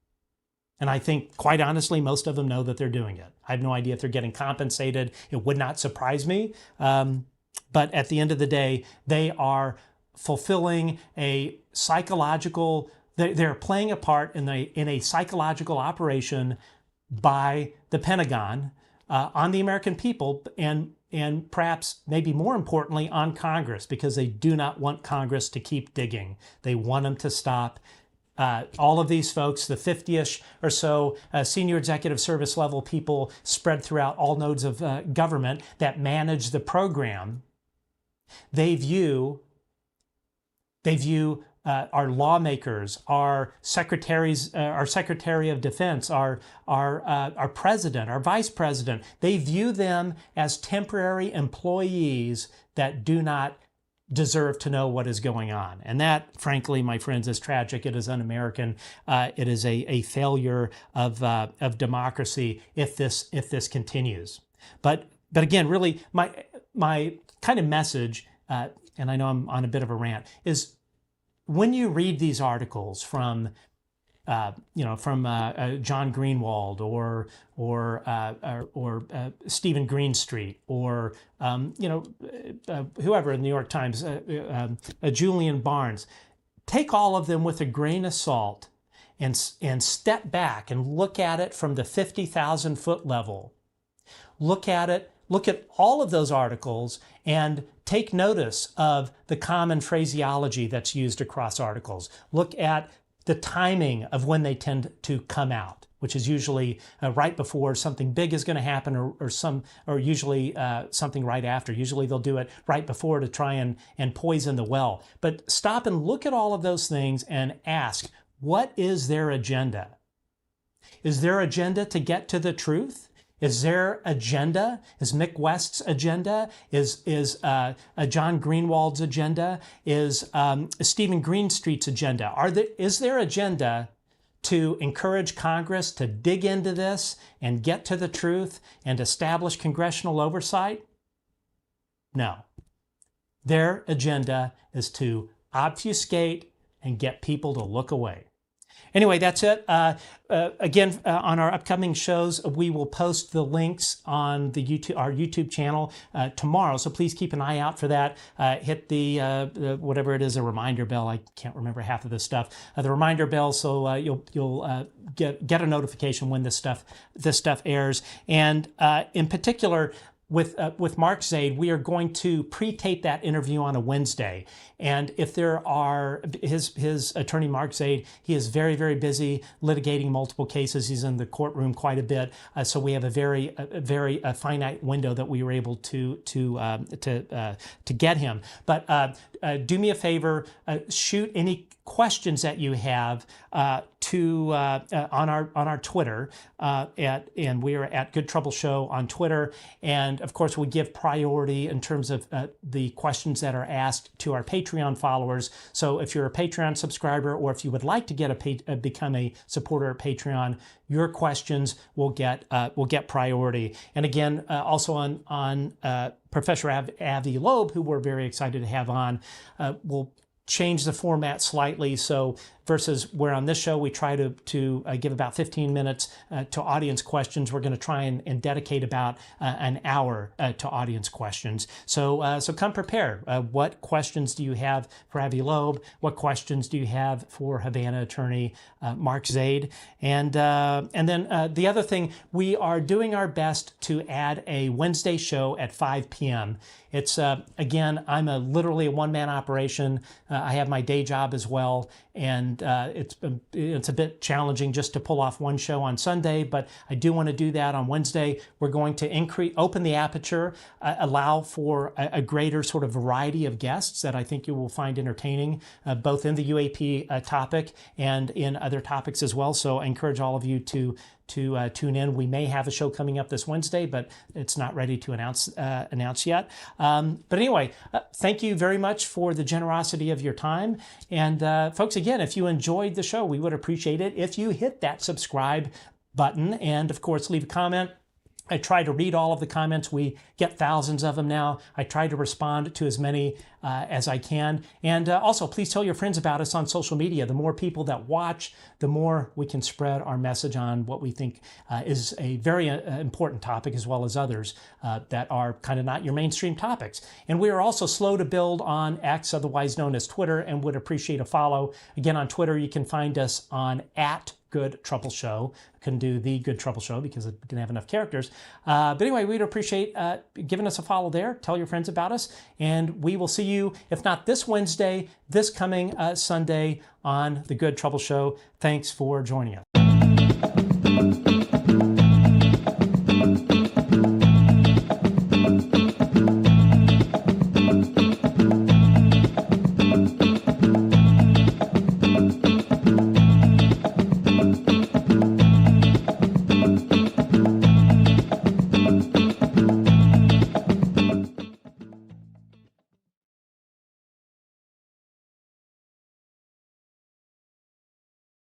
And I think, quite honestly, most of them know that they're doing it. I have no idea if they're getting compensated. It would not surprise me. But at the end of the day, they are fulfilling a psychological. They're playing a part in a psychological operation by the Pentagon on the American people and perhaps maybe more importantly on Congress, because they do not want Congress to keep digging. They want them to stop. All of these folks, the 50-ish or so senior executive service level people spread throughout all nodes of government that manage the program, they view our lawmakers, our secretaries, our Secretary of Defense, our president, our vice president, they view them as temporary employees that do not deserve to know what is going on. And that, frankly, my friends, is tragic. It is un-American. It is a failure of democracy if this continues. But again, really, my kind of message, and I know I'm on a bit of a rant, is when you read these articles from John Greenwald or Stephen Greenstreet or whoever in the New York Times, Julian Barnes, take all of them with a grain of salt and step back and look at it from the 50,000 foot level. Look at it look at all of those articles and take notice of the common phraseology that's used across articles. Look at the timing of when they tend to come out, which is usually right before something big is going to happen, or usually something right after. Usually they'll do it right before to try and poison the well. But stop and look at all of those things and ask, what is their agenda? Is their agenda to get to the truth? Is their agenda, is Mick West's agenda, is John Greenwald's agenda, is Stephen Greenstreet's agenda? Is their agenda to encourage Congress to dig into this and get to the truth and establish congressional oversight? No. Their agenda is to obfuscate and get people to look away. Anyway, that's it. Again, on our upcoming shows, we will post the links on our YouTube channel tomorrow. So please keep an eye out for that. Hit the whatever it is, a reminder bell. I can't remember half of this stuff. The reminder bell, so you'll get a notification when this stuff airs. And in particular, with Mark Zaid, we are going to pre-tape that interview on a Wednesday. And if there are, his attorney, Mark Zaid, he is very, very busy litigating multiple cases. He's in the courtroom quite a bit. So we have a very finite window that we were able to get him. But do me a favor, shoot any questions that you have on our Twitter and we are at Good Trouble Show on Twitter, and of course we give priority in terms of the questions that are asked to our Patreon followers. So if you're a Patreon subscriber, or if you would like to become a supporter at Patreon, your questions will get priority. And again, also on Professor Avi Loeb, who we're very excited to have on, will change the format slightly. So versus where on this show we try to give about 15 minutes to audience questions, we're going to try and dedicate about an hour to audience questions. So come prepared. What questions do you have for Avi Loeb? What questions do you have for Havana attorney Mark Zaid? And then the other thing, we are doing our best to add a Wednesday show at 5 p.m. It's again, I'm literally a one-man operation. I have my day job as well, and it's a bit challenging just to pull off one show on Sunday, but I do want to do that on Wednesday. We're going to open the aperture, allow for a greater sort of variety of guests that I think you will find entertaining, both in the UAP topic and in other topics as well. So I encourage all of you to tune in. We may have a show coming up this Wednesday, but it's not ready to announce yet. But anyway, thank you very much for the generosity of your time. And folks, again, if you enjoyed the show, we would appreciate it if you hit that subscribe button and, of course, leave a comment. I try to read all of the comments. We get thousands of them now. I try to respond to as many as I can. And also, please tell your friends about us on social media. The more people that watch, the more we can spread our message on what we think is a very important topic, as well as others that are kind of not your mainstream topics. And we are also slow to build on X, otherwise known as Twitter, and would appreciate a follow. Again, on Twitter, you can find us on @Good Trouble Show. I couldn't do the Good Trouble Show because it didn't have enough characters. But anyway, we'd appreciate giving us a follow there. Tell your friends about us. And we will see you, if not this Wednesday, this coming Sunday on the Good Trouble Show. Thanks for joining us.